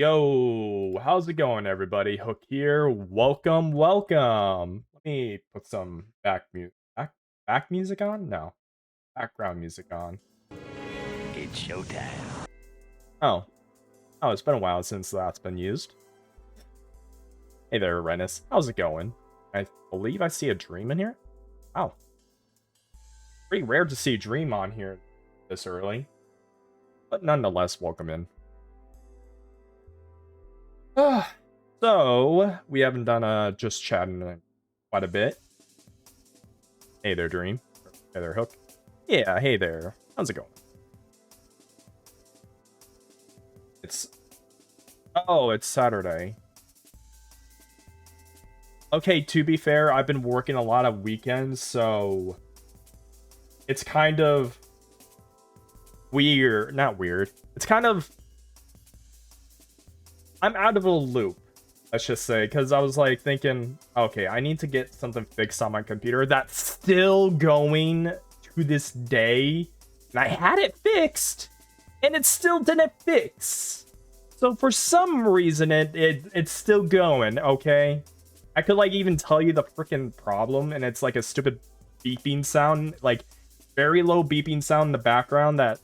Yo, how's it going, everybody? Hook here. Welcome, welcome. Let me put some back music on. No, background music on. It's showtime. Oh, oh, it's been a while since that's been used. Hey there, Renus. How's it going? I believe I see a dream in here. Oh, pretty rare to see a dream on here this early, but nonetheless, welcome in. So we haven't done just chatting in quite a bit. Hey there, Dream. Hey there, Hook. Yeah, hey there. How's it going? It's it's Saturday. Okay, to be fair, I've been working a lot of weekends, so it's kind of weird. Not weird. It's kind of I'm out of a loop, let's just say, because I was like thinking, okay, I need to get something fixed on my computer that's still going to this day. And I had it fixed, and it still didn't fix. So for some reason, it's still going, okay? I could like even tell you the freaking problem, and it's like a stupid beeping sound, like very low beeping sound in the background that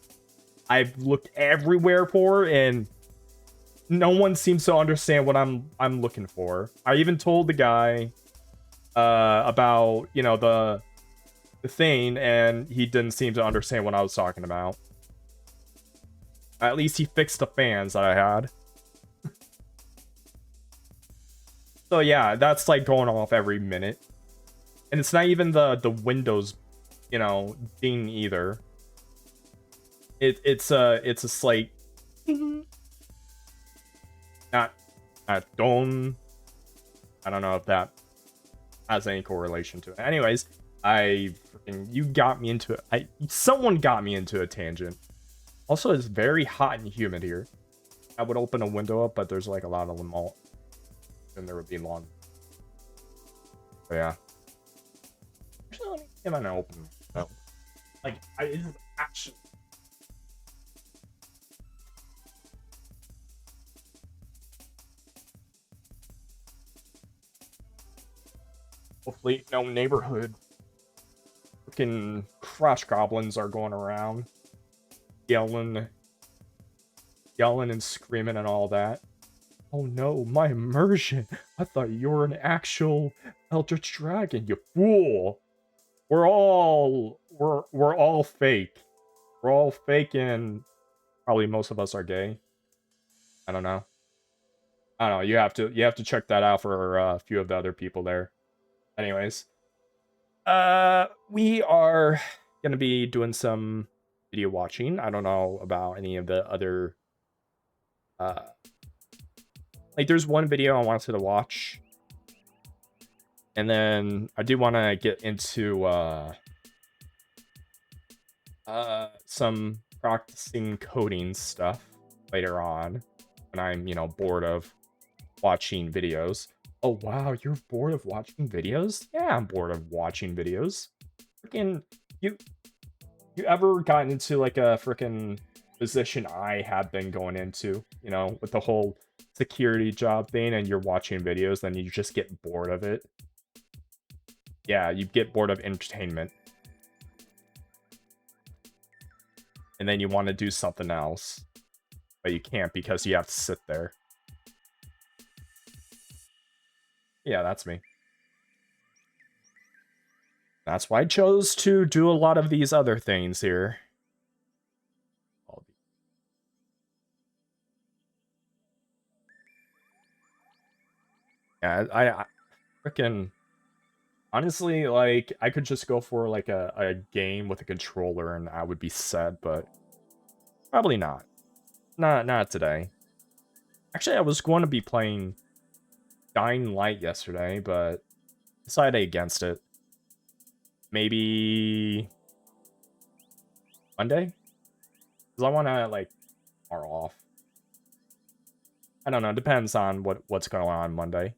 I've looked everywhere for, and no one seems to understand what I'm looking for. I even told the guy about, you know, the thing, and he didn't seem to understand what I was talking about. At least he fixed the fans that I had. So yeah, that's like going off every minute. And it's not even the Windows, you know, thing either. It's a slight not don't. I don't know if that has any correlation to it. Anyways, you got me into it. Someone got me into a tangent. Also, it's very hot and humid here. I would open a window up, but there's like a lot of them all. And there would be lawn. But yeah. Actually, let me give an open. No. Like, it is actually. Hopefully, no neighborhood freaking crash goblins are going around yelling and screaming and all that. Oh no, my immersion. I thought you were an actual eldritch dragon, you fool. We're all fake. We're all fake, and probably most of us are gay. I don't know. You have to check that out for a few of the other people there. Anyways, we are gonna be doing some video watching. I don't know about any of the other like there's one video I wanted to watch, and then I do want to get into some practicing coding stuff later on when I'm, you know, bored of watching videos. Oh wow, you're bored of watching videos? Yeah, I'm bored of watching videos. Freaking you ever gotten into like a freaking position I have been going into, you know, with the whole security job thing, and you're watching videos, then you just get bored of it? Yeah, you get bored of entertainment. And then you want to do something else, but you can't because you have to sit there. Yeah, that's me. That's why I chose to do a lot of these other things here. Yeah, I freaking honestly, like, I could just go for like a game with a controller and I would be set, but probably not. Not today. Actually, I was going to be playing Dying Light yesterday, but decided against it. Maybe Monday? Because I want to, like, are off. I don't know, depends on what's going on Monday.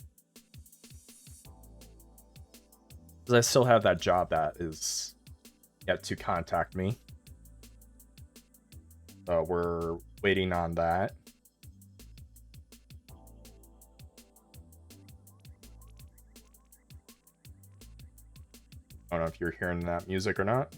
Because I still have that job that is yet to contact me. So we're waiting on that. don't know if you're hearing that music or not.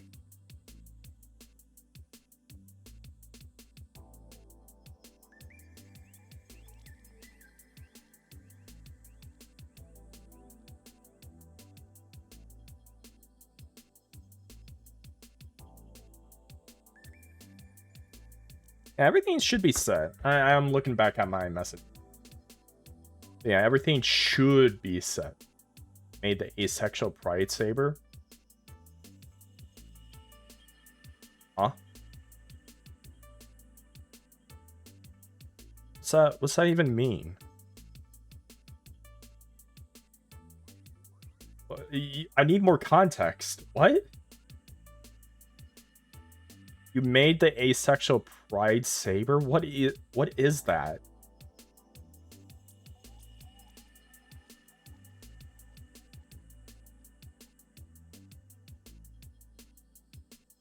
Everything should be set. I'm looking back at my message. Yeah, everything should be set. Made the asexual pride saber. Huh? What's that even mean? I need more context. What? You made the asexual pride saber? What is that?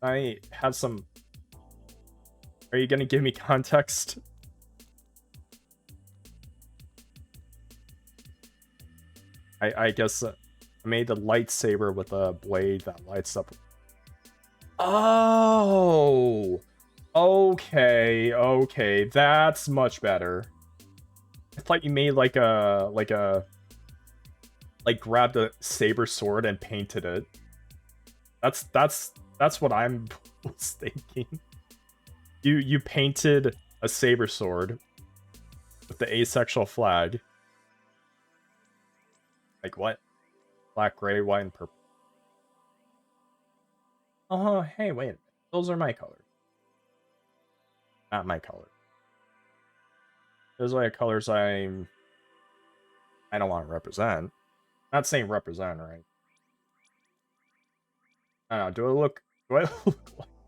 I have some... Are you gonna give me context? I guess I made the lightsaber with a blade that lights up. Oh! Okay, that's much better. I thought you made like grabbed a saber sword and painted it. That's what I'm was thinking. You painted a saber sword with the asexual flag. Like what? Black, gray, white, and purple. Oh, hey, wait. Those are my colors. Not my color. Those are the colors I don't want to represent. Not saying represent, right? I don't know. Do I look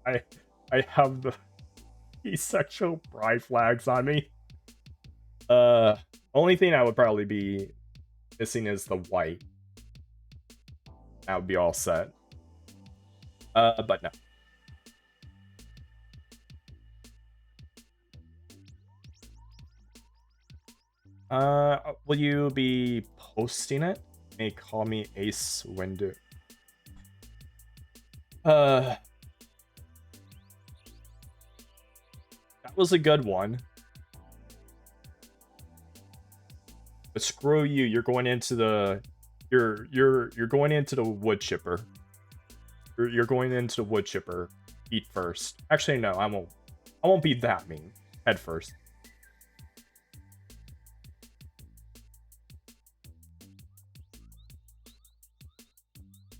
like I have the asexual pride flags on me? Only thing I would probably be missing is the white. That would be all set. But no. Will you be posting it? May call me Ace Window. That was a good one. But screw you, you're going into the you're going into the wood chipper. You're going into the wood chipper feet first. Actually no, I won't be that mean. Head first.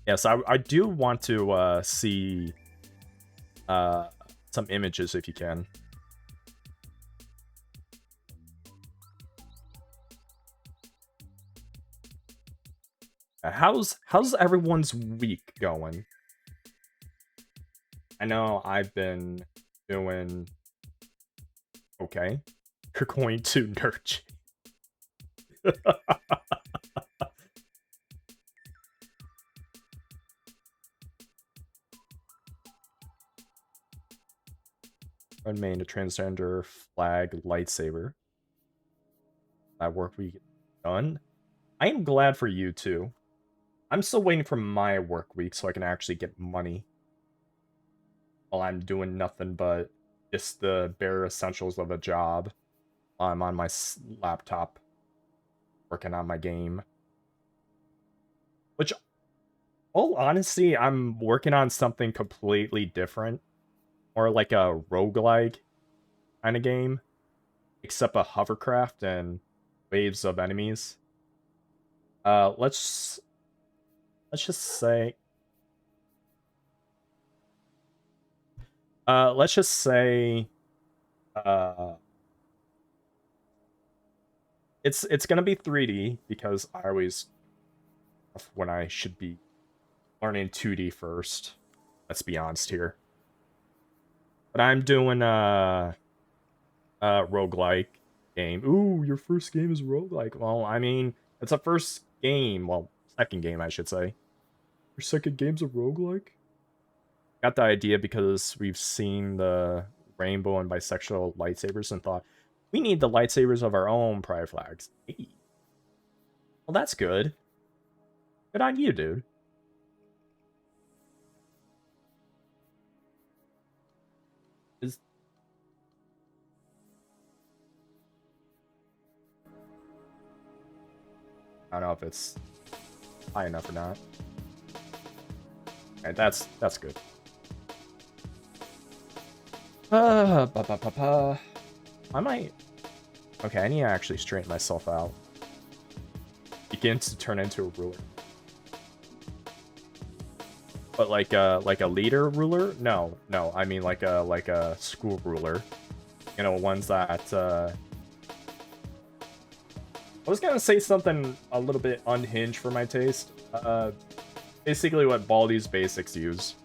Yes, I do want to see some images if you can. How's everyone's week going? I know I've been doing okay. You're going to nerd. Unmained a transgender flag lightsaber. That work week done. I am glad for you too. I'm still waiting for my work week so I can actually get money. While I'm doing nothing but just the bare essentials of a job. While I'm on my laptop working on my game. Which, all honesty, I'm working on something completely different. Or like a roguelike kind of game. Except a hovercraft and waves of enemies. Let's just say it's gonna be 3D because I always when I should be learning 2D first. Let's be honest here. But I'm doing a roguelike game. Ooh, your first game is roguelike. Well, I mean, it's a first game. Well, second game, I should say. Your second game's a roguelike? Got the idea because we've seen the rainbow and bisexual lightsabers and thought, we need the lightsabers of our own pride flags. Hey. Well, that's good. Good on you, dude. I don't know if it's high enough or not. Alright, that's good. I might... Okay, I need to actually straighten myself out. Begins to turn into a ruler. But like a leader ruler? No, I mean like a school ruler. You know, ones that I was gonna say something a little bit unhinged for my taste. Basically what Baldi's Basics use.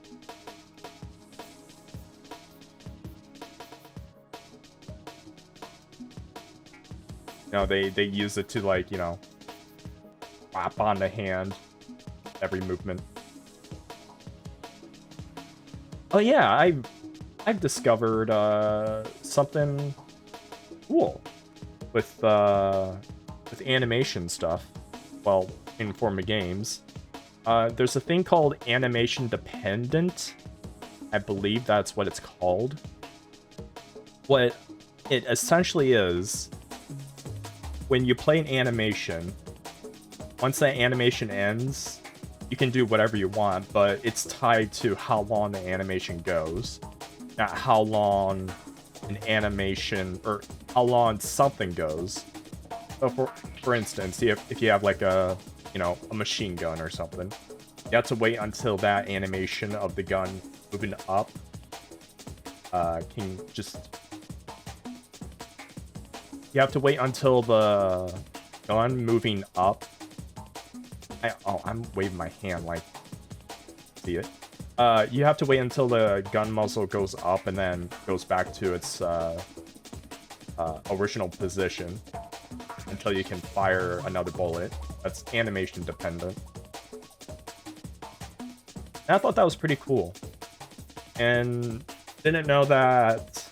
You know, they use it to, like, you know, whap on the hand every movement. Oh yeah, I've discovered something cool with animation stuff. Well, in form of games. There's a thing called animation dependent. I believe that's what it's called. What it essentially is, when you play an animation, once that animation ends, you can do whatever you want, but it's tied to how long the animation goes, not how long an animation, or how long something goes. So for instance, if you have like a, you know, a machine gun or something, you have to wait until that animation of the gun moving up can just... You have to wait until the gun moving up. I'm waving my hand like... See it? You have to wait until the gun muzzle goes up and then goes back to its original position until you can fire another bullet. That's animation dependent. And I thought that was pretty cool. And didn't know that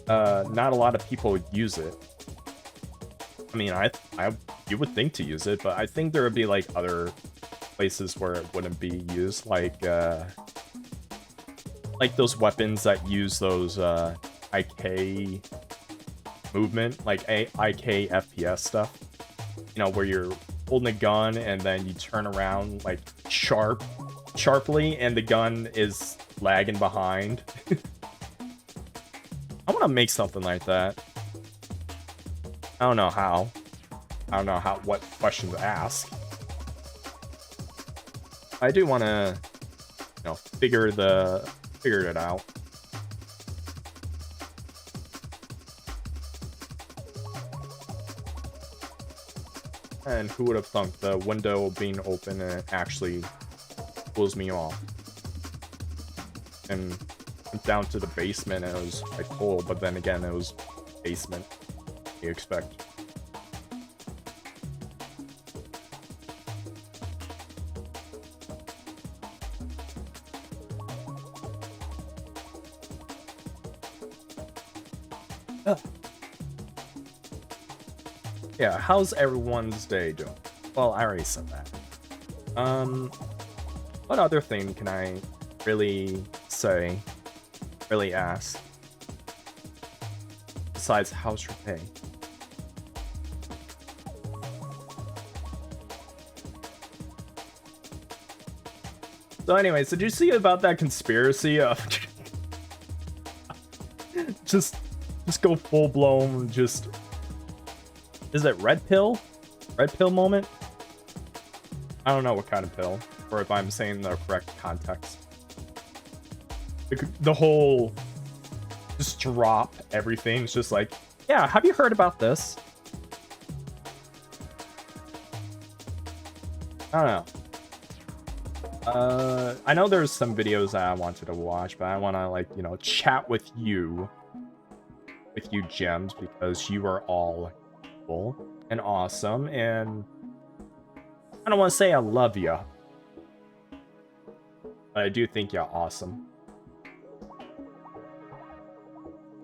not a lot of people use it. I mean, you would think to use it, but I think there would be like other places where it wouldn't be used, like those weapons that use those IK movement, like IK FPS stuff. You know, where you're holding a gun and then you turn around like sharply, and the gun is lagging behind. I want to make something like that. I don't know how. I don't know what question to ask. I do want to, you know, figure it out. And who would have thunk the window being open and it actually pulls me off. And went down to the basement and it was like cold, but then again it was basement. You expect. Yeah, how's everyone's day doing? Well, I already said that. What other thing can I really say, really ask, besides how's your day? So anyways, did you see about that conspiracy of just go full-blown, just... Is it red pill? Red pill moment? I don't know what kind of pill, or if I'm saying the correct context. The whole... Just drop everything. It's just like, yeah, have you heard about this? I don't know. I know there's some videos that I wanted to watch, but I want to, like, you know, chat with you, Gems, because you are all cool and awesome, and I don't want to say I love you, but I do think you're awesome.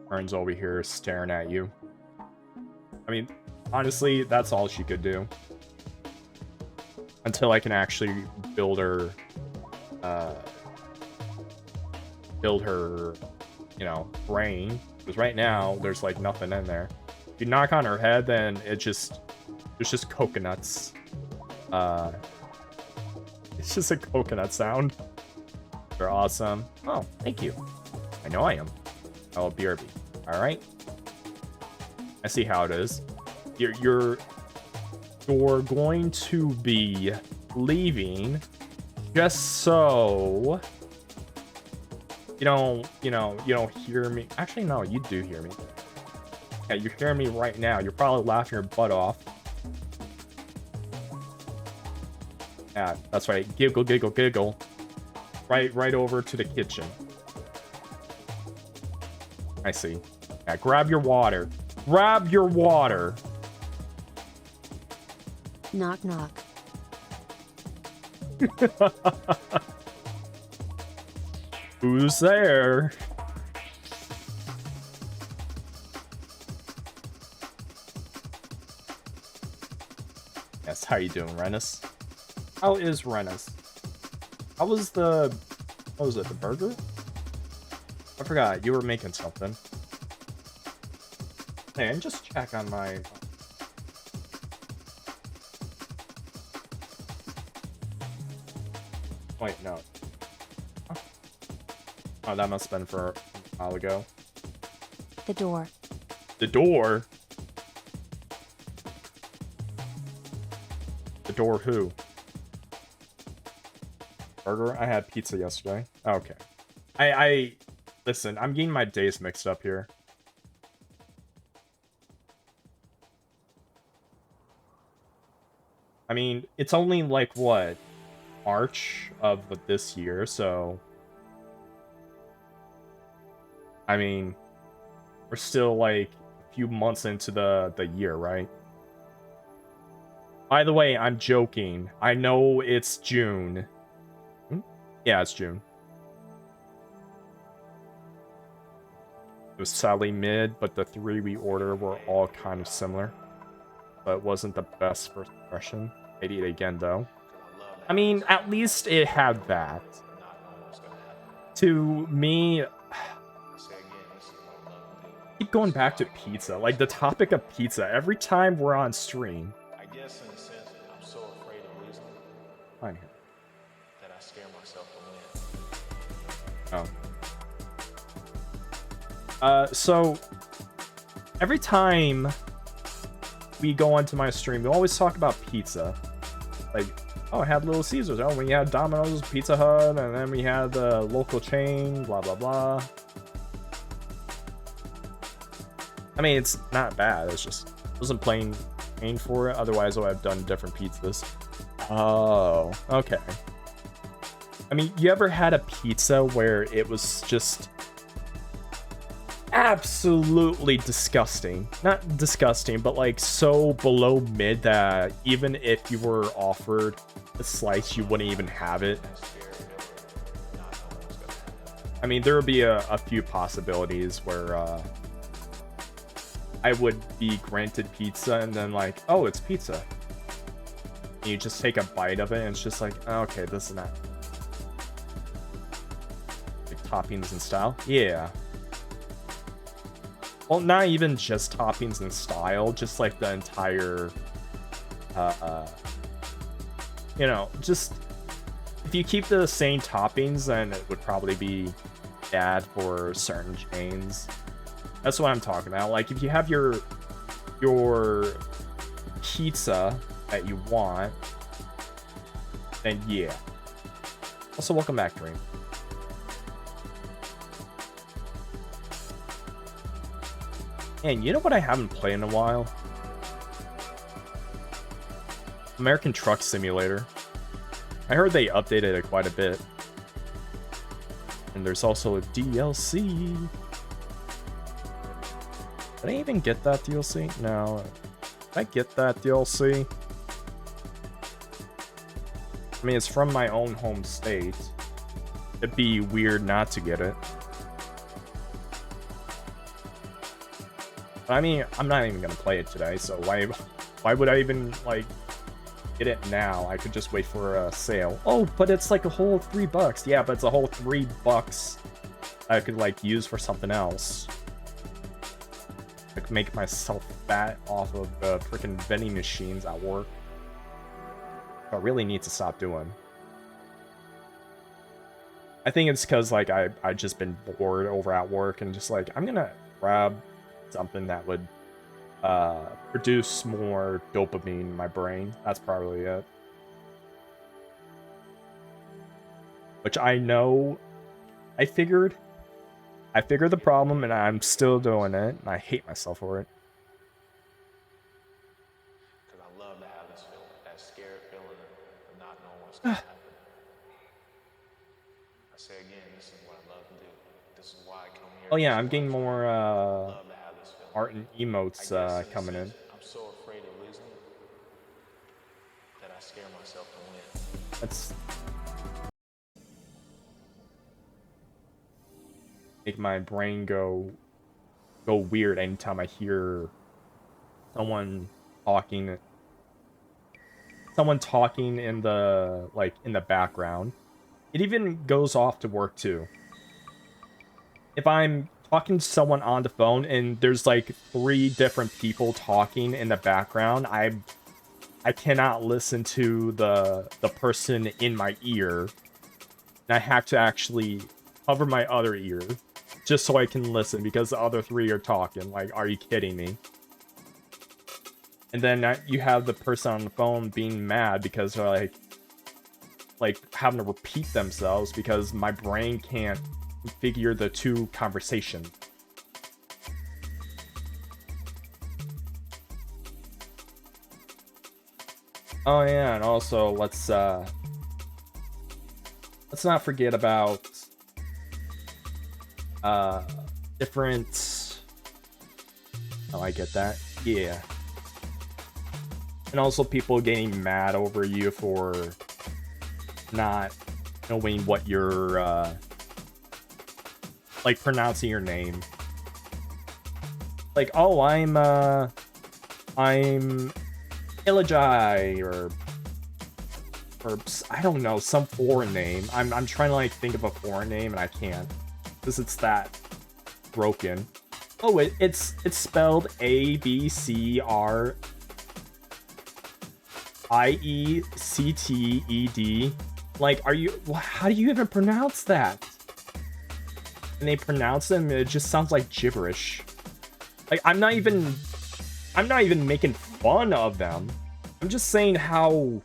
Fern's over here staring at you. I mean, honestly, that's all she could do. Until I can actually build her, you know, brain. Because right now, there's like nothing in there. If you knock on her head, then it just There's just coconuts. It's just a coconut sound. They're awesome. Oh, thank you. I know I am. Oh, BRB. All right. I see how it is. You're going to be leaving just so you don't hear me. Actually, no, you do hear me. Yeah, you hear me right now. You're probably laughing your butt off. Yeah, that's right. Giggle, giggle, giggle. Right over to the kitchen. I see. Yeah, grab your water. Grab your water. Knock, knock. Who's there? Yes, how you doing, Renus? How is Renus? How was the... What was it, the burger? I forgot, you were making something. Hey, and just check on my... Wait, no. Oh, that must have been for a while ago. The door. The door? The door who? Burger? I had pizza yesterday. Okay. I listen, I'm getting my days mixed up here. I mean, it's only like what? March of this year, so I mean, we're still like a few months into the year, right? By the way, I'm joking. I know it's June. Yeah, it's June. It was sadly mid, but the 3 we ordered were all kind of similar. But it wasn't the best first impression. I'd eat it again, though. I mean, at least it had that. To me... keep going back to pizza. Like, the topic of pizza. Every time we're on stream... I guess in a sense, I'm so afraid of losing Fine here. that I scare myself to win. Oh. So every time we go onto my stream, we always talk about pizza. Like, oh, I had Little Caesars. Oh, we had Domino's, Pizza Hut, and then we had the local chain, blah, blah, blah. I mean, it's not bad. It's just, I wasn't paying for it. Otherwise, I would have done different pizzas. Oh, okay. I mean, you ever had a pizza where it was just absolutely disgusting? Not disgusting, but like so below mid that even if you were offered a slice, you wouldn't even have it. I mean, there would be a few possibilities where I would be granted pizza and then like, oh, it's pizza. And you just take a bite of it and it's just like, oh, okay, this is not like toppings and style. Yeah. Well, not even just toppings and style, just like the entire, you know, just if you keep the same toppings, then it would probably be bad for certain chains. That's what I'm talking about. Like, if you have your pizza that you want, then yeah. Also, welcome back, Dream. And you know what I haven't played in a while? American Truck Simulator. I heard they updated it quite a bit. And there's also a DLC. Did I even get that DLC? No. Did I get that DLC? I mean, it's from my own home state. It'd be weird not to get it. I mean, I'm not even gonna play it today, so why would I even, like, get it now? I could just wait for a sale. Oh, but it's like a whole $3. Yeah, but it's a whole $3 I could, like, use for something else. like make myself fat off of the freaking vending machines at work. I really need to stop doing. I think it's because like I just been bored over at work and just like I'm gonna grab something that would produce more dopamine in my brain. That's probably it. Which I know I figured the problem and I'm still doing it and I hate myself for it. Because I love to have this feeling, that scared feeling of not knowing what's going to happen. I say again, this is what I love to do. This is why I come here. Oh yeah, I'm getting more love to have this feeling. art and emotes coming in. I'm so afraid of losing that I scare myself to win. That's make my brain go weird anytime I hear someone talking in the background. It even goes off to work too. If I'm talking to someone on the phone and there's like 3 different people talking in the background, I cannot listen to the person in my ear. And I have to actually cover my other ear just so I can listen because the other 3 are talking. Like, are you kidding me? And then you have the person on the phone being mad because they're like having to repeat themselves because my brain can't figure the 2 conversations. Oh yeah, and also let's not forget about different. Oh, I get that. Yeah. And also people getting mad over you for not knowing what you're like pronouncing your name. Like, oh, I'm Illajai or I don't know, some foreign name. I'm trying to like think of a foreign name and I can't because it's that broken. Oh, it's spelled ABCRIECTED. Like, how do you even pronounce that? And they pronounce them and it just sounds like gibberish. Like, I'm not even making fun of them. I'm just saying how,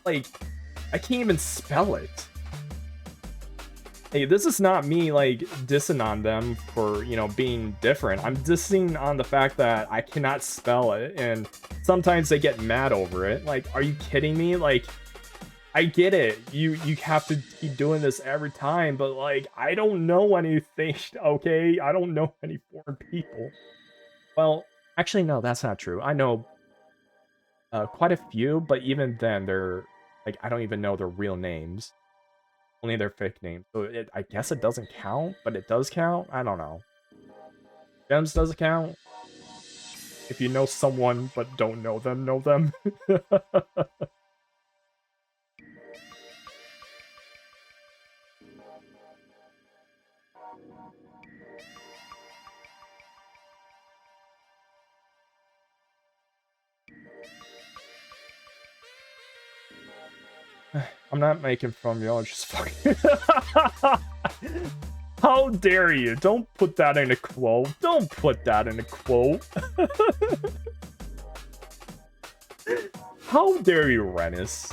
like, I can't even spell it. Hey, this is not me, like, dissing on them for, you know, being different. I'm dissing on the fact that I cannot spell it, and sometimes they get mad over it. Like, are you kidding me? Like, I get it. You have to keep doing this every time, but, like, I don't know anything, okay? I don't know any foreign people. Well, actually, no, that's not true. I know quite a few, but even then, they're, like, I don't even know their real names. Only their fake names. So I guess it doesn't count, but it does count? I don't know. Gems does it count? If you know someone but don't know them, know them. I'm not making fun of y'all, just fucking. How dare you? Don't put that in a quote. Don't put that in a quote. How dare you, Rennis?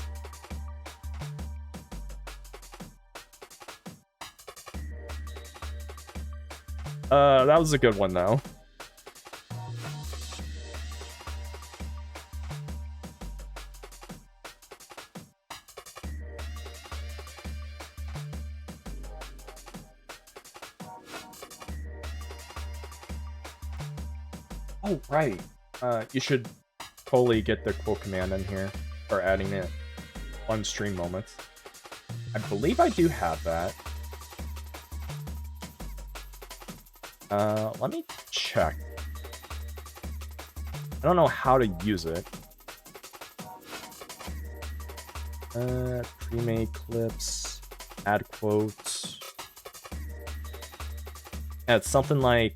That was a good one, though. Oh, right. You should totally get the quote command in here, or adding it on stream moments. I believe I do have that. Let me check. I don't know how to use it. Pre-made clips, add quotes. Yeah, it's something like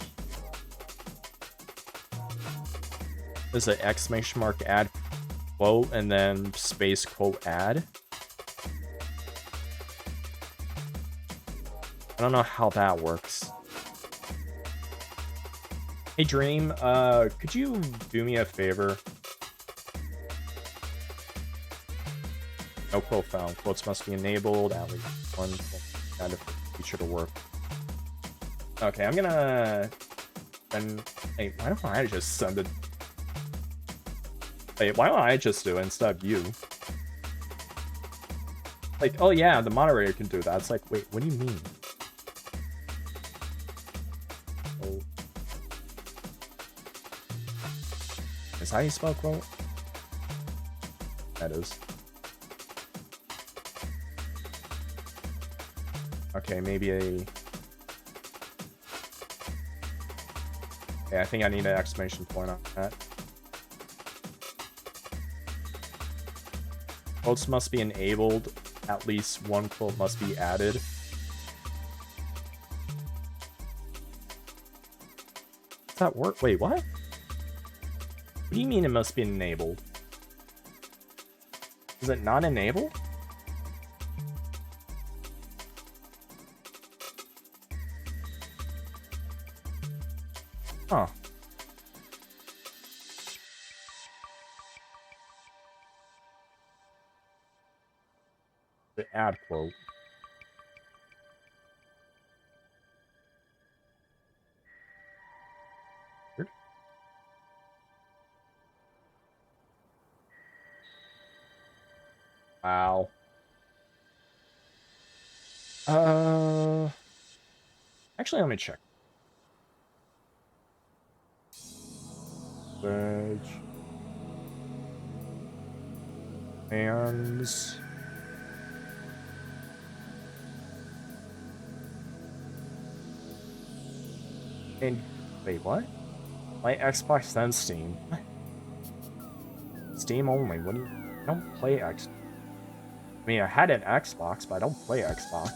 There's an exclamation mark add quote and then space quote add. I don't know how that works. Hey Dream, could you do me a favor? No quote found. Quotes must be enabled. At least one kind of feature to work. Okay, I'm gonna. And hey, why don't I just send it? Wait, why don't I just do it instead of you? Like, oh yeah, the moderator can do that. It's like, wait, what do you mean? Oh. Is how you spell quote? That is. Okay, maybe a... Yeah, I think I need an exclamation point on that. Quotes must be enabled. At least one quote must be added. Does that work? Wait, what? What do you mean it must be enabled? Is it not enabled? Huh. The add quote. Weird. Wow. Actually, let me check. Veg. Hands. And wait, what? My Xbox then Steam. What? Steam only. What do you? I don't play X. I mean, I had an Xbox, but I don't play Xbox.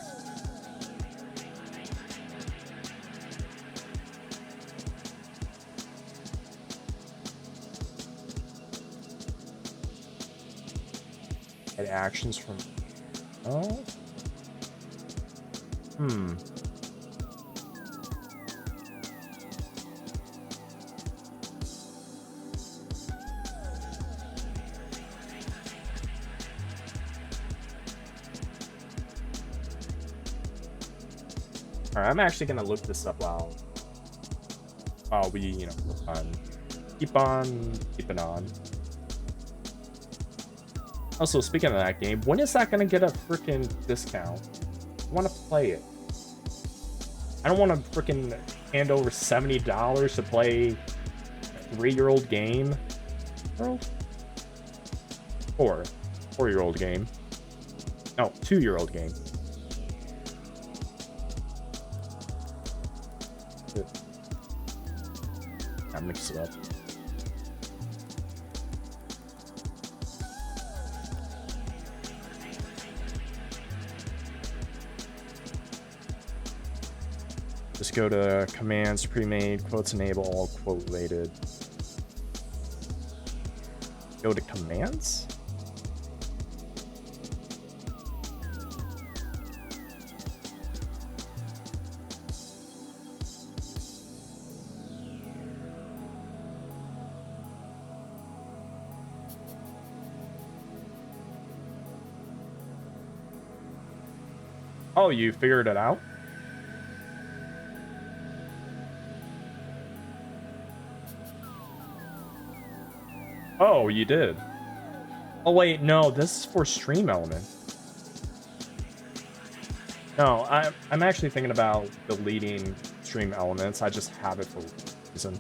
Get actions from. Oh. Hmm. Alright, I'm actually gonna look this up while we, you know, keep on keeping on. Also, speaking of that game, when is that gonna get a freaking discount? I want to play it. I don't want to freaking hand over $70 to play a 3-year-old game. World? 4-year-old game. No, 2-year-old game. I mixed it up. Just go to commands, pre-made, quotes enable, all quote related. Go to commands? Oh, you figured it out? Oh, you did. Oh, wait, no, this is for stream element. No, I'm actually thinking about deleting stream elements. I just have it for a reason.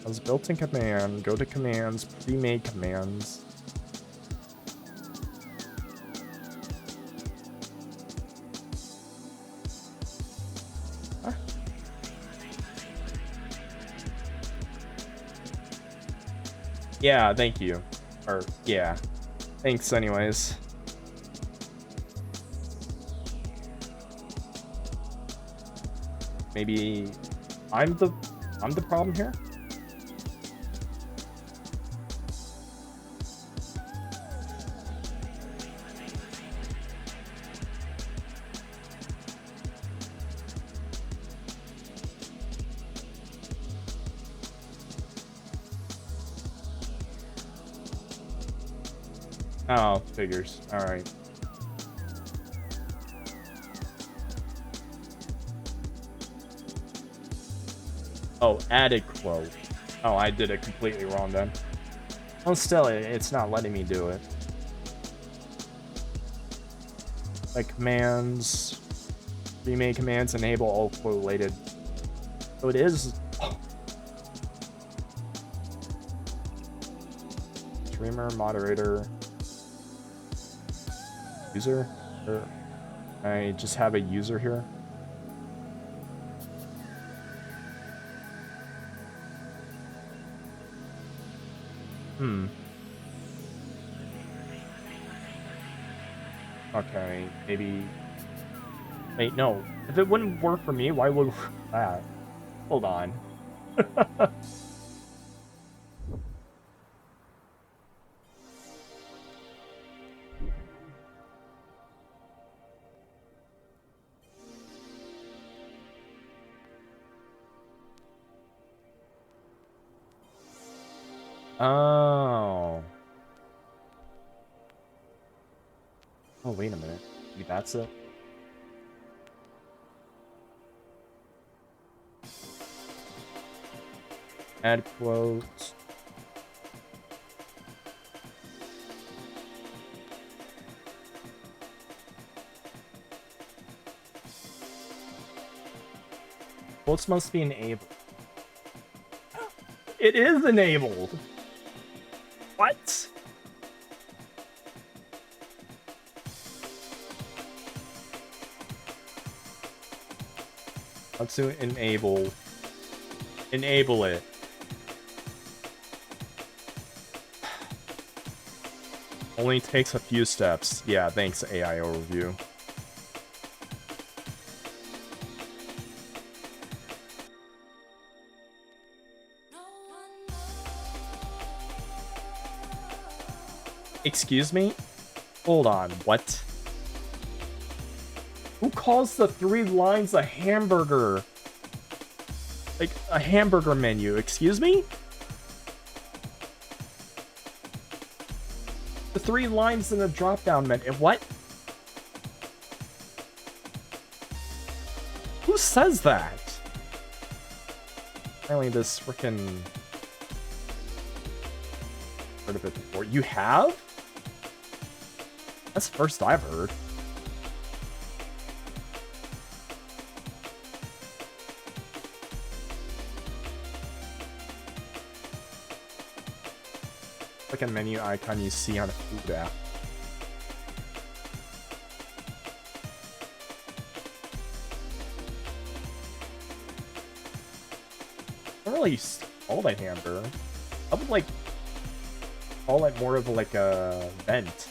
As built-in command, go to commands, pre-made commands. Yeah, thank you. Or, yeah. Thanks anyways. maybe I'm the problem here? Oh, figures. Alright. Oh, added quote. Oh, I did it completely wrong then. Oh, still, it's not letting me do it. Like commands, remake commands, enable all quote related. So it is. Oh. Streamer, moderator, user, or I just have a user here. Okay, maybe... Wait, no. If it wouldn't work for me, why would that? Hold on. Oh. Oh, wait a minute. Maybe that's it? Add quotes. Quotes must be enabled. It is enabled! What? Let's do enable. Enable it. Only takes a few steps. Yeah, thanks, AI overview. Excuse me? Hold on, what? Who calls the 3 lines a hamburger? Like, a hamburger menu, excuse me? The 3 lines in the drop-down menu, what? Who says that? Apparently this frickin' heard of it before. You have? That's the first I've heard. Like a menu icon you see on a food app. I don't really call it a hamburger. I would like call it more of like a vent.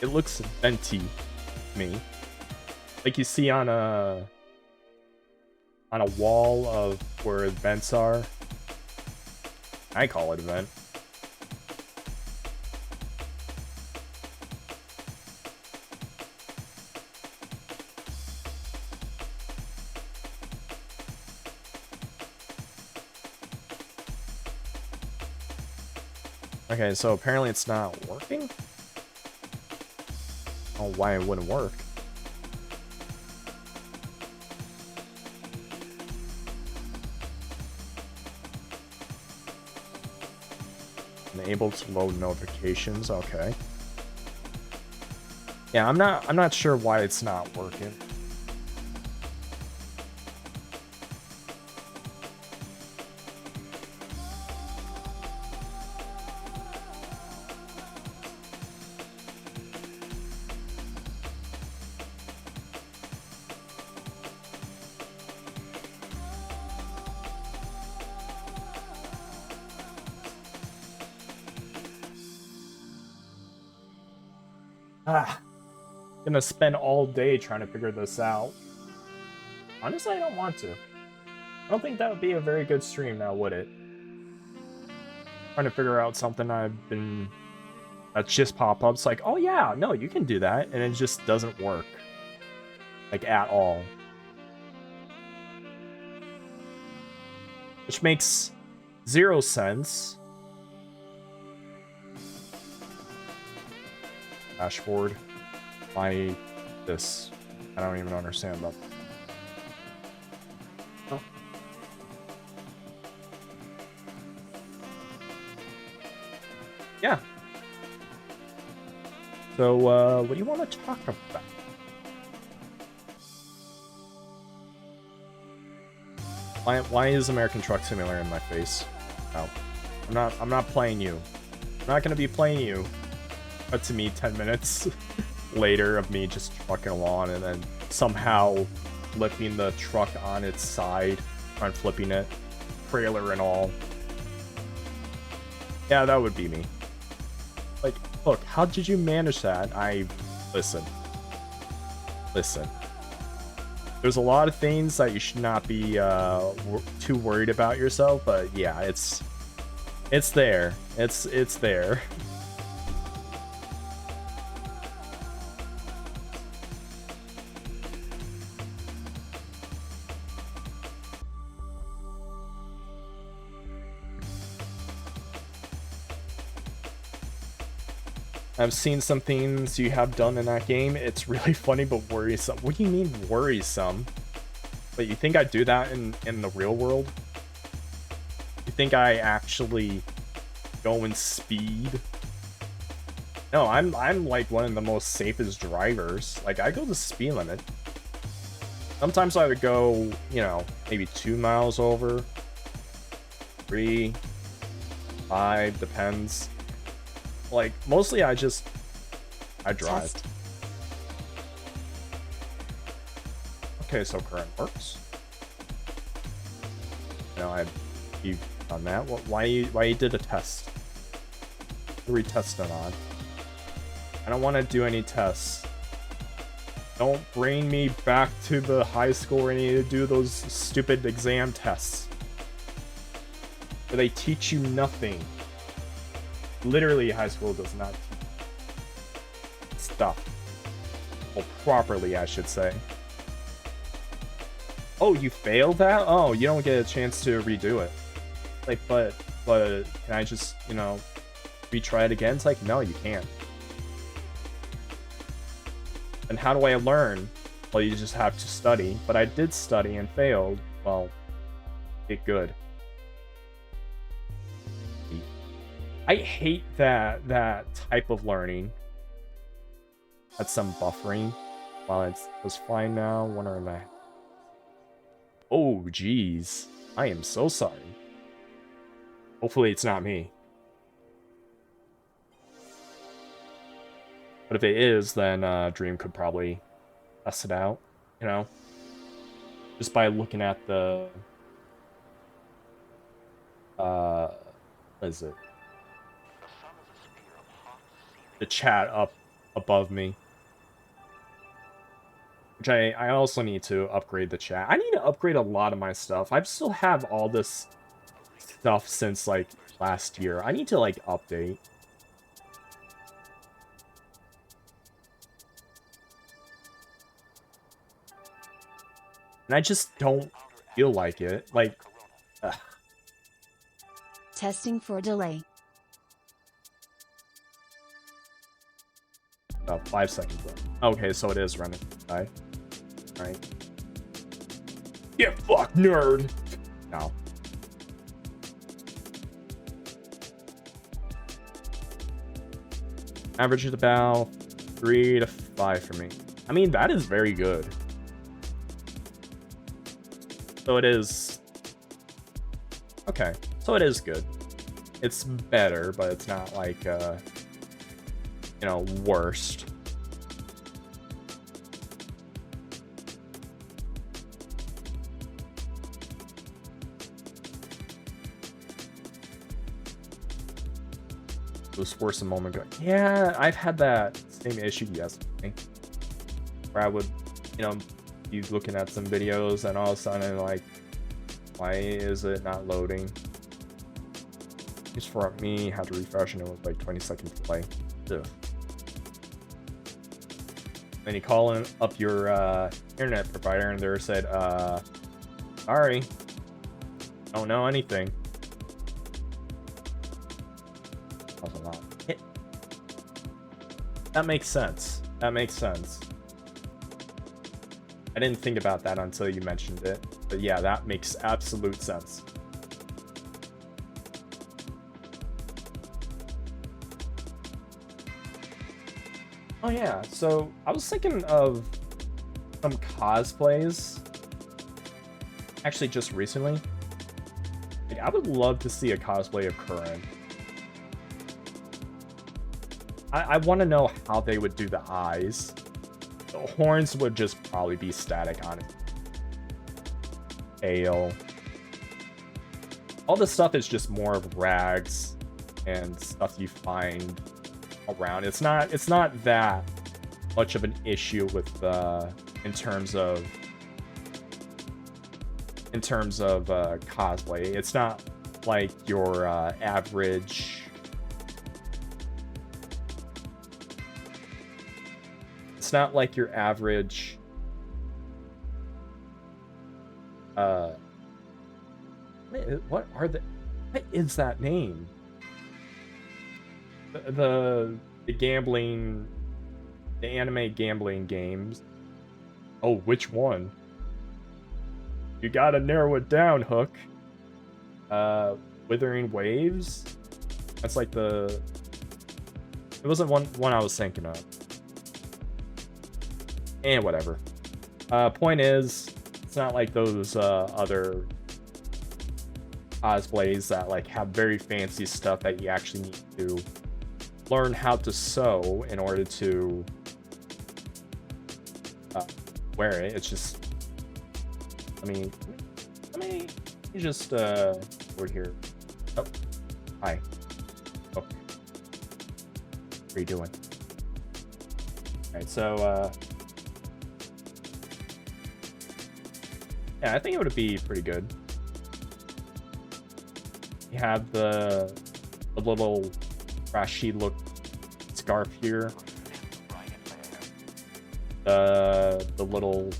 It looks venty to me. Like you see on a wall of where vents are. I call it a vent. Okay, so apparently it's not working? Oh, why it wouldn't work? Unable to load notifications, okay. Yeah, I'm not sure why it's not working. Gonna spend all day trying to figure this out. Honestly, I don't want to. I don't think that would be a very good stream now, would it? Trying to figure out something that's just pop-ups like, oh yeah, no, you can do that, and it just doesn't work. Like, at all. Which makes 0 sense. Dashboard. Why this? I don't even understand that. Oh. Yeah. So, what do you want to talk about? Why is American Truck Simulator in my face? No. I'm not playing you. I'm not gonna be playing you. Cut to me 10 minutes later of me just trucking along and then somehow flipping the truck on its side, trying flipping it, trailer and all. Yeah, that would be me. Like, look, how did you manage that? Listen. There's a lot of things that you should not be too worried about yourself, but yeah, it's there. It's there. I've seen some things you have done in that game. It's really funny but worrisome. What do you mean worrisome? But you think I do that in the real world? You think I actually go in speed? No, I'm like one of the most safest drivers. Like, I go the speed limit. Sometimes I would go, you know, maybe 2 miles over. 3, 5, depends. Like, mostly I drive. Test. Okay, so current works. No, you've done that. Why you did a test? What are we testing on? I don't want to do any tests. Don't bring me back to the high school where I need to do those stupid exam tests. Where they teach you nothing. Literally, high school does not teach stuff. Well, properly, I should say. Oh, you failed that? Oh, you don't get a chance to redo it. Like, but can I just, you know, retry it again? It's like, no, you can't. And how do I learn? Well, you just have to study. But I did study and failed. Well, get good. I hate that type of learning. That's some buffering. Well, it's fine now. Wonder am I? Oh, geez. I am so sorry. Hopefully it's not me. But if it is, then Dream could probably test it out, you know? Just by looking at the... what is it? The chat up above me. Which I also need to upgrade the chat. I need to upgrade a lot of my stuff. I still have all this stuff since, like, last year. I need to, like, update. And I just don't feel like it. Like, ugh. Testing for delay. About 5 seconds left. Okay, so it is running. Right. Get fucked, nerd! No. Average is about 3 to 5 for me. I mean, that is very good. So it is... Okay, so it is good. It's better, but it's not like, you know, worst. It was worse a moment ago. Yeah, I've had that same issue yesterday. Where I would, you know, he's looking at some videos and all of a sudden like, why is it not loading? Just for me, had to refresh and it was like 20 seconds delay. Ugh. Then you call up your internet provider and they said, sorry, don't know anything. That was a lot. That makes sense. That makes sense. I didn't think about that until you mentioned it. But yeah, that makes absolute sense. Oh yeah, so I was thinking of some cosplays. Actually, just recently. Like, I would love to see a cosplay of Curran. I want to know how they would do the eyes. The horns would just probably be static on it. Ale. All this stuff is just more of rags and stuff you find around. It's not that much of an issue with in terms of cosplay. It's not like your average. It's not like your average what is that name? The gambling, the anime gambling games. Oh, which one? You gotta narrow it down, Hook. Withering Waves? That's like the... It wasn't one I was thinking of. And whatever. Point is, it's not like those other cosplays that like have very fancy stuff that you actually need to learn how to sew in order to wear it. It's just, let me just we're here. Oh, hi. Oh, what are you doing? All right, so yeah, I think it would be pretty good. You have the little trashy look scarf here. The little,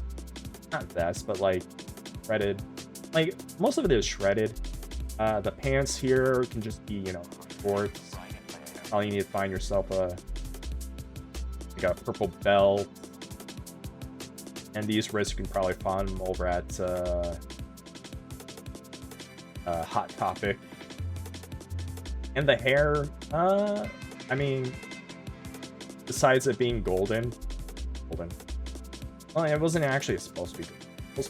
not vest, but like shredded. Like most of it is shredded. The pants here can just be, you know, shorts. All you need to find yourself like a purple belt. And these wrists you can probably find them over at Hot Topic. And the hair, I mean, besides it being golden. Well, it wasn't actually supposed to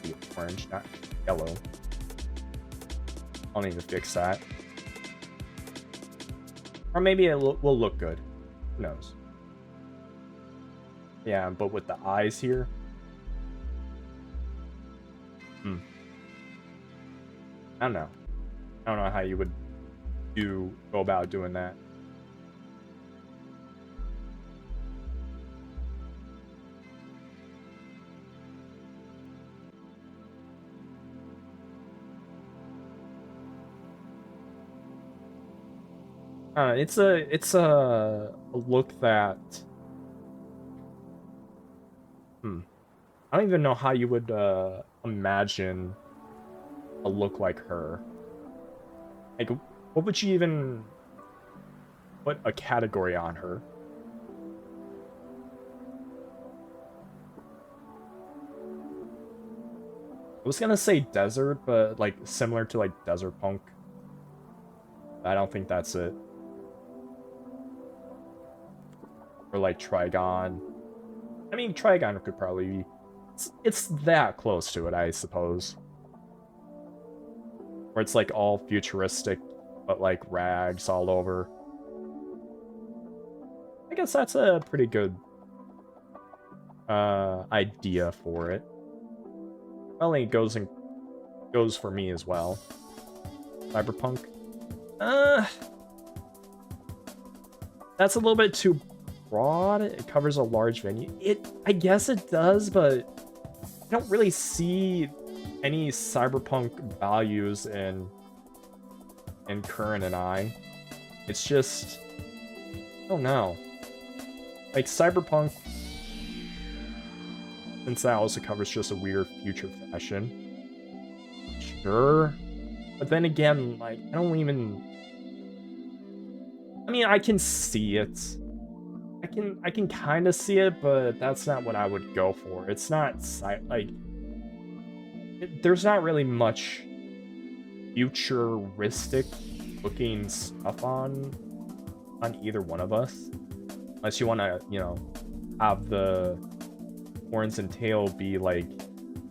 be orange, not yellow. I'll need to fix that. Or maybe it will look good. Who knows? Yeah, but with the eyes here. I don't know. I don't know how you would go about doing that. It's a look that I don't even know how you would imagine a look like her. Like, what would you even put a category on her? I was gonna say desert, but like similar to like desert punk. I don't think that's it. Or like Trigon. I mean, Trigon could probably be... It's that close to it, I suppose. Where it's like all futuristic, but like rags all over. I guess that's a pretty good idea for it. Well, it goes for me as well. Cyberpunk. That's a little bit too broad. It covers a large venue. I guess it does, but I don't really see any cyberpunk values in Curran and I. It's just, I don't know. Like cyberpunk, since that also covers just a weird future fashion. Sure. But then again, like, I don't even... I mean, I can see it. I can kind of see it, but that's not what I would go for. It's not like there's not really much futuristic looking stuff on either one of us, unless you want to, you know, have the horns and tail be like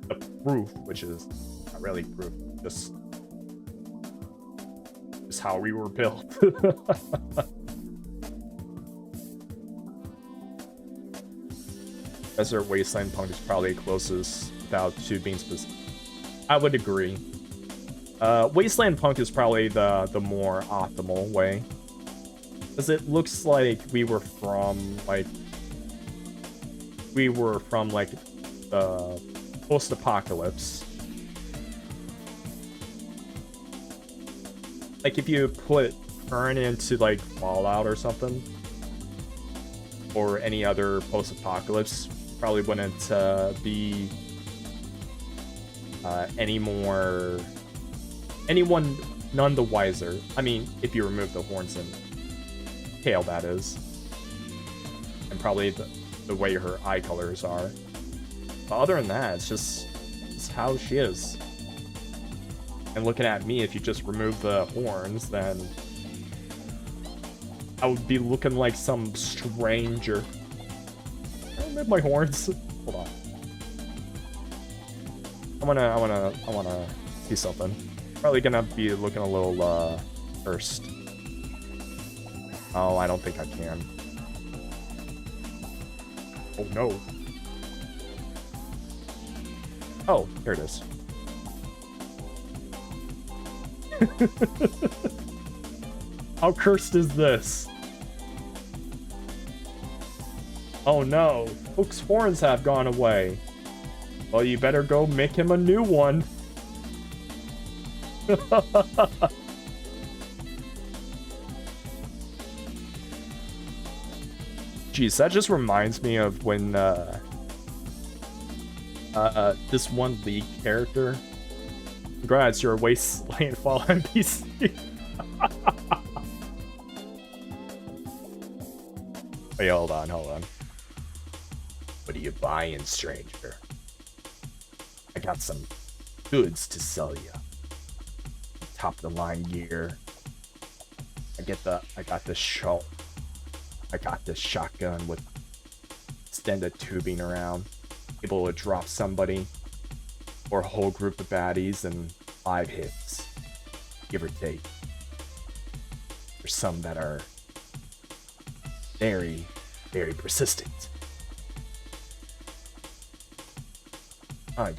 the proof, which is not really proof, just how we were built. Desert Wasteland Punk is probably closest without two being specific. I would agree. Wasteland Punk is probably the more optimal way, because it looks like we were from like the post-apocalypse. Like if you put Current into like Fallout or something, or any other post-apocalypse, probably wouldn't be anyone none the wiser. I mean, if you remove the horns and tail, that is, and probably the way her eye colors are. But other than that, it's how she is. And looking at me, if you just remove the horns, then I would be looking like some stranger. I made my horns. Hold on. I wanna see something. Probably gonna be looking a little first. Oh, I don't think I can. Oh no. Oh, here it is. How cursed is this? Oh no, Hook's horns have gone away. Well, you better go make him a new one. Jeez, that just reminds me of when this one League character. Congrats, you're a Wasteland Fall NPC. Wait, hold on. What are you buying, stranger? I got some goods to sell you. Top of the line gear. I got the shotgun with extended tubing around, able to drop somebody or a whole group of baddies in 5 hits, give or take. There's some that are very, very persistent.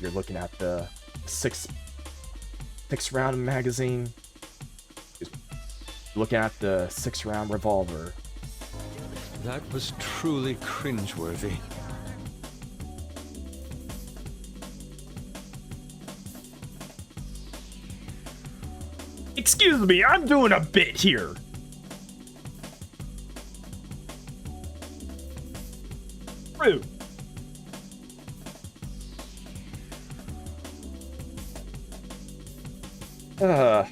You're looking at the six round magazine. You're looking at the 6-round revolver. That was truly cringeworthy. Excuse me, I'm doing a bit here. Rude. So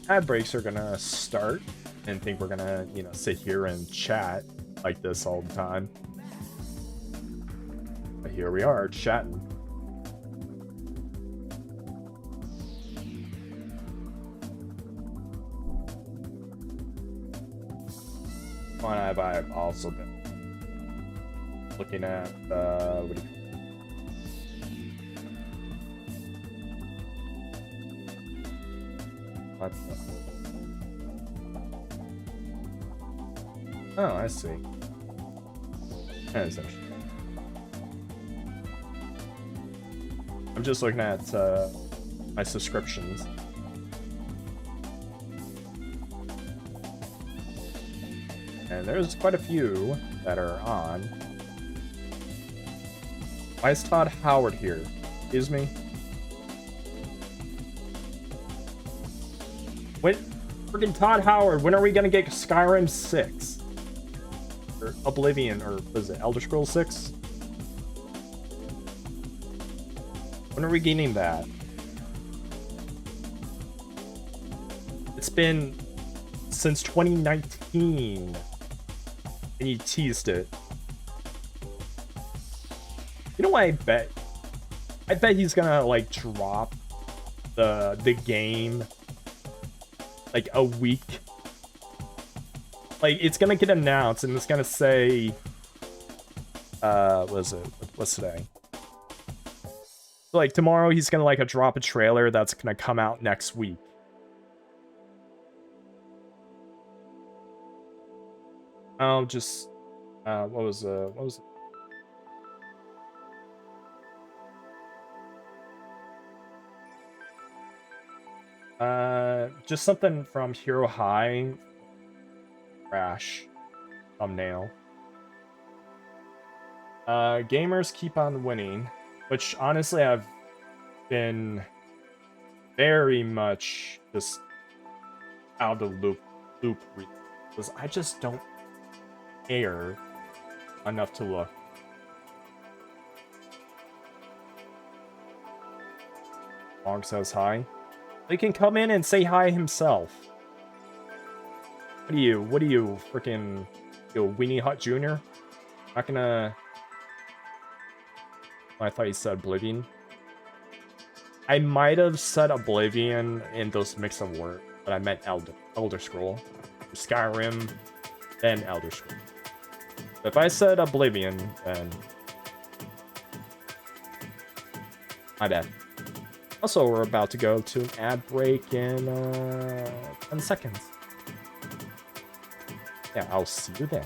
ad breaks are gonna start, and think we're gonna, you know, sit here and chat like this all the time. But here we are chatting. I've also been looking at what do you What the... Oh, I see. That is interesting. I'm just looking at my subscriptions. And there's quite a few that are on. Why is Todd Howard here? Excuse me? When freaking Todd Howard, when are we gonna get Skyrim 6? Or Oblivion, or what is it, Elder Scrolls 6? When are we getting that? It's been since 2019. And you teased it. You know what I bet? I bet he's gonna like drop the game like a week. Like it's gonna get announced and it's gonna say what is it? What's today? So, like tomorrow he's gonna like drop a trailer that's gonna come out next week. I'll just what was it? Just something from Hero High. Crash thumbnail. Gamers keep on winning, which honestly I've been very much just out of the loop because I just don't care enough to look. Long says hi. He can come in and say hi himself. What are you, freaking, Weenie Hut Jr.? Not gonna... Oh, I thought you said Oblivion. I might have said Oblivion in those mix of words, but I meant Elder Scroll. Skyrim, then Elder Scroll. If I said Oblivion, then... my bad. Also, we're about to go to an ad break in 10 seconds. Yeah, I'll see you then.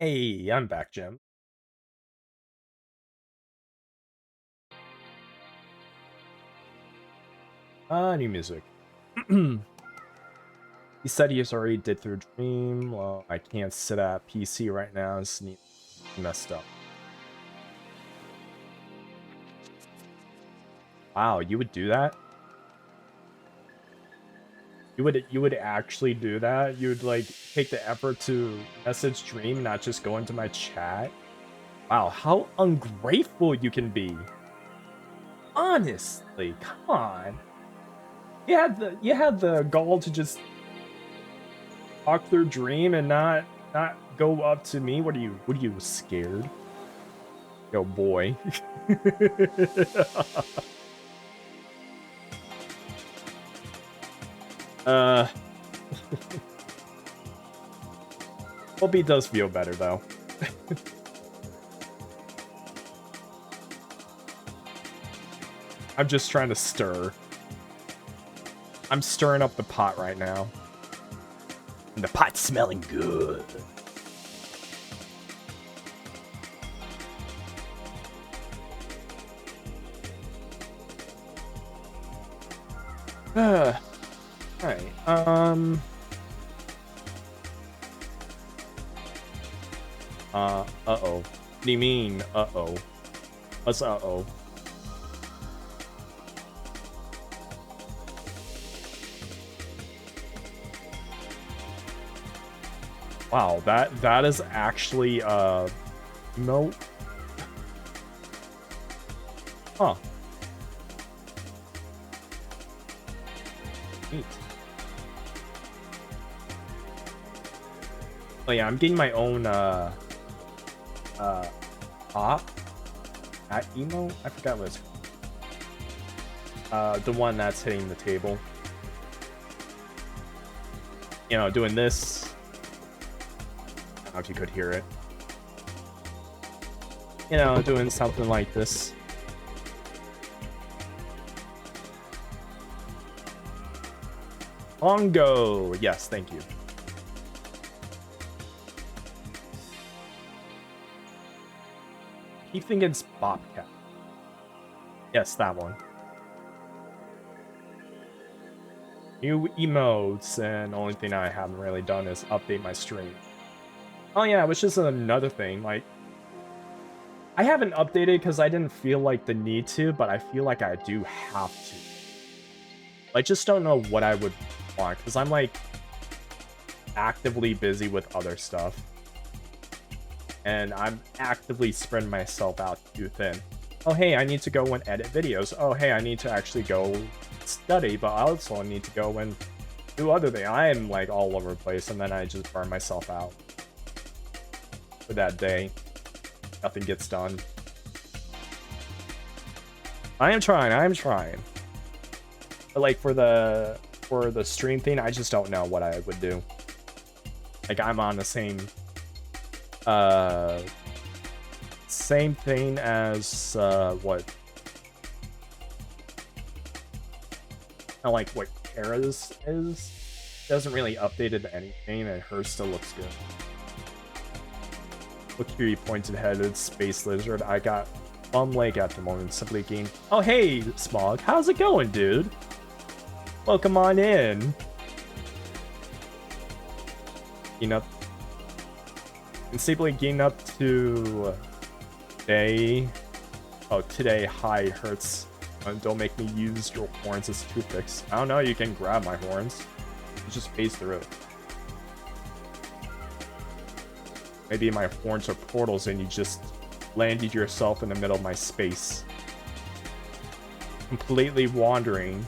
Hey, I'm back, Jim. New music. He said he has already did through Dream. Well, I can't sit at PC right now. It's messed up. Wow, you would do that? You would actually do that? You would like take the effort to message Dream, not just go into my chat? Wow, how ungrateful you can be. Honestly, come on. You had the gall to just talk through Dream and not go up to me. What are you scared? Yo, boy. Hope he does feel better though. I'm just trying to stir. I'm stirring up the pot right now. And the pot's smelling good. Alright, uh-oh. What do you mean, uh-oh? What's uh-oh? Wow, that is actually, no. Huh. Neat. Oh yeah, I'm getting my own, pop? At emo? I forgot what it's called. The one that's hitting the table. You know, doing this. I don't know if you could hear it. You know, doing something like this. Bongo! Yes, thank you. Keep thinking it's Bobcat. Yes, that one. New emotes, and the only thing I haven't really done is update my stream. Oh yeah, which is another thing, like, I haven't updated because I didn't feel like the need to, but I feel like I do have to. I just don't know what I would want, because I'm, like, actively busy with other stuff. And I'm actively spreading myself out too thin. Oh hey, I need to go and edit videos. Oh hey, I need to actually go study, but I also need to go and do other things. I am, like, all over the place, and then I just burn myself out. For that day. Nothing gets done. I am trying. But like for the stream thing, I just don't know what I would do. Like I'm on the same thing as what? I like what Kara's is. Doesn't really updated anything, and hers still looks good. Look here, you pointed-headed space lizard. I got bum leg at the moment. Simply game. Oh hey, Smog, how's it going, dude? Welcome on in. You know, and simply getting up to today. Oh, today. Hi, hurts. Don't make me use your horns as toothpicks. I don't know. You can grab my horns. You just phase through it. Maybe my horns are portals and you just landed yourself in the middle of my space. Completely wandering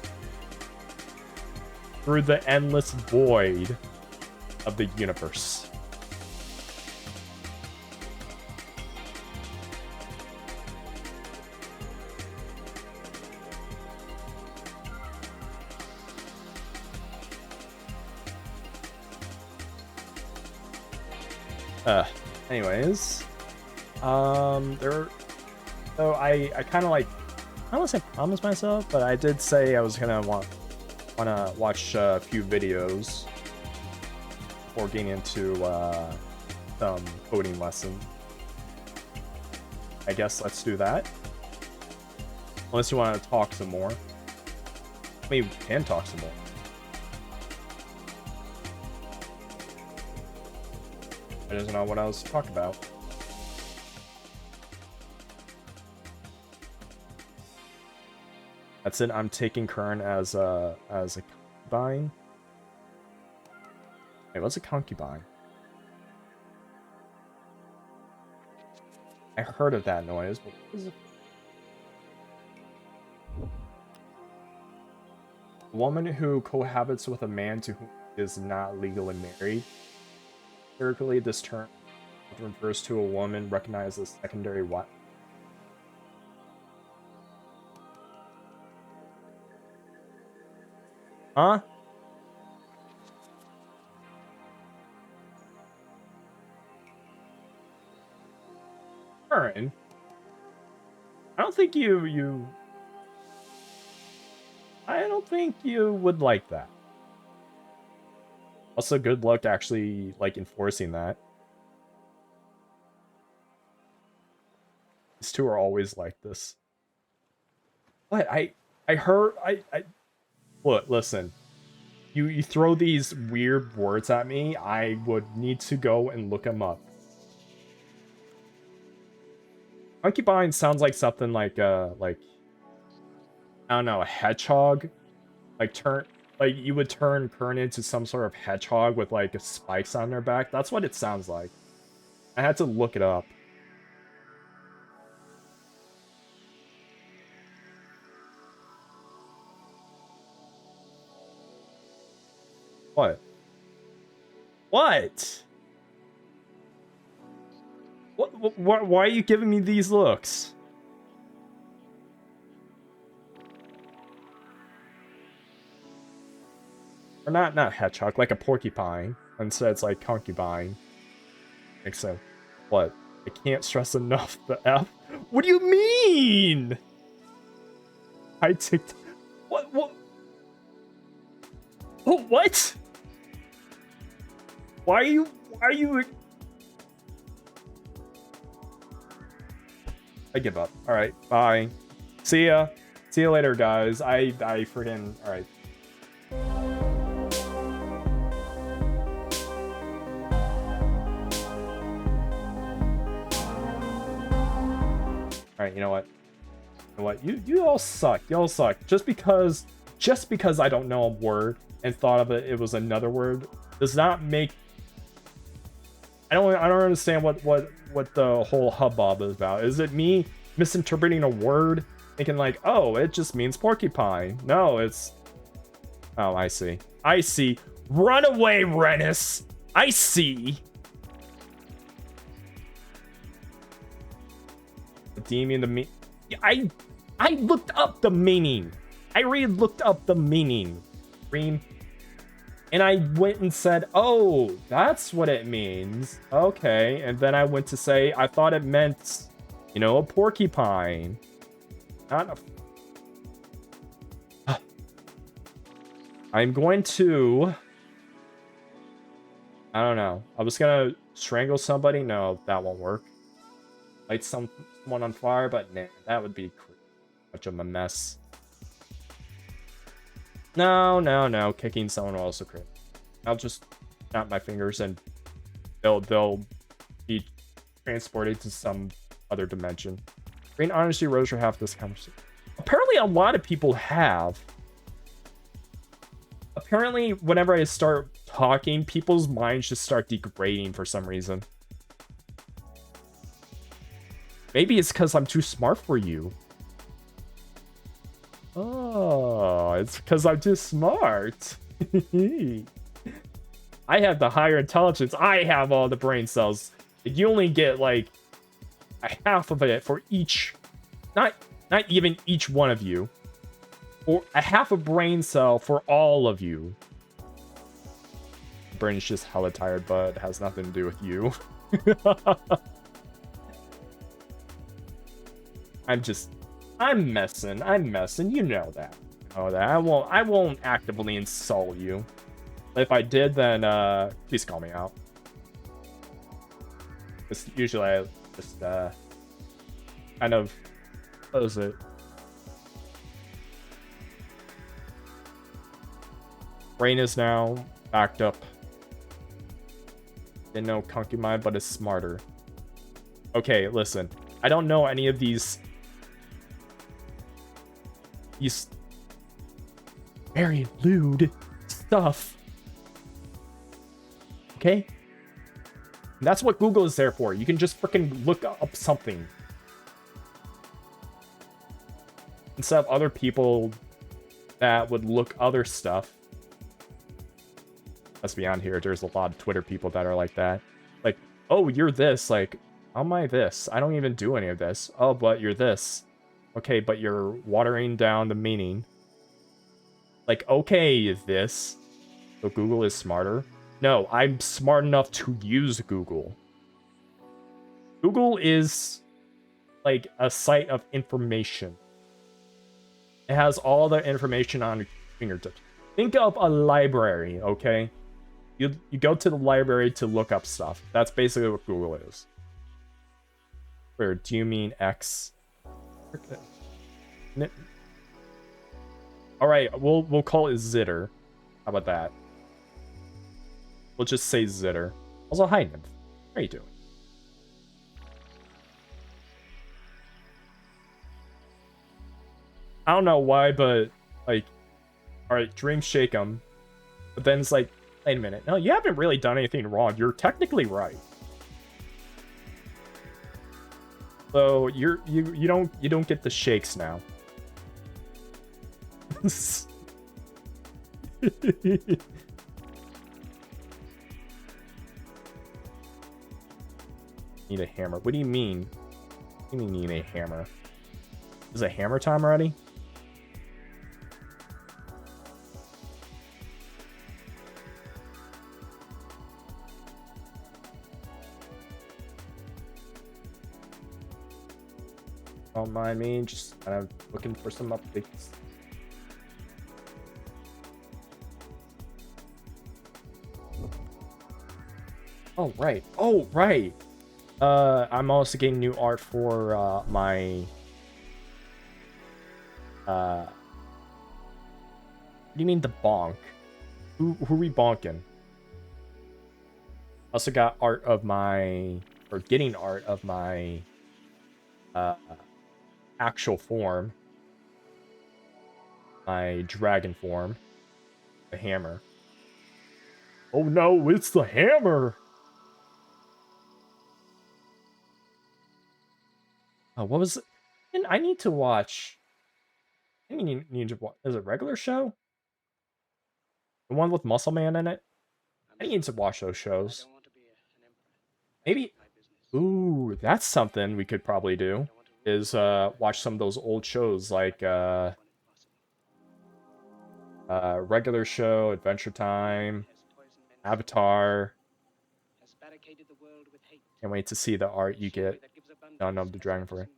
through the endless void of the universe. Anyways, so I kind of like, I don't want to say promised myself, but I did say I was gonna wanna watch a few videos before getting into some coding lesson. I guess let's do that. Unless you want to talk some more. I mean, we can talk some more. I just know what I was talking about. That's it. I'm taking Kern as a concubine. Hey, what's a concubine? I heard of that noise, but what is it? A woman who cohabits with a man to whom she is not legally married. Historically, this term refers to a woman recognized as secondary wife. Huh? Aaron? I don't think I don't think you would like that. Also, good luck actually, like, enforcing that. These two are always like this. What? I heard... Look, listen. You throw these weird words at me, I would need to go and look them up. Concubine sounds like something like, I don't know, a hedgehog? Like, you would turn Kern into some sort of hedgehog with, like, spikes on their back. That's what it sounds like. I had to look it up. What? What? Why are you giving me these looks? Or not hedgehog, like a porcupine. Instead, it's like concubine. Makes sense. What? I can't stress enough the F. What do you mean? I ticked. What? Oh, what? Why are you? I give up. All right, bye. See ya. See you later, guys. I freaking. All right. All right. You know what? You all suck. You all suck. Just because I don't know a word and thought of it was another word does not make. I don't understand what the whole hubbub is about. Is it me misinterpreting a word, thinking like, oh, it just means porcupine? No, it's. Oh, I see. I see. Run away, Rennis. I see. Deeming the me. I looked up the meaning. I looked up the meaning. Reem. And I went and said, oh, that's what it means. Okay. And then I went to say, I thought it meant, you know, a porcupine. Not a... I'm going to... I don't know. I was going to strangle somebody. No, that won't work. Light someone on fire, but nah, that would be much of a mess. No. Kicking someone will also crit. I'll just snap my fingers and they'll be transported to some other dimension. Green honesty rose for half this conversation. Apparently, a lot of people have. Apparently, whenever I start talking, people's minds just start degrading for some reason. Maybe it's because I'm too smart for you. Oh, it's because I'm too smart. I have the higher intelligence. I have all the brain cells. You only get like a half of it for each, not even each one of you, or a half a brain cell for all of you. The brain is just hella tired, but it has nothing to do with you. I'm messing. You know that. I won't actively insult you. If I did, then please call me out. It's usually I just kind of close it. Brain is now backed up. Didn't know concubine, but it's smarter. Okay, listen. I don't know any of these very lewd stuff. Okay? And that's what Google is there for. You can just freaking look up something. Instead of other people that would look other stuff. Let's be on here. There's a lot of Twitter people that are like that. Like, oh, you're this. Like, how am I this? I don't even do any of this. Oh, but you're this. Okay, but you're watering down the meaning. Like, okay, this. So Google is smarter. No, I'm smart enough to use Google. Google is like a site of information. It has all the information on your fingertips. Think of a library, okay? You go to the library to look up stuff. That's basically what Google is. Or do you mean X? All right, we'll call it Zitter. How about that? We'll just say Zitter. Also, hi, Nymph. How are you doing? I don't know why, but like, all right, dream shake 'em. But then it's like, wait a minute. No, you haven't really done anything wrong. You're technically right. So you don't get the shakes now. Need a hammer. What do you mean? What do you mean need a hammer? Is it hammer time already? Don't mind me, just kind of looking for some updates. Oh, right. Oh, right. I'm also getting new art for my what do you mean the bonk? Who are we bonking? Also got art of my, or getting art of my actual form. My dragon form. The hammer. Oh no, it's the hammer! Oh, what was it? And I need to watch. I need to watch. Is it a regular show? The one with Muscle Man in it? I need to watch those shows. Maybe. Ooh, that's something we could probably do. Is watch some of those old shows like regular show, Adventure Time, Avatar. Can't wait to see the art you get done of the Dragon for it.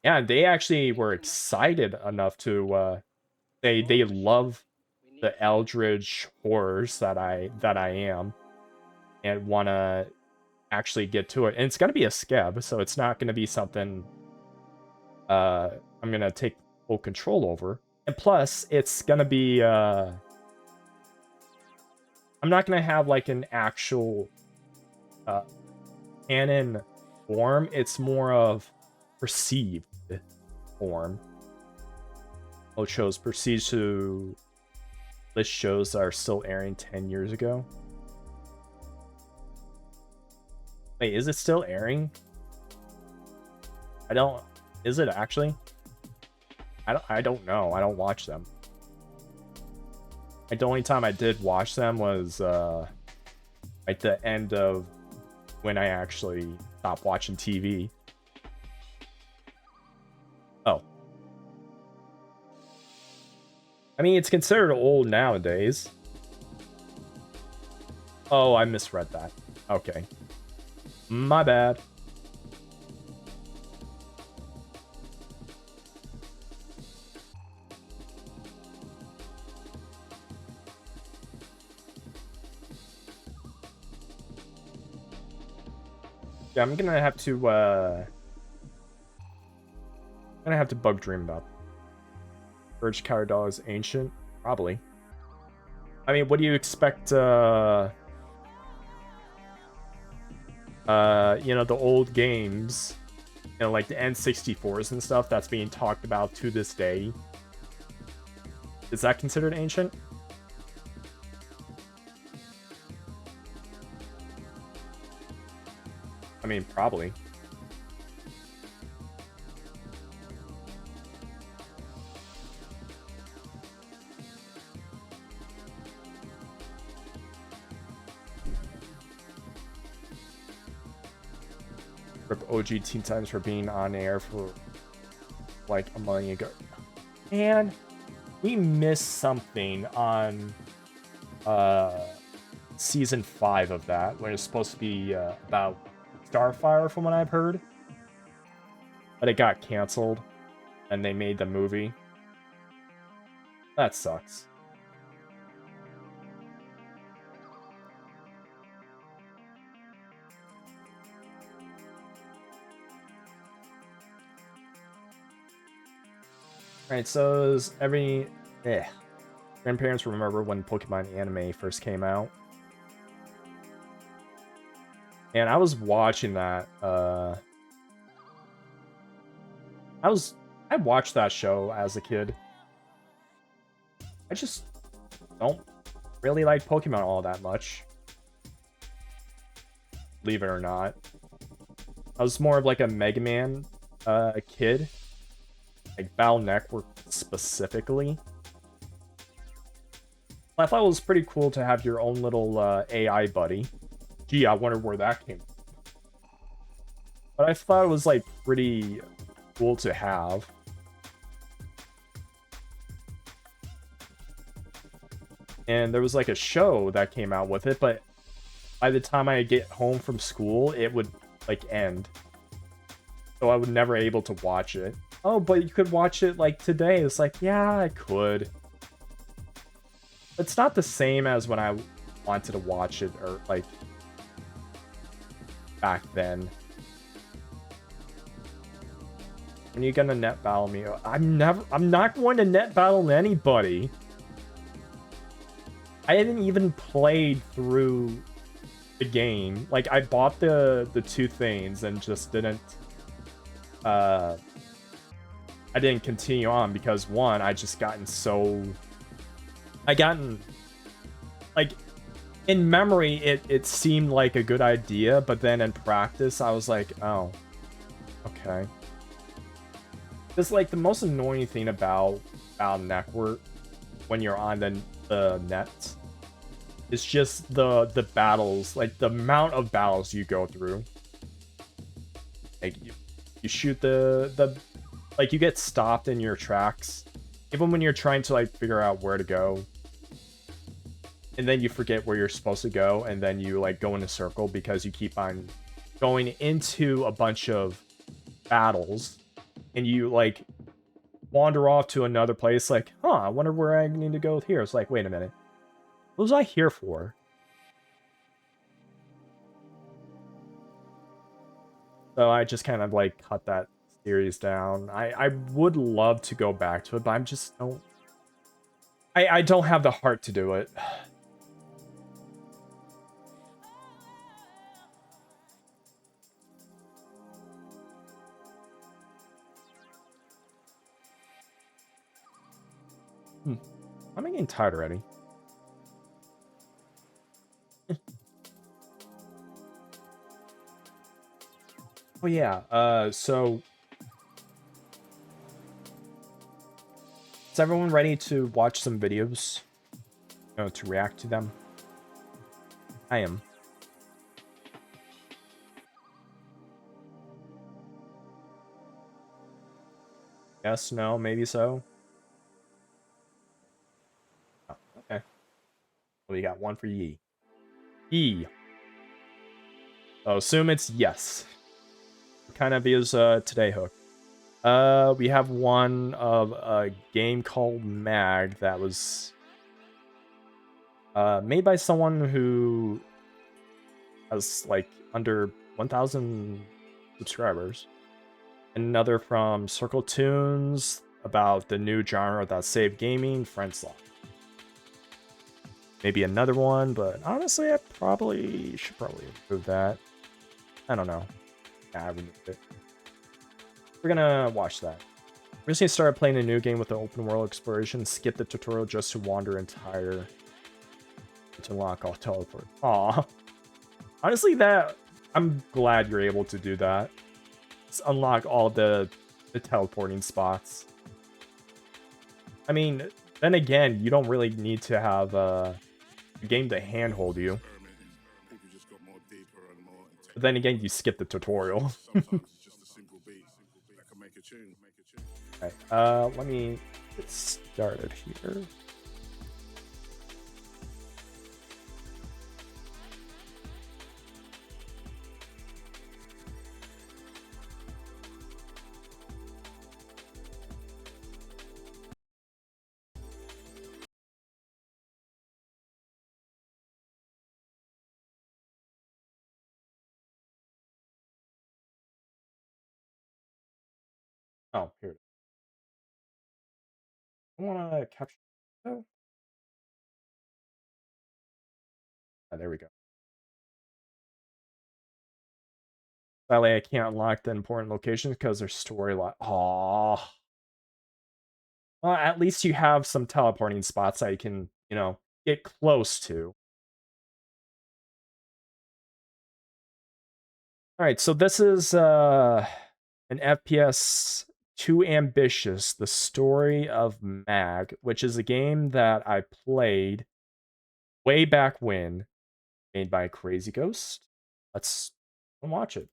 Yeah, they actually were excited enough to they love the eldritch horrors that I am, and want to actually get to it. And it's gonna be a skeb, so it's not gonna be something I'm gonna take full control over. And plus, it's gonna be I'm not gonna have like an actual canon form. It's more of perceived form. Most shows proceed to list shows that are still airing 10 years ago. Wait, is it still airing? Is it actually? I don't know. I don't watch them. Like, the only time I did watch them was like the end of when I actually stopped watching TV. Oh. I mean, it's considered old nowadays. Oh, I misread that. Okay. My bad. Yeah, I'm gonna have to bug dream about Urge Cower Doll is ancient. Probably. I mean, what do you expect, you know, the old games, you know, like the N64s and stuff that's being talked about to this day. Is that considered ancient? I mean, probably. Rip OG Teen Titans for being on air for like a month ago. And we missed something on season 5 of that, when it's supposed to be about Starfire, from what I've heard. But it got canceled, and they made the movie. That sucks. Alright, so is every... Grandparents remember when Pokemon anime first came out. And I was watching that, I watched that show as a kid. I just don't really like Pokemon all that much. Believe it or not. I was more of like a Mega Man kid. Like Battle Network specifically. I thought it was pretty cool to have your own little AI buddy. Gee, I wonder where that came from. But I thought it was like pretty cool to have. And there was like a show that came out with it, but by the time I get home from school, it would like end. So I was never able to watch it. Oh, but you could watch it like today. It's like, yeah, I could. It's not the same as when I wanted to watch it, or like back then. When are you gonna net battle me? I'm not going to net battle anybody. I hadn't even played through the game. Like, I bought the 2 things and just didn't I didn't continue on because, one, I just gotten like, in memory it seemed like a good idea, but then in practice I was like, oh, okay. It's like the most annoying thing about Network when you're on the net is just the battles, like the amount of battles you go through. Like you shoot the like, you get stopped in your tracks even when you're trying to like figure out where to go, and then you forget where you're supposed to go, and then you like go in a circle because you keep on going into a bunch of battles, and you like wander off to another place like, huh, I wonder where I need to go here. It's like, wait a minute, what was I here for? So I just kind of like cut that series down. I would love to go back to it, but I'm just I don't have the heart to do it. I'm getting tired already. Oh yeah, so is everyone ready to watch some videos? You know, to react to them? I am. Yes, no, maybe so. Oh, okay. Well, you got one for Yi. Yi. So assume it's yes. What kind of is today, Hook? We have one of a game called Mag that was made by someone who has like under 1,000 subscribers. Another from Circle Tunes about the new genre that saved gaming, Friends Law. Maybe another one, but honestly, I should probably improve that. I don't know. I removed it. We're gonna watch that. We're just gonna start playing a new game with the open world exploration, skip the tutorial just to wander to unlock all teleport. Aw. Honestly, I'm glad you're able to do that. Just unlock all the teleporting spots. I mean, then again, you don't really need to have a game to handhold you. But then again, you skip the tutorial. Alright, let me get started here. Oh, here it is. I want to capture. Oh, there we go. Sadly, I can't unlock the important locations because there's storyline. Aww. Well, at least you have some teleporting spots that you can, get close to. Alright, so this is an FPS Too Ambitious, The Story of Mag, which is a game that I played way back when, made by Crazy Ghost. Let's watch it.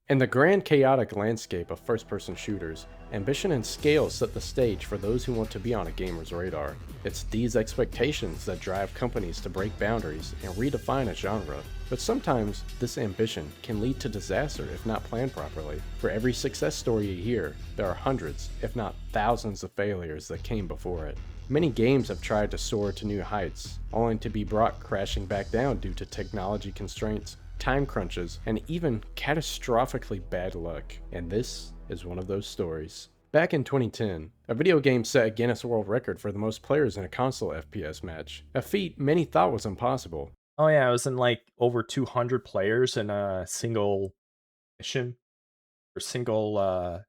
In the grand chaotic landscape of first-person shooters, ambition and scale set the stage for those who want to be on a gamer's radar. It's these expectations that drive companies to break boundaries and redefine a genre. But sometimes, this ambition can lead to disaster if not planned properly. For every success story you hear, there are hundreds, if not thousands of failures that came before it. Many games have tried to soar to new heights, only to be brought crashing back down due to technology constraints, time crunches, and even catastrophically bad luck. And this is one of those stories. Back in 2010, a video game set a Guinness World Record for the most players in a console FPS match, a feat many thought was impossible. Oh yeah, it was in like over 200 players in a single mission or single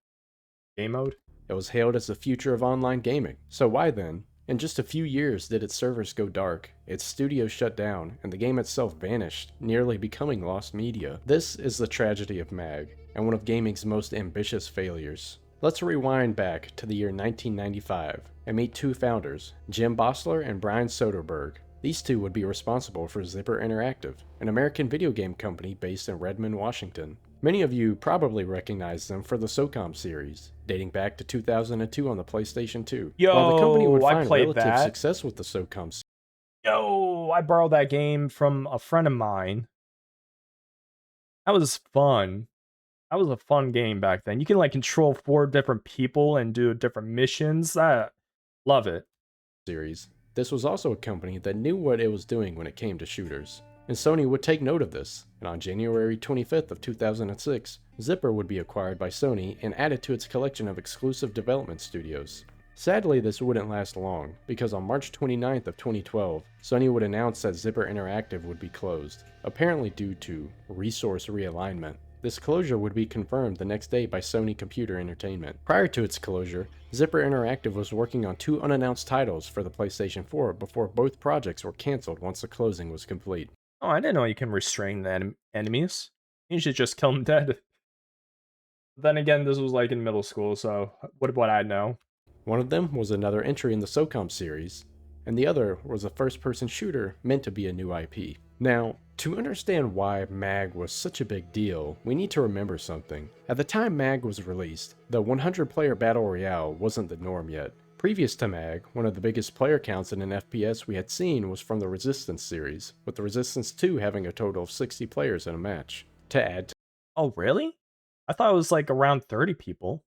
game mode. It was hailed as the future of online gaming. So why then, in just a few years, did its servers go dark, its studio shut down, and the game itself vanished, nearly becoming lost media? This is the tragedy of MAG, and one of gaming's most ambitious failures. Let's rewind back to the year 1995 and meet two founders, Jim Bossler and Brian Soderbergh. These two would be responsible for Zipper Interactive, an American video game company based in Redmond, Washington. Many of you probably recognize them for the SOCOM series, dating back to 2002 on the PlayStation 2. While the company would find relative success with the SOCOM series. Yo, I borrowed that game from a friend of mine. That was fun. That was a fun game back then. You can like control 4 different people and do different missions. I love it. This was also a company that knew what it was doing when it came to shooters. And Sony would take note of this, and on January 25th of 2006, Zipper would be acquired by Sony and added to its collection of exclusive development studios. Sadly, this wouldn't last long, because on March 29th of 2012, Sony would announce that Zipper Interactive would be closed, apparently due to resource realignment. This closure would be confirmed the next day by Sony Computer Entertainment. Prior to its closure, Zipper Interactive was working on 2 unannounced titles for the PlayStation 4 before both projects were cancelled once the closing was complete. Oh, I didn't know you can restrain the enemies. You should just kill them dead. Then again, this was like in middle school, so what would I know? One of them was another entry in the SOCOM series, and the other was a first-person shooter meant to be a new IP. Now, to understand why MAG was such a big deal, we need to remember something. At the time MAG was released, the 100-player Battle Royale wasn't the norm yet. Previous to MAG, one of the biggest player counts in an FPS we had seen was from the Resistance series, with the Resistance 2 having a total of 60 players in a match. To add to Oh, really? I thought it was like around 30 people.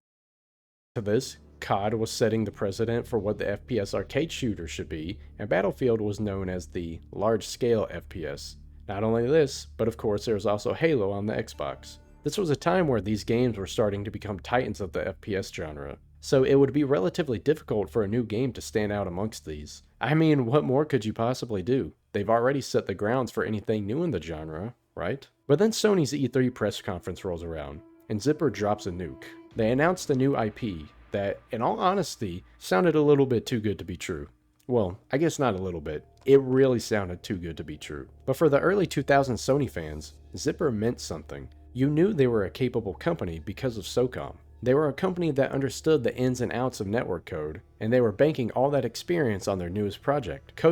To this, COD was setting the precedent for what the FPS arcade shooter should be, and Battlefield was known as the large-scale FPS. Not only this, but of course there was also Halo on the Xbox. This was a time where these games were starting to become titans of the FPS genre, so it would be relatively difficult for a new game to stand out amongst these. I mean, what more could you possibly do? They've already set the grounds for anything new in the genre, right? But then Sony's E3 press conference rolls around, and Zipper drops a nuke. They announced a new IP that, in all honesty, sounded a little bit too good to be true. Well, I guess not a little bit. It really sounded too good to be true. But for the early 2000s Sony fans, Zipper meant something. You knew they were a capable company because of SOCOM. They were a company that understood the ins and outs of network code, and they were banking all that experience on their newest project,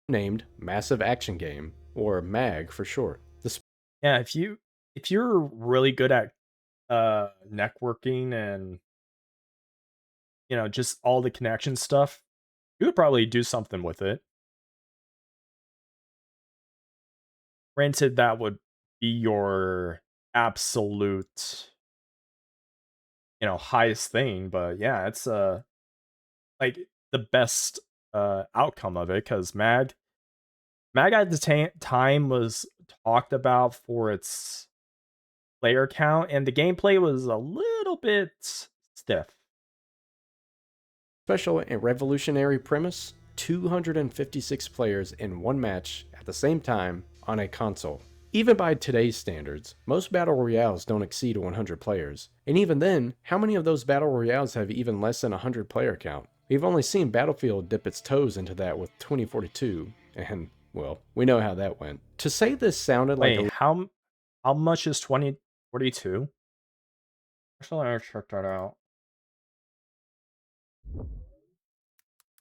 codenamed Massive Action Game, or MAG for short. Yeah, if you're really good at networking and just all the connection stuff, you would probably do something with it. Granted, that would be your absolute highest thing, but yeah, it's like the best outcome of it, because mag at the time was talked about for its player count, and the gameplay was a little bit stiff. Special and revolutionary premise: 256 players in one match at the same time on a console. Even by today's standards, most battle royales don't exceed 100 players. And even then, how many of those battle royales have even less than 100 player count? We've only seen Battlefield dip its toes into that with 2042, and, well, we know how that went. To say this sounded like Wait, how much is 2042? Actually, I'll check that out.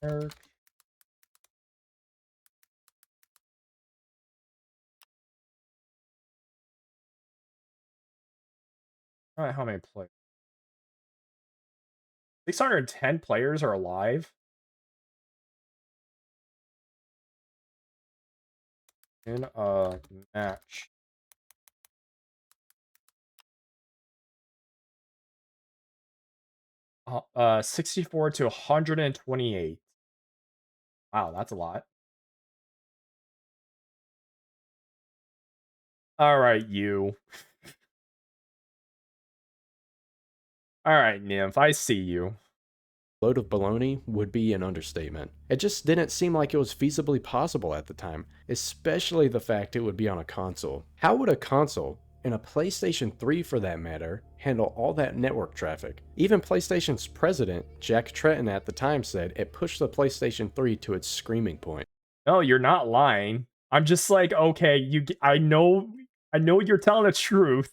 Eric. All right, how many players? 610 players are alive. In a match. Uh, 64 to 128. Wow, that's a lot. All right, you. All right, Nymph, I see you. load of baloney would be an understatement. It just didn't seem like it was feasibly possible at the time, especially the fact it would be on a console. How would a console, and a PlayStation 3 for that matter, handle all that network traffic? Even PlayStation's president, Jack Tretton at the time, said it pushed the PlayStation 3 to its screaming point. No, you're not lying. I'm just like, okay, I know you're telling the truth.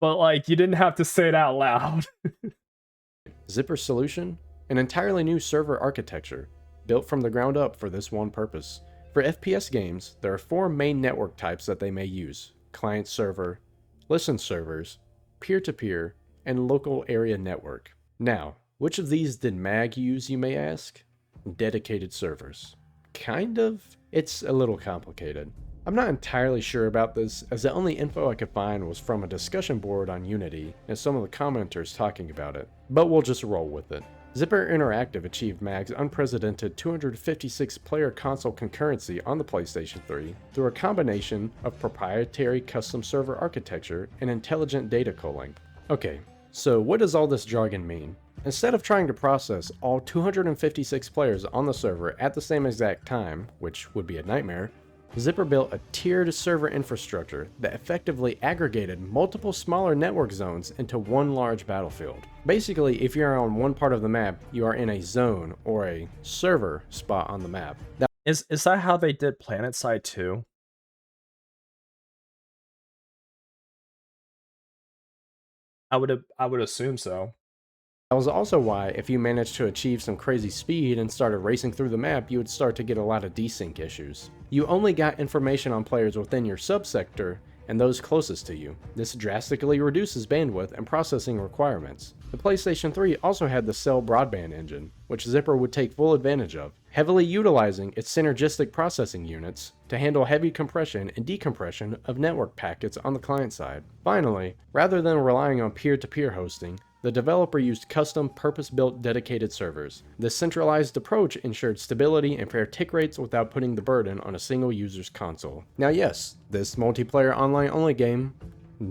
But like, you didn't have to say it out loud. Zipper's solution? An entirely new server architecture, built from the ground up for this one purpose. For FPS games, there are 4 main network types that they may use: client server, listen servers, peer-to-peer, and local area network. Now, which of these did MAG use, you may ask? Dedicated servers. Kind of. It's a little complicated. I'm not entirely sure about this, as the only info I could find was from a discussion board on Unity and some of the commenters talking about it, but we'll just roll with it. Zipper Interactive achieved MAG's unprecedented 256 player console concurrency on the PlayStation 3 through a combination of proprietary custom server architecture and intelligent data culling. Okay, so what does all this jargon mean? Instead of trying to process all 256 players on the server at the same exact time, which would be a nightmare, Zipper built a tiered server infrastructure that effectively aggregated multiple smaller network zones into one large battlefield. Basically, if you're on one part of the map, you are in a zone or a server spot on the map. Is that how they did PlanetSide 2? I would assume so. That was also why, if you managed to achieve some crazy speed and started racing through the map, you would start to get a lot of desync issues. You only got information on players within your subsector and those closest to you. This drastically reduces bandwidth and processing requirements. The PlayStation 3 also had the Cell broadband engine, which Zipper would take full advantage of, heavily utilizing its synergistic processing units to handle heavy compression and decompression of network packets on the client side. Finally, rather than relying on peer-to-peer hosting, The developer used custom, purpose-built, dedicated servers. This centralized approach ensured stability and fair tick rates without putting the burden on a single user's console. Now yes, this multiplayer online-only game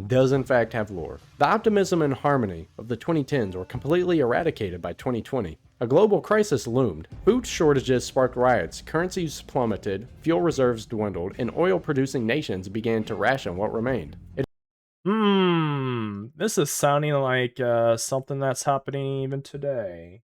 does in fact have lore. The optimism and harmony of the 2010s were completely eradicated by 2020. A global crisis loomed. Food shortages sparked riots, currencies plummeted, fuel reserves dwindled, and oil-producing nations began to ration what remained. This is sounding like something that's happening even today.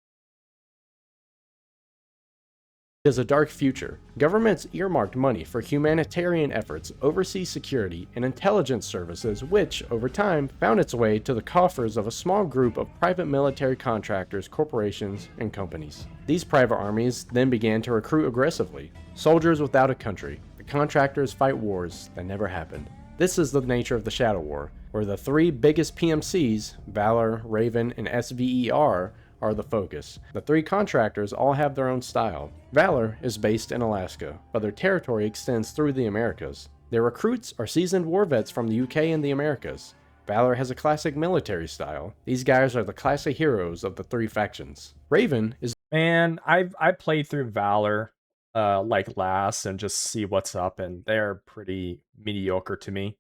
Is a dark future. Governments earmarked money for humanitarian efforts, overseas security, and intelligence services, which, over time, found its way to the coffers of a small group of private military contractors, corporations, and companies. These private armies then began to recruit aggressively. Soldiers without a country. The contractors fight wars that never happened. This is the nature of the Shadow War, where the three biggest PMCs, Valor, Raven, and SVER, are the focus. The three contractors all have their own style. Valor is based in Alaska, but their territory extends through the Americas. Their recruits are seasoned war vets from the UK and the Americas. Valor has a classic military style. These guys are the classic heroes of the three factions. Raven is... Man, I played through Valor like last and just see what's up, and they're pretty mediocre to me.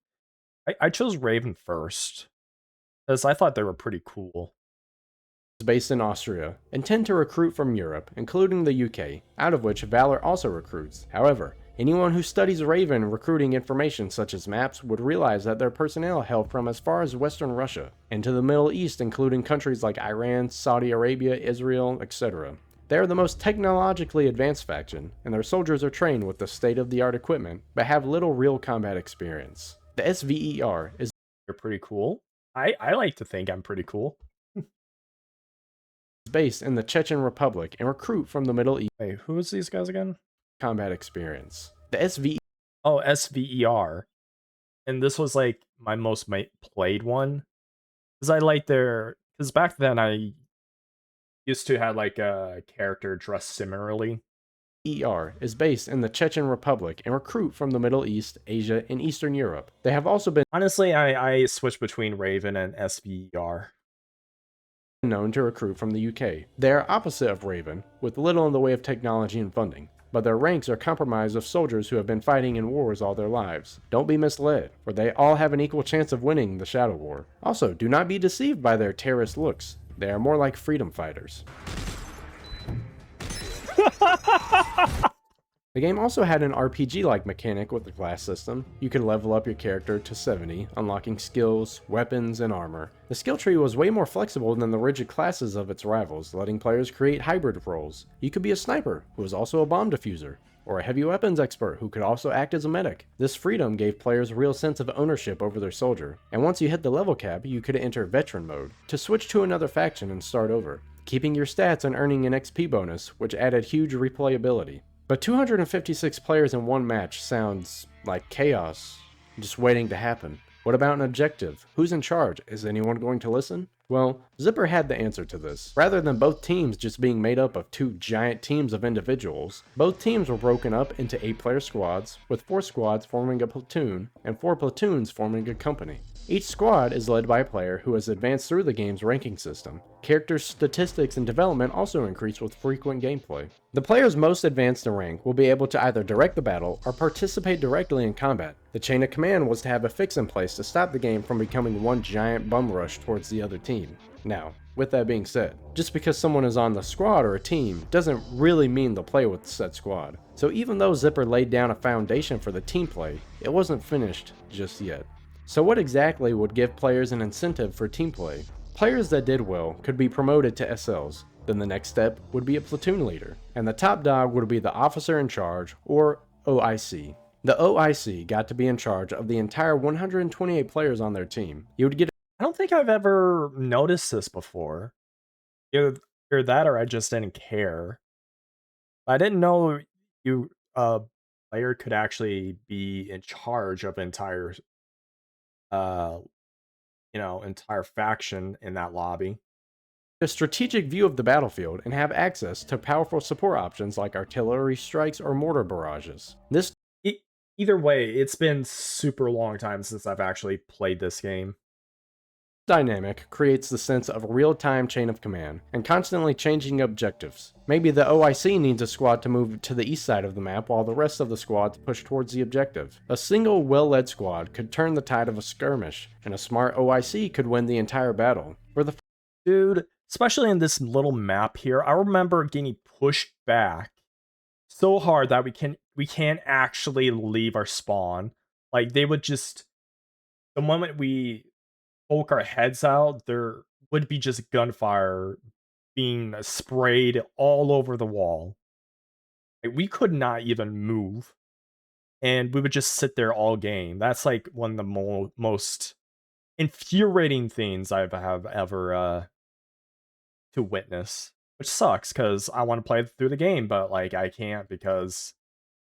I chose Raven first because I thought they were pretty cool. Based in Austria and tend to recruit from Europe, including the UK, out of which Valor also recruits. However, anyone who studies Raven recruiting information such as maps would realize that their personnel hail from as far as Western Russia, and to the Middle East, including countries like Iran, Saudi Arabia, Israel, etc. They are the most technologically advanced faction, and their soldiers are trained with the state-of-the-art equipment, but have little real combat experience. The SVER is... You're pretty cool. I like to think I'm pretty cool. Based in the Chechen Republic and recruit from the Middle East. Wait, who is these guys again? Combat experience. The SVER. Oh, SVER. And this was like my most played one. Because I like their... Because back then I used to have like a character dressed similarly. ER is based in the Chechen Republic and recruit from the Middle East, Asia, and Eastern Europe. They have also been... Honestly, I switched between Raven and SVER. Known to recruit from the UK. They are opposite of Raven, with little in the way of technology and funding, but their ranks are comprised of soldiers who have been fighting in wars all their lives. Don't be misled, for they all have an equal chance of winning the Shadow War. Also, do not be deceived by their terrorist looks. They are more like freedom fighters. The game also had an RPG-like mechanic with the class system. You could level up your character to 70, unlocking skills, weapons, and armor. The skill tree was way more flexible than the rigid classes of its rivals, letting players create hybrid roles. You could be a sniper, who was also a bomb diffuser, or a heavy weapons expert who could also act as a medic. This freedom gave players a real sense of ownership over their soldier, and once you hit the level cap, you could enter veteran mode, to switch to another faction and start over, keeping your stats and earning an XP bonus, which added huge replayability. But 256 players in one match sounds like chaos, just waiting to happen. What about an objective? Who's in charge? Is anyone going to listen? Well, Zipper had the answer to this. Rather than both teams just being made up of two giant teams of individuals, both teams were broken up into 8-player squads, with 4 squads forming a platoon, and 4 platoons forming a company. Each squad is led by a player who has advanced through the game's ranking system. Character statistics and development also increase with frequent gameplay. The players most advanced in rank will be able to either direct the battle or participate directly in combat. The chain of command was to have a fix in place to stop the game from becoming one giant bum rush towards the other team. Now, with that being said, just because someone is on the squad or a team doesn't really mean they'll play with said squad. So even though Zipper laid down a foundation for the team play, it wasn't finished just yet. So what exactly would give players an incentive for team play? Players that did well could be promoted to SLs, then the next step would be a platoon leader, and the top dog would be the officer in charge, or OIC. The OIC got to be in charge of the entire 128 players on their team. You would get... I don't think I've ever noticed this before. Either that or I just didn't care. I didn't know player could actually be in charge of entire entire faction in that lobby. A strategic view of the battlefield and have access to powerful support options like artillery strikes or mortar barrages. Either way, it's been super long time since I've actually played this game. dynamic creates the sense of a real-time chain of command and constantly changing objectives. Maybe the OIC needs a squad to move to the east side of the map while the rest of the squads push towards the objective. A single well-led squad could turn the tide of a skirmish, and a smart OIC could win the entire battle. Dude, especially in this little map here, I remember getting pushed back so hard that we can't actually leave our spawn. Like, they would just, the moment we poke our heads out, there would be just gunfire being sprayed all over the wall. Like, we could not even move, and we would just sit there all game. That's like one of the most infuriating things I have ever to witness, which sucks because I want to play through the game, but like I can't because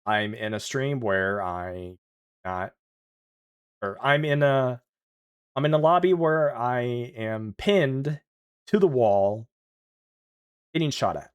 I'm in a stream where I'm in a lobby where I am pinned to the wall, getting shot at.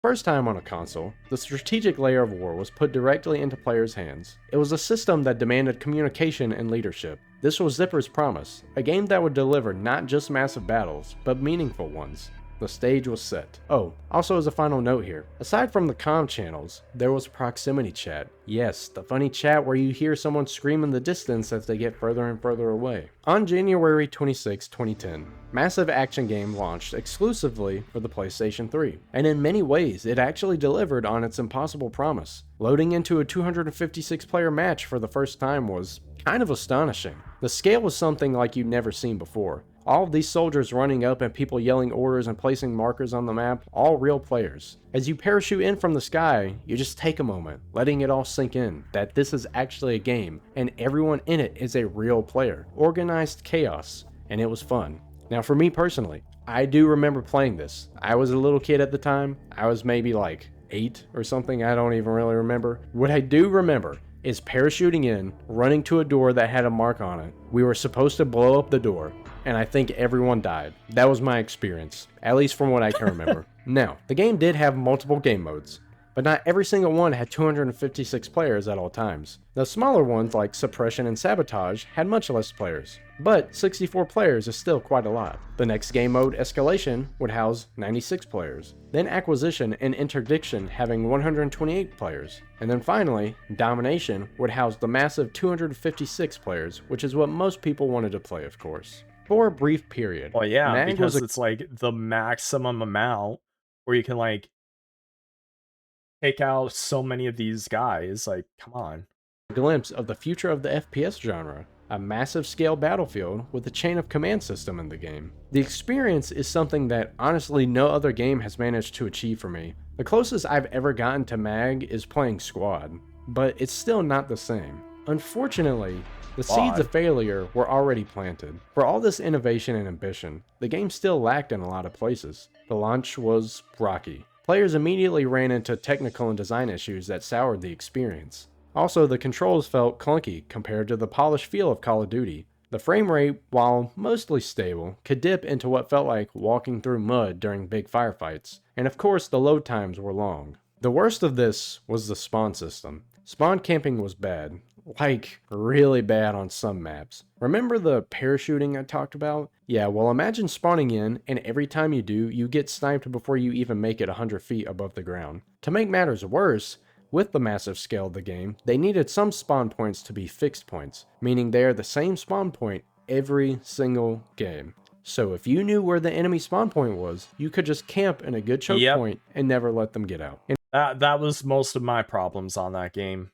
First time on a console, the strategic layer of war was put directly into players' hands. It was a system that demanded communication and leadership. This was Zipper's promise, a game that would deliver not just massive battles, but meaningful ones. The stage was set. Oh, also as a final note here, aside from the comm channels, there was proximity chat. Yes, the funny chat where you hear someone scream in the distance as they get further and further away. On January 26, 2010, Massive Action Game launched exclusively for the PlayStation 3, and in many ways it actually delivered on its impossible promise. Loading into a 256 player match for the first time was kind of astonishing. The scale was something like you'd never seen before. All of these soldiers running up and people yelling orders and placing markers on the map, all real players. As you parachute in from the sky, you just take a moment, letting it all sink in, that this is actually a game, and everyone in it is a real player. Organized chaos, and it was fun. Now for me personally, I do remember playing this. I was a little kid at the time. I was maybe like 8 or something, I don't even really remember. What I do remember is parachuting in, running to a door that had a mark on it. We were supposed to blow up the door, and I think everyone died. That was my experience, at least from what I can remember. Now, the game did have multiple game modes, but not every single one had 256 players at all times. The smaller ones like Suppression and Sabotage had much less players, but 64 players is still quite a lot. The next game mode, Escalation, would house 96 players, then Acquisition and Interdiction having 128 players, and then finally, Domination would house the massive 256 players, which is what most people wanted to play, of course. For a brief period. Well, yeah, Mag because was it's like the maximum amount where you can like take out so many of these guys. Like, come on. a glimpse of the future of the FPS genre. A massive scale battlefield with a chain of command system in the game. The experience is something that honestly no other game has managed to achieve for me. The closest I've ever gotten to MAG is playing Squad, but it's still not the same. Unfortunately, the seeds of failure were already planted. For all this innovation and ambition, the game still lacked in a lot of places. The launch was rocky. Players immediately ran into technical and design issues that soured the experience. Also, the controls felt clunky compared to the polished feel of Call of Duty. The frame rate, while mostly stable, could dip into what felt like walking through mud during big firefights. And of course, the load times were long. The worst of this was the spawn system. Spawn camping was bad. Like, really bad on some maps. Remember the parachuting I talked about? Yeah, well imagine spawning in, and every time you do, you get sniped before you even make it 100 feet above the ground. To make matters worse, with the massive scale of the game, they needed some spawn points to be fixed points, meaning they are the same spawn point every single game. So if you knew where the enemy spawn point was, you could just camp in a good choke point and never let them get out. And that was most of my problems on that game.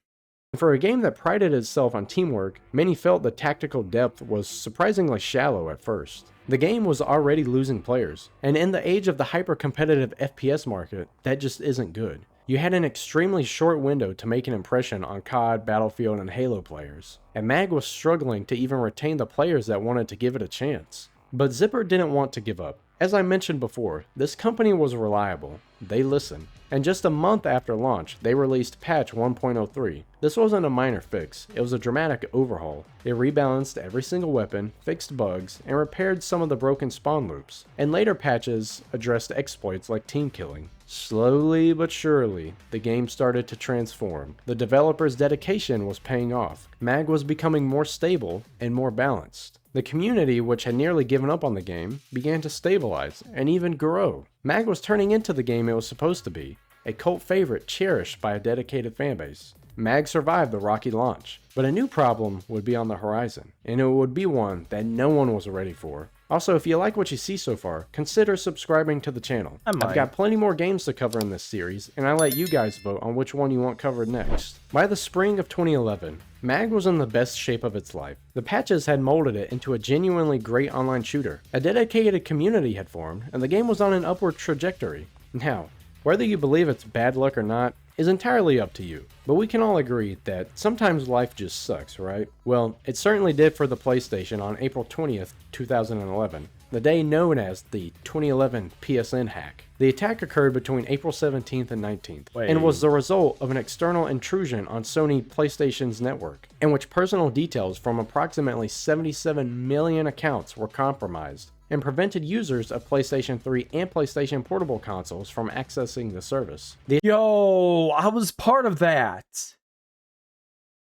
for a game that prided itself on teamwork, many felt the tactical depth was surprisingly shallow at first. The game was already losing players, and in the age of the hyper-competitive FPS market, that just isn't good. You had an extremely short window to make an impression on COD, Battlefield, and Halo players, and MAG was struggling to even retain the players that wanted to give it a chance. But Zipper didn't want to give up. As I mentioned before, this company was reliable. they listen. And just a month after launch, they released patch 1.03. This wasn't a minor fix, it was a dramatic overhaul. It rebalanced every single weapon, fixed bugs, and repaired some of the broken spawn loops. And later patches addressed exploits like team killing. Slowly but surely, the game started to transform. The developers' dedication was paying off. MAG was becoming more stable and more balanced. The community, which had nearly given up on the game, began to stabilize and even grow. MAG was turning into the game it was supposed to be, a cult favorite cherished by a dedicated fanbase. MAG survived the rocky launch, but a new problem would be on the horizon, and it would be one that no one was ready for. Also, if you like what you see so far, consider subscribing to the channel. I've got plenty more games to cover in this series, and I let you guys vote on which one you want covered next. By the spring of 2011, MAG was in the best shape of its life. The patches had molded it into a genuinely great online shooter. A dedicated community had formed, and the game was on an upward trajectory. Now, whether you believe it's bad luck or not is entirely up to you, but we can all agree that sometimes life just sucks, right? Well, it certainly did for the PlayStation on April 20th, 2011, the day known as the 2011 PSN hack. The attack occurred between April 17th and 19th, and was the result of an external intrusion on Sony PlayStation's network, in which personal details from approximately 77 million accounts were compromised, and prevented users of PlayStation 3 and PlayStation Portable consoles from accessing the service. Yo, I was part of that.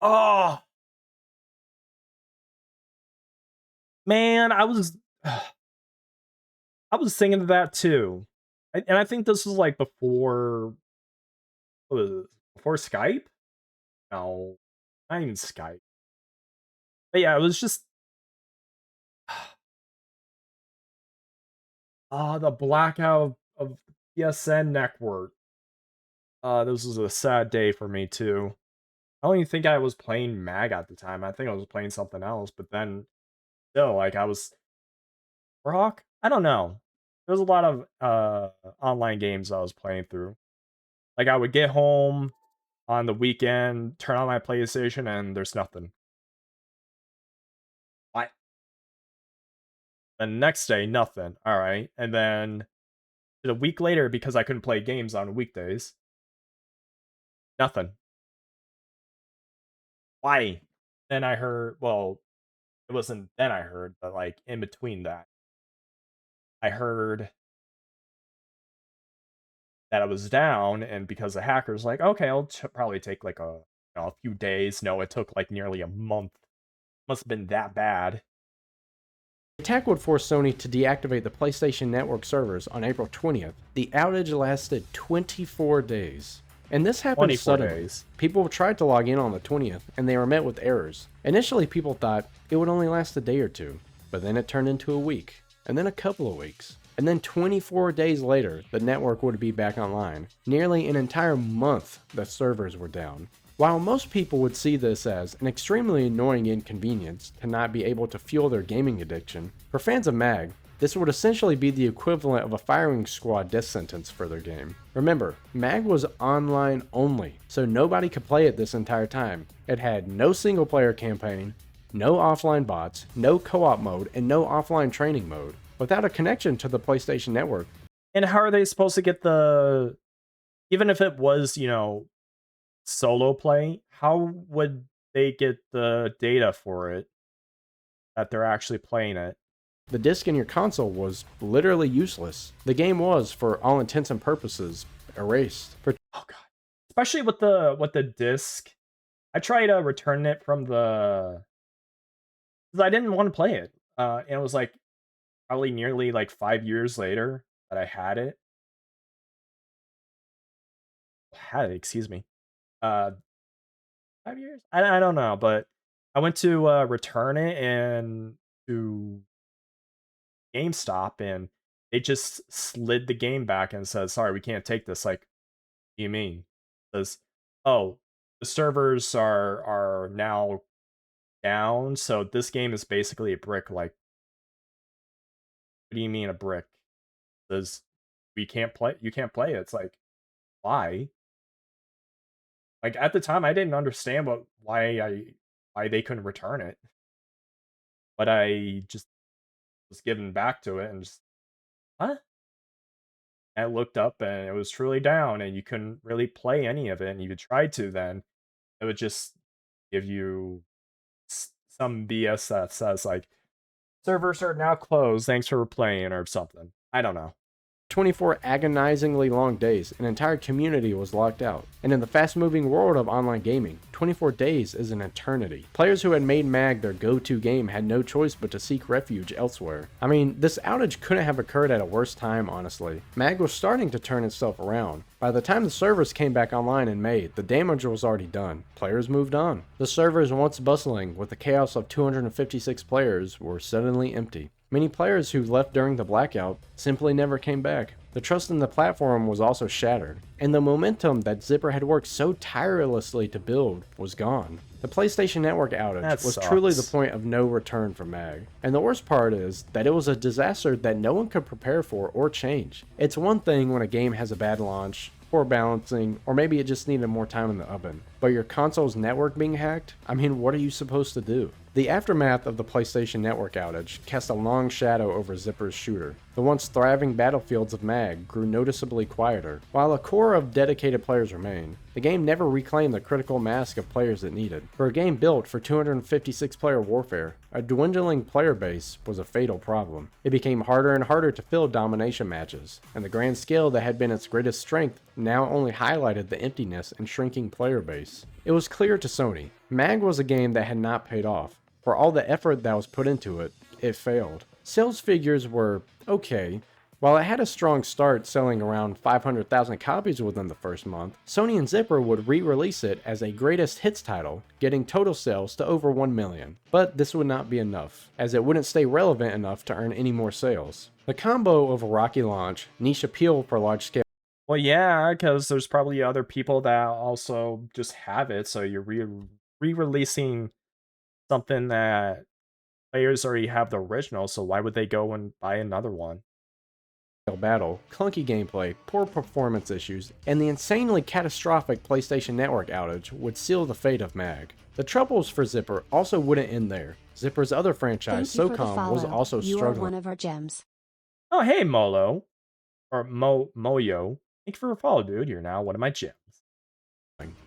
Oh. Man, I was thinking of that too. And I think this was like before, what was it? Before Skype? No, not even Skype. But yeah, it was just the blackout of PSN network. This was a sad day for me too. I don't even think I was playing MAG at the time. I think I was playing something else, but then still, like I was Rock? I don't know. There's a lot of online games I was playing through. Like I would get home on the weekend, turn on my PlayStation, and there's nothing. Why? The next day, nothing. All right, and then a week later, because I couldn't play games on weekdays, nothing. Why? Then I heard. Well, it wasn't then I heard, but like in between that, I heard that I was down, and because the hacker's like, okay, I'll probably take like a few days. No, it took like nearly a month. Must have been that bad. The attack would force Sony to deactivate the PlayStation Network servers on April 20th. The outage lasted 24 days. And this happened 24 suddenly. days. People tried to log in on the 20th, and they were met with errors. Initially, people thought it would only last a day or two, but then it turned into a week, and then a couple of weeks. And then 24 days later, the network would be back online. Nearly an entire month, the servers were down. While most people would see this as an extremely annoying inconvenience to not be able to fuel their gaming addiction, for fans of MAG, this would essentially be the equivalent of a firing squad death sentence for their game. Remember, MAG was online only, so nobody could play it this entire time. It had no single player campaign, no offline bots, no co-op mode, and no offline training mode, without a connection to the PlayStation Network. And how are they supposed to get the... Even if it was, solo play, how would they get the data for it that they're actually playing it? The disc in your console was literally useless. The game was, for all intents and purposes, erased. Oh god. Especially with the disc. I tried returning it from the... because I didn't want to play it. And it was like probably nearly like 5 years later that I had it. Excuse me. 5 years? I don't know, but I went to return it and to GameStop, and they just slid the game back and says, sorry, we can't take this. Like, what do you mean? It says, oh, the servers are now down, so this game is basically a brick. Like, what do you mean a brick? It says you can't play it. It's like, why? Like at the time I didn't understand why they couldn't return it. But I just was given back to it and just, huh? I looked up and it was truly down, and you couldn't really play any of it. And if you tried to, then it would just give you some BS that says like servers are now closed. Thanks for playing or something. I don't know. 24 agonizingly long days, an entire community was locked out. And in the fast-moving world of online gaming, 24 days is an eternity. Players who had made MAG their go-to game had no choice but to seek refuge elsewhere. I mean, this outage couldn't have occurred at a worse time, honestly. MAG was starting to turn itself around. By the time the servers came back online in May, the damage was already done. Players moved on. The servers once bustling with the chaos of 256 players were suddenly empty. Many players who left during the blackout simply never came back. The trust in the platform was also shattered, and the momentum that Zipper had worked so tirelessly to build was gone. The PlayStation Network outage was truly the point of no return for MAG. And the worst part is that it was a disaster that no one could prepare for or change. It's one thing when a game has a bad launch, poor balancing, or maybe it just needed more time in the oven. But your console's network being hacked? I mean, what are you supposed to do? The aftermath of the PlayStation Network outage cast a long shadow over Zipper's shooter. The once thriving battlefields of MAG grew noticeably quieter. While a core of dedicated players remained, the game never reclaimed the critical mass of players it needed. For a game built for 256-player warfare, a dwindling player base was a fatal problem. It became harder and harder to fill domination matches, and the grand scale that had been its greatest strength now only highlighted the emptiness and shrinking player base. It was clear to Sony, MAG was a game that had not paid off. For all the effort that was put into it, it failed. Sales figures were okay. While it had a strong start selling around 500,000 copies within the first month, Sony and Zipper would re-release it as a greatest hits title, getting total sales to over 1 million. But this would not be enough, as it wouldn't stay relevant enough to earn any more sales. The combo of a rocky launch, niche appeal for large-scale. Well, yeah, because there's probably other people that also just have it, so you're re-releasing something that players already have the original, so why would they go and buy another one? Battle, clunky gameplay, poor performance issues, and the insanely catastrophic PlayStation Network outage would seal the fate of MAG. The troubles for Zipper also wouldn't end there. Zipper's other franchise, SOCOM, was also you struggling. Are one of our gems. Oh, hey, Molo. Or Moyo. Thank you for a follow, dude. You're now one of my gems.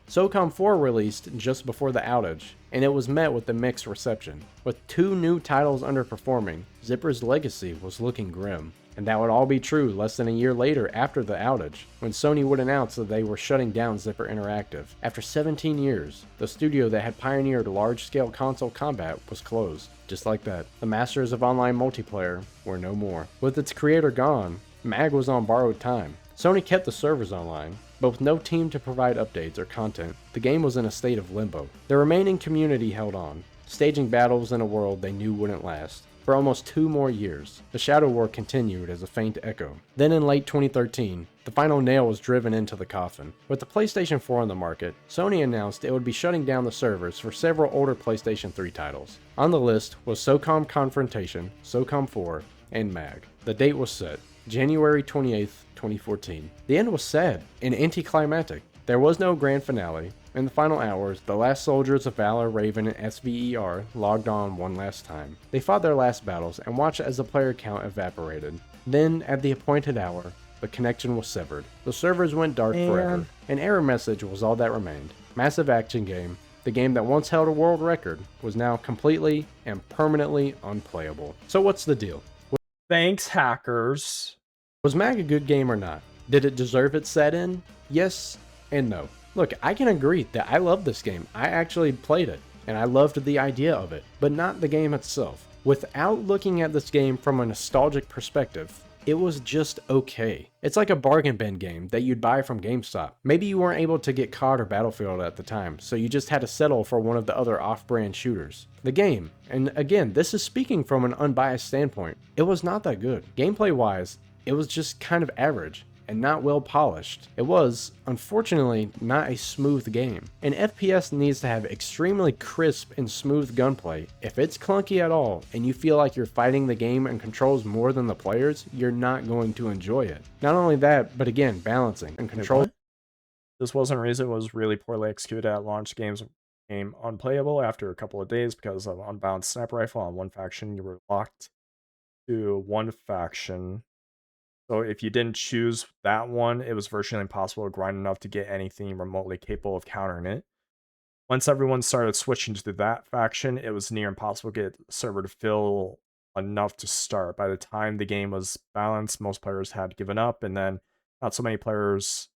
SOCOM 4 released just before the outage, and it was met with a mixed reception. With 2 new titles underperforming, Zipper's legacy was looking grim. And that would all be true less than a year later after the outage, when Sony would announce that they were shutting down Zipper Interactive. After 17 years, the studio that had pioneered large-scale console combat was closed. Just like that, the masters of online multiplayer were no more. With its creator gone, MAG was on borrowed time. Sony kept the servers online, but with no team to provide updates or content, the game was in a state of limbo. The remaining community held on, staging battles in a world they knew wouldn't last. For almost 2 more years, the Shadow War continued as a faint echo. Then in late 2013, the final nail was driven into the coffin. With the PlayStation 4 on the market, Sony announced it would be shutting down the servers for several older PlayStation 3 titles. On the list was SOCOM Confrontation, SOCOM 4, and MAG. The date was set, January 28th, 2014. The end was sad and anticlimactic. There was no grand finale. In the final hours, the last soldiers of Valor, Raven, and SVER logged on one last time. They fought their last battles and watched as the player count evaporated. Then, at the appointed hour, the connection was severed. The servers went dark forever. An error message was all that remained. Massive action game. The game that once held a world record was now completely and permanently unplayable. So what's the deal? Thanks, hackers. Was MAG a good game or not? Did it deserve its set-in? Yes and no. Look, I can agree that I love this game. I actually played it, and I loved the idea of it, but not the game itself. Without looking at this game from a nostalgic perspective, it was just okay. It's like a bargain bin game that you'd buy from GameStop. Maybe you weren't able to get COD or Battlefield at the time, so you just had to settle for one of the other off-brand shooters. The game, and again, this is speaking from an unbiased standpoint, it was not that good. Gameplay-wise, it was just kind of average and not well polished. It was, unfortunately, not a smooth game. An FPS needs to have extremely crisp and smooth gunplay. If it's clunky at all, and you feel like you're fighting the game and controls more than the players, you're not going to enjoy it. Not only that, but again, balancing and control. This wasn't a reason it was really poorly executed at launch. Games became unplayable after a couple of days because of unbalanced sniper rifle on one faction. You were locked to one faction So if you didn't choose that one, it was virtually impossible to grind enough to get anything remotely capable of countering it. Once everyone started switching to that faction, it was near impossible to get the server to fill enough to start. By the time the game was balanced, most players had given up, and then not so many players.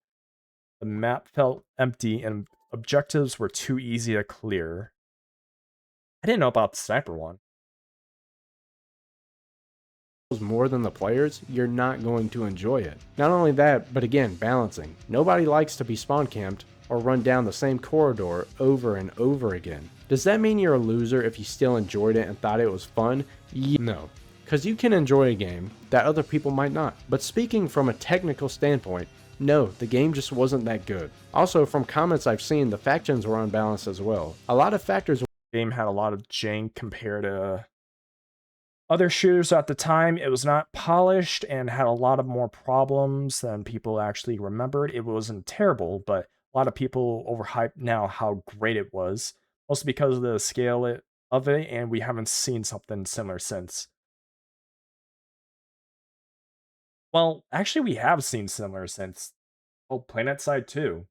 The map felt empty, and objectives were too easy to clear. I didn't know about the sniper one. More than the players, you're not going to enjoy it. Not only that, but again, balancing. Nobody likes to be spawn camped or run down the same corridor over and over again. Does that mean you're a loser if you still enjoyed it and thought it was fun? No, because you can enjoy a game that other people might not. But speaking from a technical standpoint, no, the game just wasn't that good. Also, from comments I've seen, the factions were unbalanced as well. A lot of factors. The game had a lot of jank compared to other shooters at the time. It was not polished and had a lot of more problems than people actually remembered. It wasn't terrible, but a lot of people overhype now how great it was, mostly because of the scale of it, and we haven't seen something similar since. Well, actually, we have seen similar since. Oh, PlanetSide 2.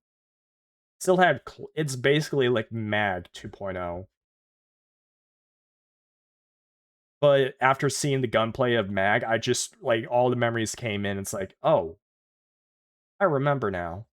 Still had. It's basically like MAG 2.0. But after seeing the gunplay of MAG, I just, like, all the memories came in. It's like, oh, I remember now.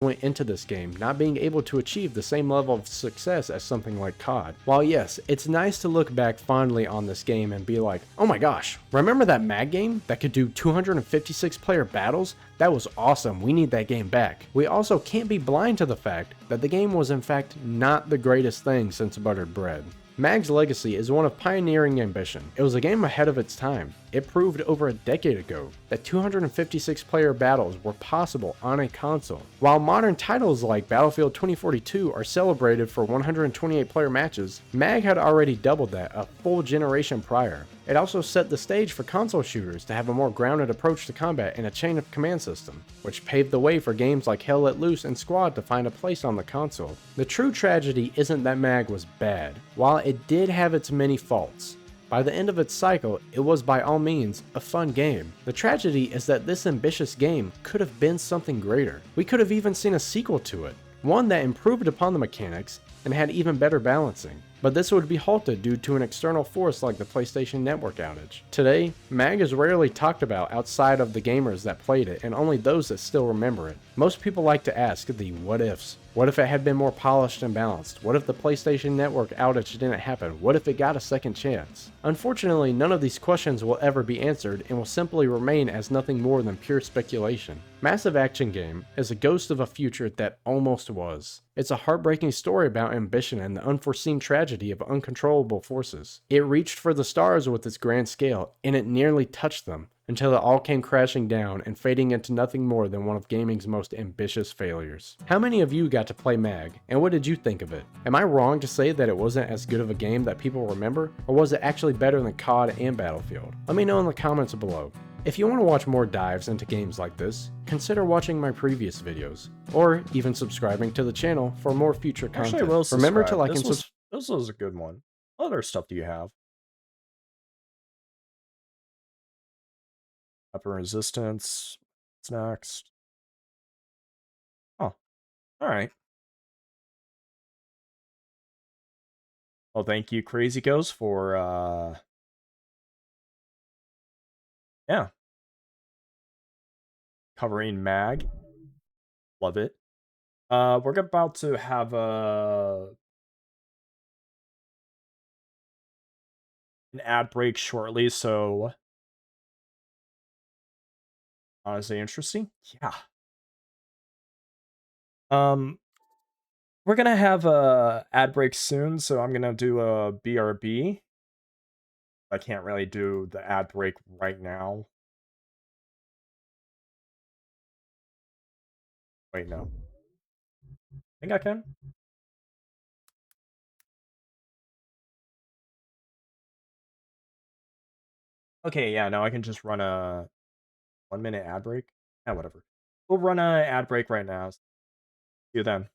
Went into this game not being able to achieve the same level of success as something like COD. While yes, it's nice to look back fondly on this game and be like, oh my gosh, remember that MAG game that could do 256 player battles? That was awesome, we need that game back. We also can't be blind to the fact that the game was in fact not the greatest thing since buttered bread. MAG's legacy is one of pioneering ambition. It was a game ahead of its time. It proved over a decade ago that 256 player battles were possible on a console. While modern titles like Battlefield 2042 are celebrated for 128 player matches, MAG had already doubled that a full generation prior. It also set the stage for console shooters to have a more grounded approach to combat and a chain of command system, which paved the way for games like Hell Let Loose and Squad to find a place on the console. The true tragedy isn't that MAG was bad, while it did have its many faults. By the end of its cycle, it was by all means a fun game. The tragedy is that this ambitious game could have been something greater. We could have even seen a sequel to it, one that improved upon the mechanics and had even better balancing. But this would be halted due to an external force like the PlayStation Network outage. Today, MAG is rarely talked about outside of the gamers that played it and only those that still remember it. Most people like to ask the what ifs. What if it had been more polished and balanced? What if the PlayStation Network outage didn't happen? What if it got a second chance? Unfortunately, none of these questions will ever be answered and will simply remain as nothing more than pure speculation. Massive Action Game is a ghost of a future that almost was. It's a heartbreaking story about ambition and the unforeseen tragedy of uncontrollable forces. It reached for the stars with its grand scale, and it nearly touched them, until it all came crashing down and fading into nothing more than one of gaming's most ambitious failures. How many of you got to play MAG, and what did you think of it? Am I wrong to say that it wasn't as good of a game that people remember, or was it actually better than COD and Battlefield? Let me know in the comments below. If you want to watch more dives into games like this, consider watching my previous videos, or even subscribing to the channel for more future content. Actually, I will Remember to subscribe. like and subscribe. This was a good one. What other stuff do you have? Upper resistance. What's next? Oh, alright. Well, thank you, Crazy Ghost, for, yeah. Covering MAG. Love it. We're about to have an ad break shortly, so honestly interesting. Yeah. We're gonna have a ad break soon, so I'm gonna do a BRB. I can't really do the ad break right now. Wait, no. I think I can. Okay, yeah, no, I can just run a 1-minute ad break. Yeah, whatever. We'll run a ad break right now. See you then.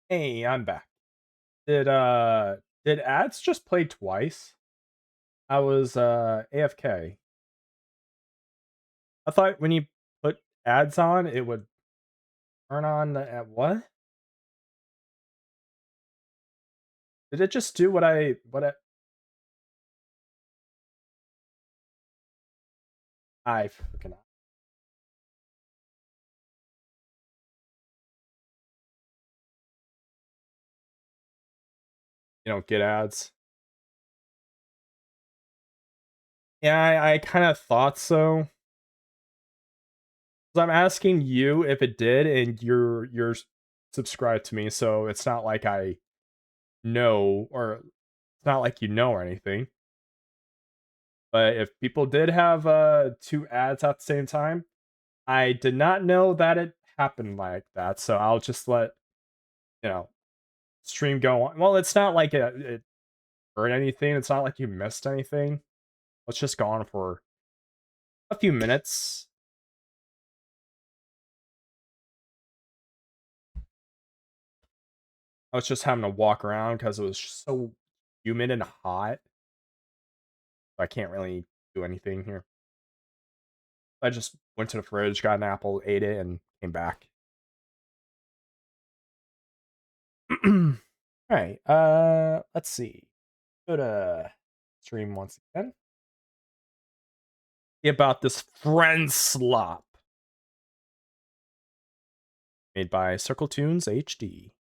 Hey, I'm back. Did ads just play twice? I was AFK. I thought when you put ads on, it would turn on the what? Did it just do what I freaking you don't get ads? Yeah, I kind of thought so. 'Cause I'm asking you if it did, and you're subscribed to me, so it's not like I know, or it's not like you know or anything. But if people did have two ads at the same time, I did not know that it happened like that. So I'll just let you know stream go on. Well, it's not like it hurt anything. It's not like you missed anything. Let's just go on for a few minutes. I was just having to walk around because it was so humid and hot. I can't really do anything here. I just went to the fridge, got an apple, ate it, and came back. Alright, let's see. Go to stream once again. See about this friend slop. Made by Circle Tunes HD.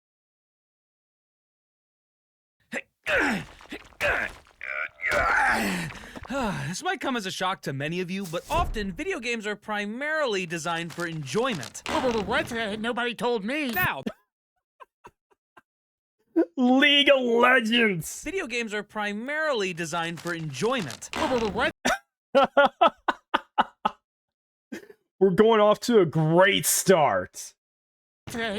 This might come as a shock to many of you, but often video games are primarily designed for enjoyment. What? Nobody told me. Now, League of Legends! video games are primarily designed for enjoyment. What? We're going off to a great start.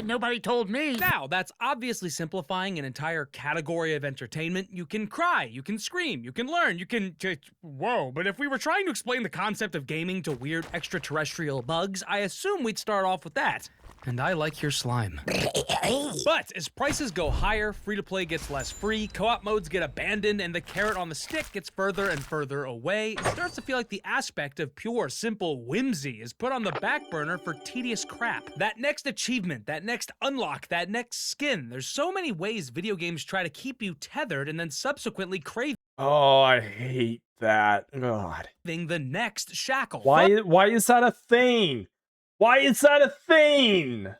Nobody told me. Now, that's obviously simplifying an entire category of entertainment. You can cry, you can scream, you can learn, you can... Whoa, but if we were trying to explain the concept of gaming to weird extraterrestrial bugs, I assume we'd start off with that. And I like your slime. But as prices go higher, free-to-play gets less free, co-op modes get abandoned, and the carrot on the stick gets further and further away, it starts to feel like the aspect of pure, simple whimsy is put on the back burner for tedious crap. That next achievement, that next unlock, that next skin, there's so many ways video games try to keep you tethered and then subsequently craving Oh, I hate that. God. the next shackle. Why is that a thing? Why is that a thing?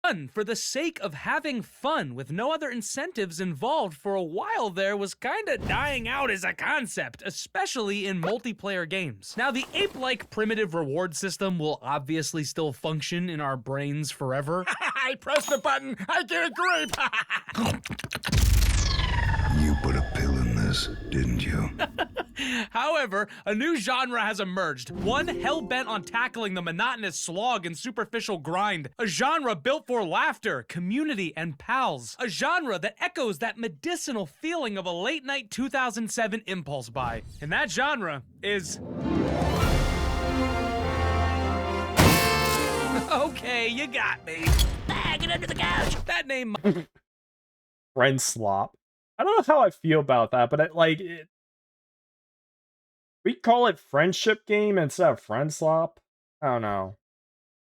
Fun for the sake of having fun with no other incentives involved for a while there was kinda dying out as a concept, especially in multiplayer games. Now, the ape-like primitive reward system will obviously still function in our brains forever. I pressed the button. I get a grape. You put a pill in this, didn't you? However, a new genre has emerged, one hell-bent on tackling the monotonous slog and superficial grind. A genre built for laughter, community, and pals. A genre that echoes that medicinal feeling of a late-night 2007 impulse buy. And that genre is... Okay, you got me. Get under the couch. That name... Friend slop. I don't know how I feel about that, but we call it friendship game instead of friend slop. I don't know.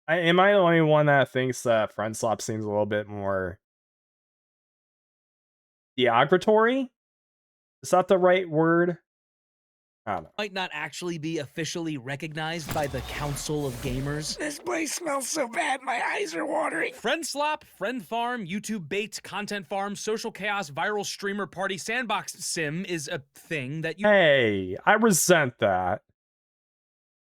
Am I the only one that thinks that friend slop seems a little bit more derogatory? Is that the right word? I don't know. might not actually be officially recognized by the Council of Gamers. This place smells so bad, my eyes are watering. Friend slop, friend farm, YouTube bait, content farm, social chaos, viral streamer party, sandbox sim is a thing that Hey, I resent that.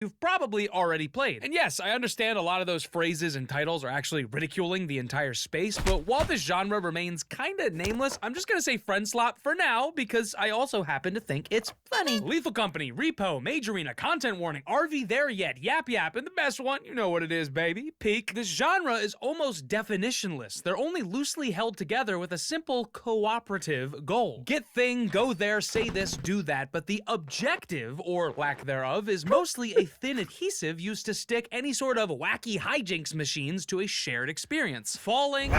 you've probably already played. And yes, I understand a lot of those phrases and titles are actually ridiculing the entire space, but while this genre remains kinda nameless, I'm just gonna say friend slop for now because I also happen to think it's funny. Lethal Company, Repo, Majorina, Content Warning, RV There Yet, Yap Yap, and the best one, you know what it is, baby, Peak. This genre is almost definitionless. They're only loosely held together with a simple cooperative goal. Get thing, go there, say this, do that, but the objective, or lack thereof, is mostly a thin adhesive used to stick any sort of wacky hijinks machines to a shared experience. Falling,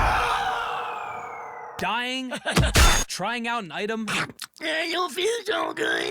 dying, trying out an item. I don't feel so good.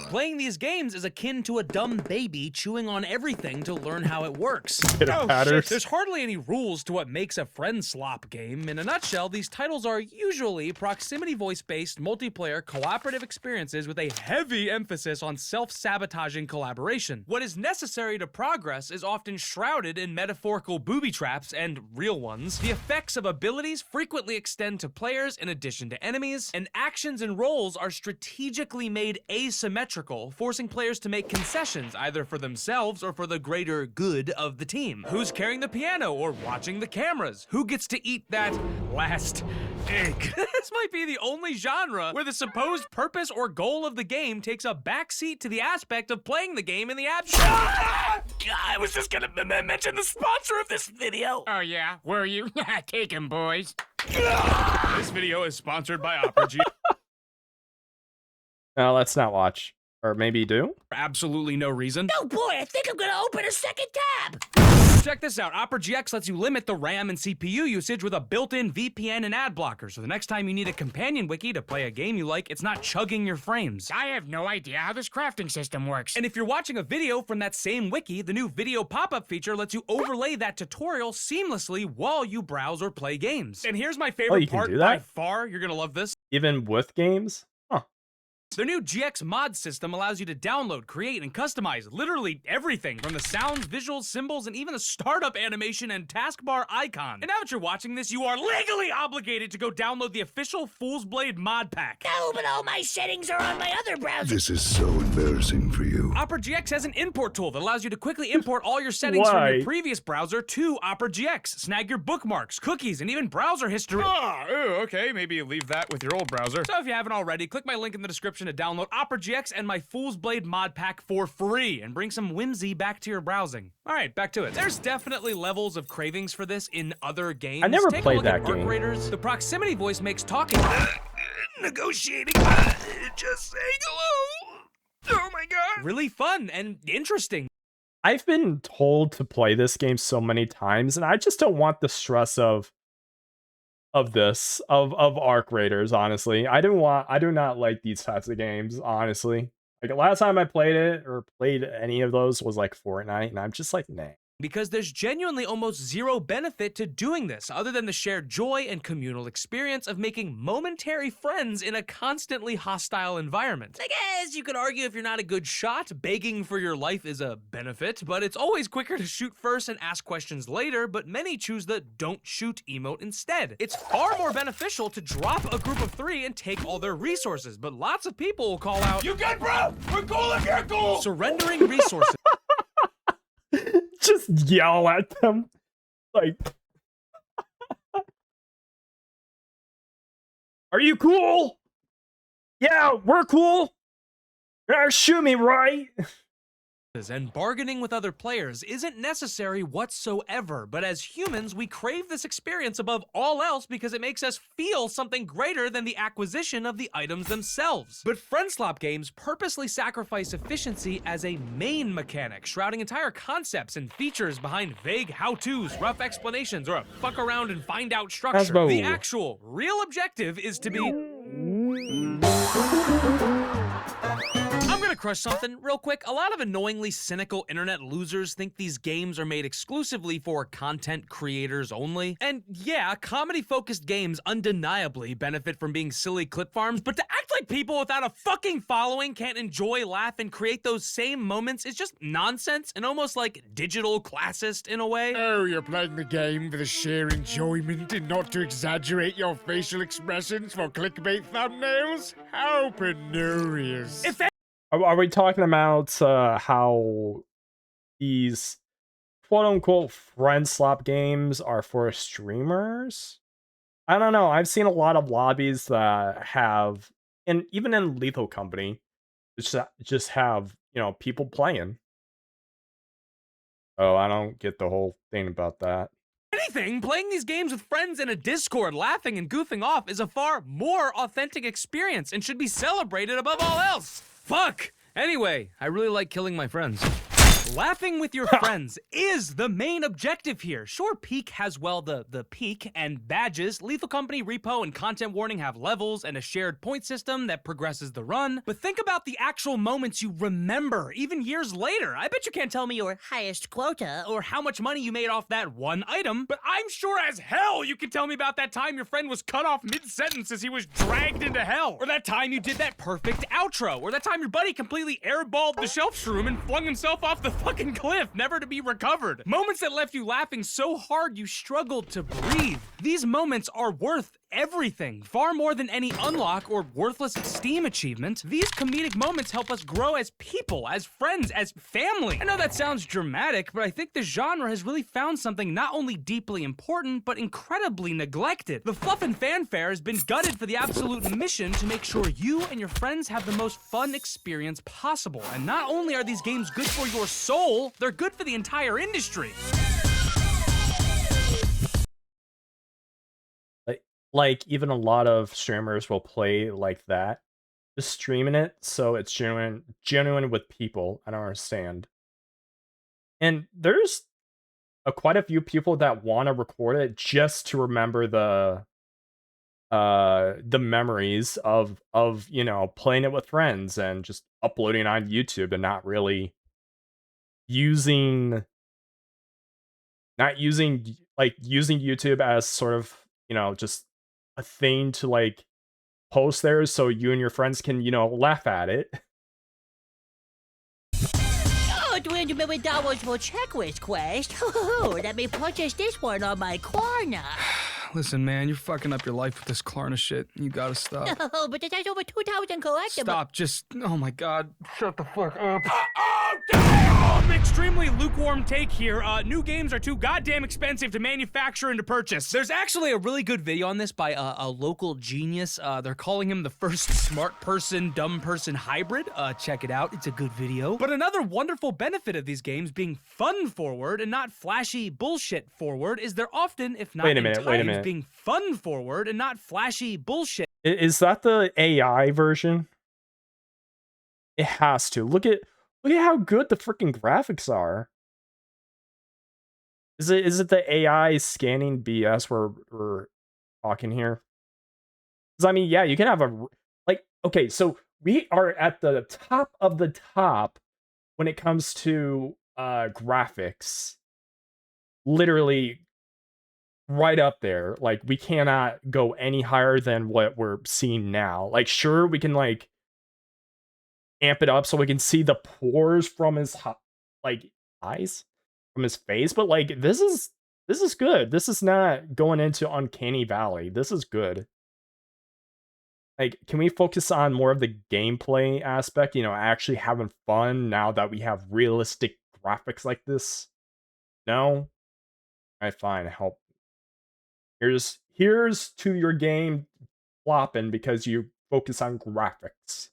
Playing these games is akin to a dumb baby chewing on everything to learn how it works. Pitter-patters. There's hardly any rules to what makes a friend slop game. In a nutshell, these titles are usually proximity voice-based multiplayer cooperative experiences with a heavy emphasis on self-sabotaging collaboration. What is necessary to progress is often shrouded in metaphorical booby traps and real ones. The effects of abilities frequently extend to players in addition to enemies, and actions and roles are strategically made asymmetrical, forcing players to make concessions either for themselves or for the greater good of the team. Who's carrying the piano or watching the cameras? Who gets to eat that last egg? This might be the only genre where the supposed purpose or goal of the game takes a backseat to the aspect of playing the game in the abstract. I was just gonna mention the sponsor of this video. Oh yeah? Were you? Take him, boys. This video is sponsored by Opera G. No, let's not watch. Or maybe do? For absolutely no reason. Oh boy, I think I'm gonna open a second tab. Check this out. Opera GX lets you limit the RAM and CPU usage with a built-in VPN and ad blocker, so the next time you need a companion wiki to play a game you like, it's not chugging your frames. I have no idea how this crafting system works. And if you're watching a video from that same wiki, the new video pop-up feature lets you overlay that tutorial seamlessly while you browse or play games. And here's my favorite you can part do by that? far. You're gonna love this. Even with games? Huh. The new GX mod system allows you to download, create, and customize literally everything from the sounds, visuals, symbols, and even the startup animation and taskbar icon. And now that you're watching this, you are legally obligated to go download the official Fool's Blade mod pack. No, but all my settings are on my other browser. This is so embarrassing for you. Opera GX has an import tool that allows you to quickly import all your settings from Why? your previous browser to Opera GX. Snag your bookmarks, cookies, and even browser history. Okay, maybe leave that with your old browser. So if you haven't already, click my link in the description to download Opera GX and my Fool's Blade mod pack for free and bring some whimsy back to your browsing. All right, back to it. There's definitely levels of cravings for this in other games. I never Take a played look at that game. Arc Raiders. The proximity voice makes talking. Negotiating. Just saying hello. Oh my god. Really fun and interesting. I've been told to play this game so many times, and I just don't want the stress of Arc Raiders, honestly. I do not like these types of games, honestly. Like, last time I played it or played any of those was like Fortnite, and I'm just like, nah. Because there's genuinely almost zero benefit to doing this, other than the shared joy and communal experience of making momentary friends in a constantly hostile environment. I guess you could argue if you're not a good shot, begging for your life is a benefit, but it's always quicker to shoot first and ask questions later, but many choose the don't shoot emote instead. It's far more beneficial to drop a group of 3 and take all their resources, but lots of people will call out, You good, bro? We're cool if you're cool. surrendering resources. Just yell at them. Like, are you cool? Yeah, we're cool. Shoot me, right? And bargaining with other players isn't necessary whatsoever, but as humans, we crave this experience above all else because it makes us feel something greater than the acquisition of the items themselves. But friend slop games purposely sacrifice efficiency as a main mechanic, shrouding entire concepts and features behind vague how-tos, rough explanations, or a fuck around and find out structure. Hasbo. The actual, real objective is to be... I'm gonna crush something real quick. A lot of annoyingly cynical internet losers think these games are made exclusively for content creators only. And yeah, comedy-focused games undeniably benefit from being silly clip farms, but to act like people without a fucking following can't enjoy, laugh, and create those same moments is just nonsense and almost like digital classist in a way. Oh, you're playing the game for the sheer enjoyment and not to exaggerate your facial expressions for clickbait thumbnails? How penurious. If Are we talking about how these quote-unquote friend slop games are for streamers? I don't know. I've seen a lot of lobbies that have, and even in Lethal Company, just have, you know, people playing. Oh, I don't get the whole thing about that. anything, playing these games with friends in a Discord, laughing and goofing off is a far more authentic experience and should be celebrated above all else. Fuck! Anyway, I really like killing my friends. Laughing with your friends is the main objective here. Sure, Peak has, well, the peak and badges. Lethal Company, Repo, and Content Warning have levels and a shared point system that progresses the run. But think about the actual moments you remember, even years later. I bet you can't tell me your highest quota or how much money you made off that one item, but I'm sure as hell you can tell me about that time your friend was cut off mid-sentence as he was dragged into hell, or that time you did that perfect outro, or that time your buddy completely airballed the shelf shroom and flung himself off the fucking cliff, never to be recovered. Moments that left you laughing so hard you struggled to breathe. These moments are worth everything, far more than any unlock or worthless Steam achievement. These comedic moments help us grow as people, as friends, as family. I know that sounds dramatic, but I think the genre has really found something not only deeply important, but incredibly neglected. The Fluff and Fanfare has been gutted for the absolute mission to make sure you and your friends have the most fun experience possible. And not only are these games good for your soul, they're good for the entire industry. Like, even a lot of streamers will play like that, just streaming it so it's genuine with people. I don't understand. And there's quite a few people that want to record it just to remember the memories of you know, playing it with friends and just uploading on YouTube and not really using using YouTube as sort of, you know, just a thing to like post there so you and your friends can, you know, laugh at it. Oh, $200 for checklist quest. Oh, let me purchase this one on my Klarna. Listen, man, you're fucking up your life with this Klarna shit. You gotta stop. Oh, but it has over 2,000 collectibles. Stop, just, oh my god, shut the fuck up. Oh, damn! Extremely lukewarm take here. New games are too goddamn expensive to manufacture and to purchase. There's actually a really good video on this by a local genius. They're calling him the first smart person, dumb person hybrid. Check it out, it's a good video. But another wonderful benefit of these games being fun forward and not flashy bullshit forward is they're often, if not Wait a minute. being fun forward and not flashy bullshit. Is that the AI version? It has to. Look at how good the freaking graphics are. Is it the AI scanning BS we're talking here? Because I mean, yeah, you can have a like. Okay, so we are at the top of the top when it comes to graphics. Literally right up there. Like, we cannot go any higher than what we're seeing now. Like, sure, we can like amp it up so we can see the pores from his like eyes, from his face, but like this is good. This is not going into Uncanny Valley. This is good. Like, can we focus on more of the gameplay aspect, you know, actually having fun now that we have realistic graphics like this? No? All right, fine, help. Here's to your game flopping because you focus on graphics.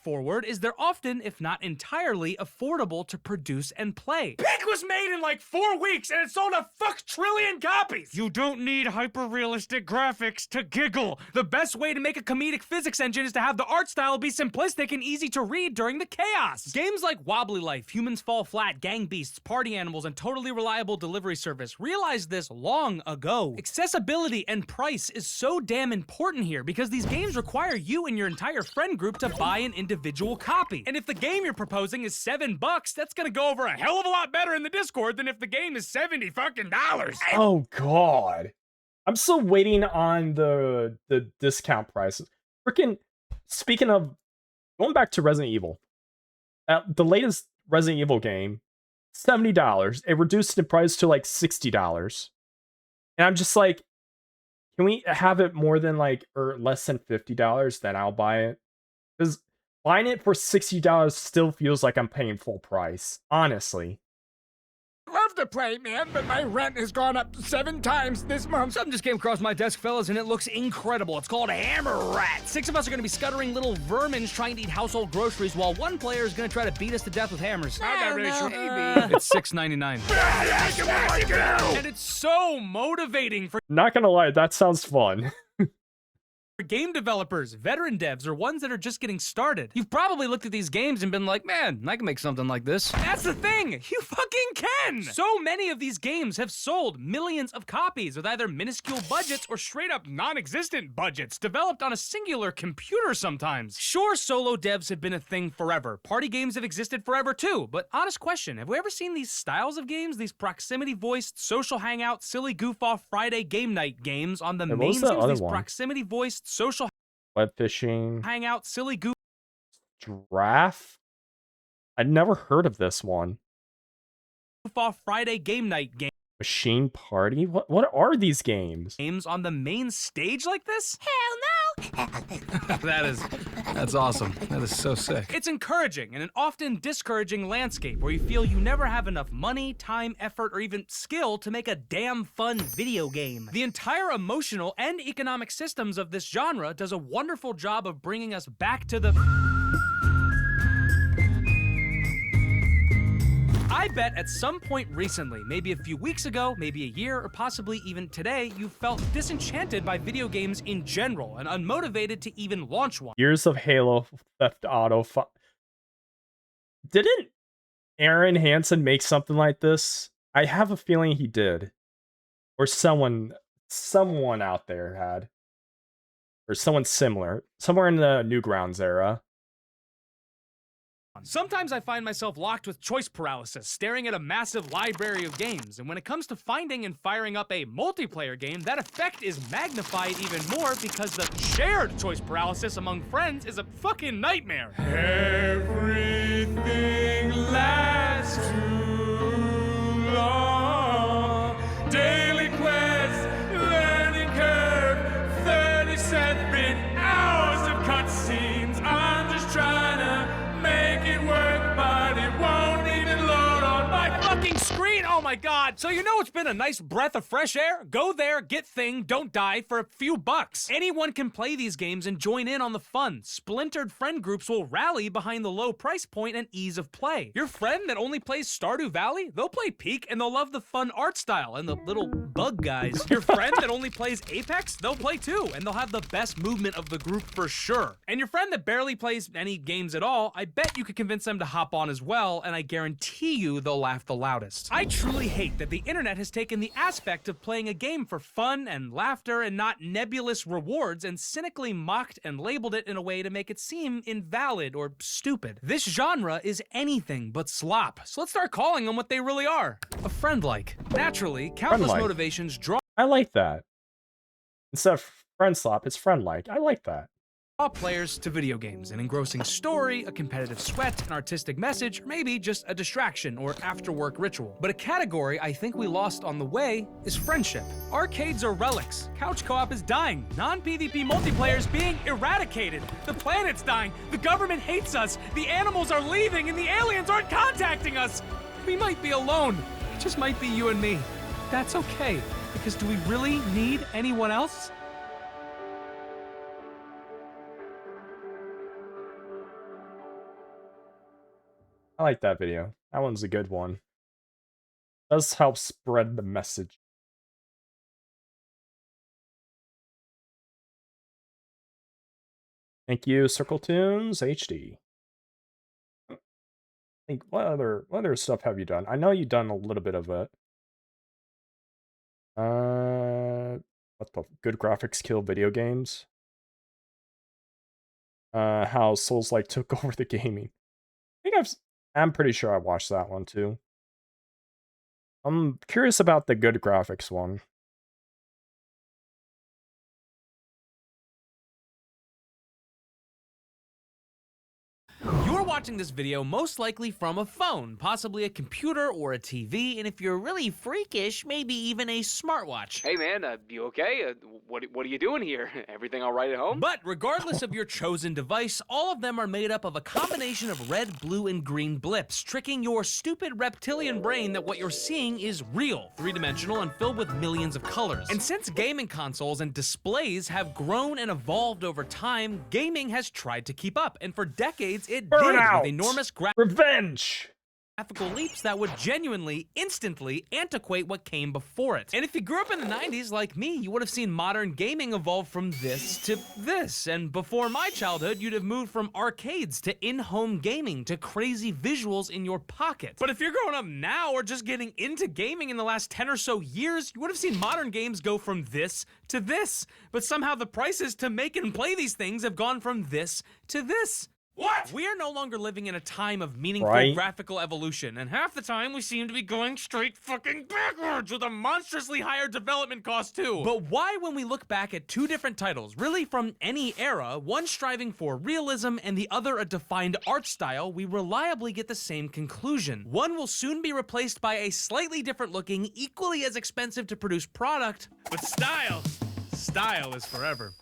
Forward is they're often, if not entirely, affordable to produce and play. Pig was made in like 4 weeks and it sold a fuck trillion copies! You don't need hyper-realistic graphics to giggle. The best way to make a comedic physics engine is to have the art style be simplistic and easy to read during the chaos. Games like Wobbly Life, Humans Fall Flat, Gang Beasts, Party Animals, and Totally Reliable Delivery Service realized this long ago. Accessibility and price is so damn important here because these games require you and your entire friend group to buy an individual copy. And if the game you're proposing is $7, that's gonna go over a hell of a lot better in the Discord than if the game is $70 fucking dollars. Oh god. I'm still waiting on the discount prices. Freaking, speaking of, going back to Resident Evil. The latest Resident Evil game, $70. It reduced the price to like $60. And I'm just like, can we have it more than like, or less than $50? Then I'll buy it. Because buying it for $60 still feels like I'm paying full price, honestly. Love to play, man, but my rent has gone up 7 times this month. Something just came across my desk, fellas, and it looks incredible. It's called Hammer Rat. 6 of us are going to be scuttering little vermins trying to eat household groceries while one player is going to try to beat us to death with hammers. I'm not really sure. It's $6.99. And it's so motivating for... Not gonna lie, that sounds fun. game developers, veteran devs, or ones that are just getting started. You've probably looked at these games and been like, man, I can make something like this. That's the thing, you fucking can! So many of these games have sold millions of copies with either minuscule budgets or straight up non-existent budgets, developed on a singular computer sometimes. Sure, solo devs have been a thing forever. Party games have existed forever too, but honest question, have we ever seen these styles of games, these proximity-voiced, social hangout, silly goof-off Friday game night games on the main streams, these proximity-voiced, social web fishing, hangout, silly goof giraffe? I'd never heard of this one. off Friday game night Machine Party? What are these games? games on the main stage like this? Hell no! That's awesome. That is so sick. It's encouraging in an often discouraging landscape where you feel you never have enough money, time, effort, or even skill to make a damn fun video game. The entire emotional and economic systems of this genre does a wonderful job of bringing us back to the... I bet at some point recently, maybe a few weeks ago, maybe a year, or possibly even today, you felt disenchanted by video games in general and unmotivated to even launch one. Years of Halo, Theft Auto. Didn't Aaron Hansen make something like this? I have a feeling he did. Or someone out there had. Or someone similar. Somewhere in the Newgrounds era. Sometimes I find myself locked with choice paralysis, staring at a massive library of games, and when it comes to finding and firing up a multiplayer game, that effect is magnified even more because the shared choice paralysis among friends is a fucking nightmare. Everything lasts too long. Daily quest, learning curve, 37 hours of cutscenes. I'm just trying to make it work, but it won't even load on my fucking screen. Oh my god. So you know it's been a nice breath of fresh air? Go there, get thing, don't die for a few bucks. Anyone can play these games and join in on the fun. Splintered friend groups will rally behind the low price point and ease of play. Your friend that only plays Stardew Valley, they'll play Peak and they'll love the fun art style and the little bug guys. Your friend that only plays Apex, they'll play too, and they'll have the best movement of the group for sure. And your friend that barely plays any games at all, I bet you could convince them to hop on as well, and I guarantee you they'll laugh the loudest. I truly hate that the internet has taken the aspect of playing a game for fun and laughter and not nebulous rewards and cynically mocked and labeled it in a way to make it seem invalid or stupid. This genre is anything but slop, so let's start calling them what they really are. A friend-like. Naturally, countless motivations draw I like that. Instead of friend slop, it's friend-like. I like that. Players to video games, an engrossing story, a competitive sweat, an artistic message, or maybe just a distraction or after-work ritual. But a category I think we lost on the way is friendship. Arcades are relics. Couch co-op is dying. Non-PvP multiplayer is being eradicated. The planet's dying. The government hates us. The animals are leaving and the aliens aren't contacting us. We might be alone. It just might be you and me. That's okay, because do we really need anyone else? I like that video. That one's a good one. Does help spread the message. Thank you, Circle Tunes HD. I think what other stuff have you done? I know you've done a little bit of it. What the good graphics kill video games? How Souls-like took over the gaming. I'm pretty sure I watched that one too. I'm curious about the good graphics one. You're watching this video most likely from a phone, possibly a computer or a TV, and if you're really freakish, maybe even a smartwatch. Hey man, you okay? What are you doing here? Everything all right at home? But regardless of your chosen device, all of them are made up of a combination of red, blue, and green blips, tricking your stupid reptilian brain that what you're seeing is real, three-dimensional, and filled with millions of colors. And since gaming consoles and displays have grown and evolved over time, gaming has tried to keep up, and for decades it Burnout! did with enormous Revenge! graphical leaps that would genuinely, instantly antiquate what came before it. And if you grew up in the 90s like me, you would have seen modern gaming evolve from this to this. And before my childhood, you'd have moved from arcades to in-home gaming to crazy visuals in your pocket. But if you're growing up now or just getting into gaming in the last 10 or so years, you would have seen modern games go from this to this. But somehow the prices to make and play these things have gone from this to this. What? We are no longer living in a time of meaningful graphical evolution, and half the time we seem to be going straight fucking backwards with a monstrously higher development cost too. But why, when we look back at two different titles, really from any era, one striving for realism and the other a defined art style, we reliably get the same conclusion? One will soon be replaced by a slightly different looking, equally as expensive to produce product, but style is forever.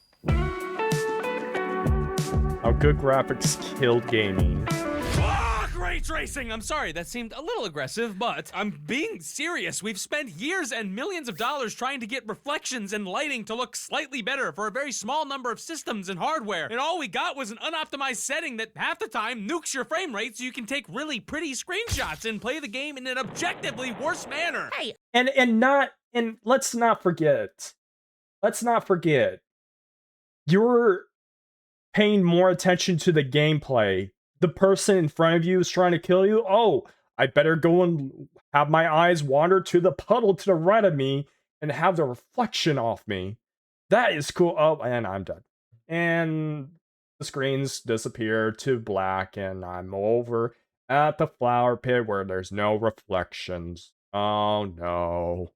How good graphics killed gaming. Fuck ray tracing! I'm sorry, that seemed a little aggressive, but I'm being serious. We've spent years and millions of dollars trying to get reflections and lighting to look slightly better for a very small number of systems and hardware, and all we got was an unoptimized setting that half the time nukes your frame rate so you can take really pretty screenshots and play the game in an objectively worse manner. Hey, And let's not forget. You're paying more attention to the gameplay. The person in front of you is trying to kill you. Oh, I better go and have my eyes wander to the puddle to the right of me and have the reflection off me. That is cool. Oh, and I'm done. And the screens disappear to black, and I'm over at the flower pit where there's no reflections. Oh no.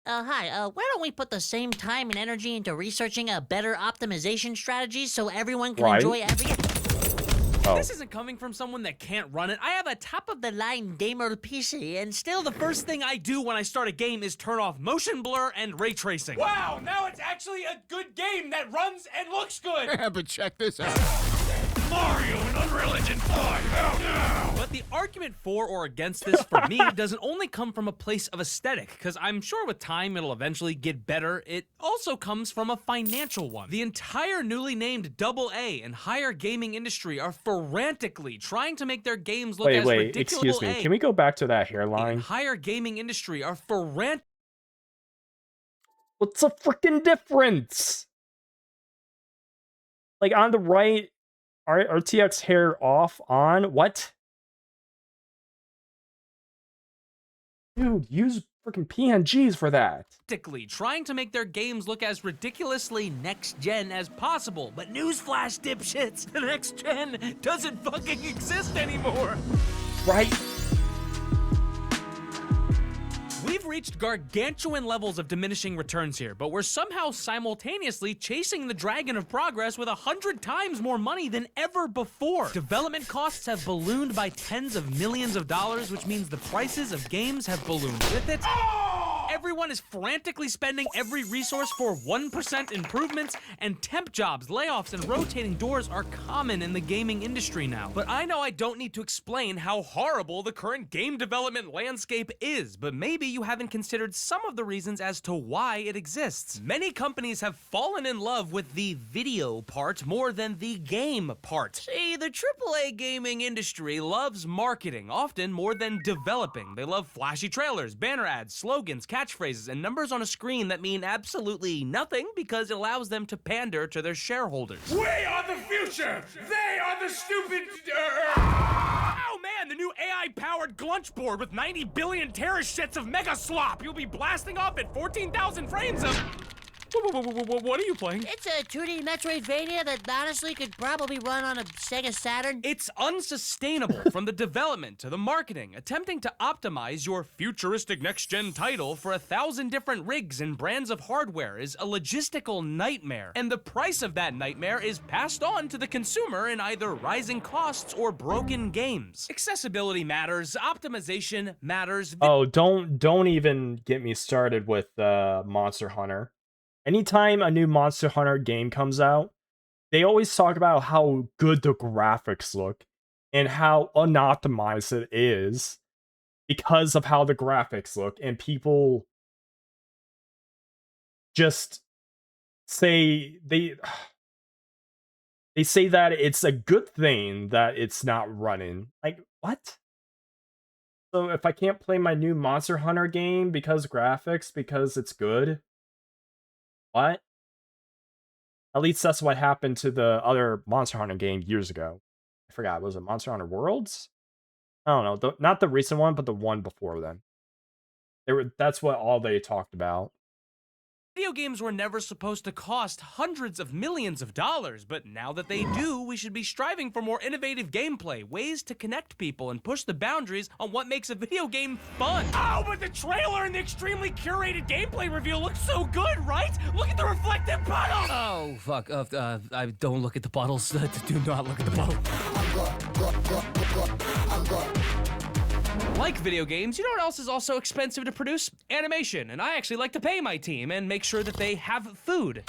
Hi, why don't we put the same time and energy into researching a better optimization strategy so everyone can enjoy every... This isn't coming from someone that can't run it. I have a top-of-the-line gamer PC, and still the first thing I do when I start a game is turn off motion blur and ray tracing. Wow, now it's actually a good game that runs and looks good! Yeah, but check this out. Mario and Unreal Engine 5 out now! But the argument for or against this, for me, doesn't only come from a place of aesthetic, because I'm sure with time it'll eventually get better. It also comes from a financial one. The entire newly named AA and higher gaming industry are frantically trying to make their games look as ridiculous. Excuse me. Can we go back to that hairline? The higher gaming industry are What's the freaking difference? Like on the right, RTX hair off, on, what? Dude, use freaking PNGs for that. Trying to make their games look as ridiculously next-gen as possible. But newsflash, dipshits, the next-gen doesn't fucking exist anymore. Right? We've reached gargantuan levels of diminishing returns here, but we're somehow simultaneously chasing the dragon of progress with 100 times more money than ever before. Development costs have ballooned by tens of millions of dollars, which means the prices of games have ballooned with it. Everyone is frantically spending every resource for 1% improvements, and temp jobs, layoffs, and rotating doors are common in the gaming industry now. But I know I don't need to explain how horrible the current game development landscape is, but maybe you haven't considered some of the reasons as to why it exists. Many companies have fallen in love with the video part more than the game part. See, the AAA gaming industry loves marketing, often more than developing. They love flashy trailers, banner ads, slogans, catchphrases, and numbers on a screen that mean absolutely nothing because it allows them to pander to their shareholders. We are the future! They are the stupid... Oh man, the new AI-powered glunch board with 90 billion terashits of mega slop! You'll be blasting off at 14,000 frames of... What are you playing? It's a 2D Metroidvania that honestly could probably run on a Sega Saturn. It's unsustainable from the development to the marketing. Attempting to optimize your futuristic next-gen title for 1,000 different rigs and brands of hardware is a logistical nightmare. And the price of that nightmare is passed on to the consumer in either rising costs or broken games. Accessibility matters, optimization matters. Oh, don't even get me started with Monster Hunter. Anytime a new Monster Hunter game comes out, they always talk about how good the graphics look and how unoptimized it is because of how the graphics look, and people just say they say that it's a good thing that it's not running. Like, what? So if I can't play my new Monster Hunter game because graphics, because it's good, what? At least that's what happened to the other Monster Hunter game years ago. I forgot, was it Monster Hunter Worlds? I don't know, not the recent one, but the one before then. That's what all they talked about. Video games were never supposed to cost hundreds of millions of dollars, but now that they do, we should be striving for more innovative gameplay, ways to connect people, and push the boundaries on what makes a video game fun. Oh, but the trailer and the extremely curated gameplay reveal look so good, right? Look at the reflective puddle! Oh, fuck. I don't look at the bottles. Do not look at the bottle. Like video games, you know what else is also expensive to produce? Animation, and I actually like to pay my team and make sure that they have food.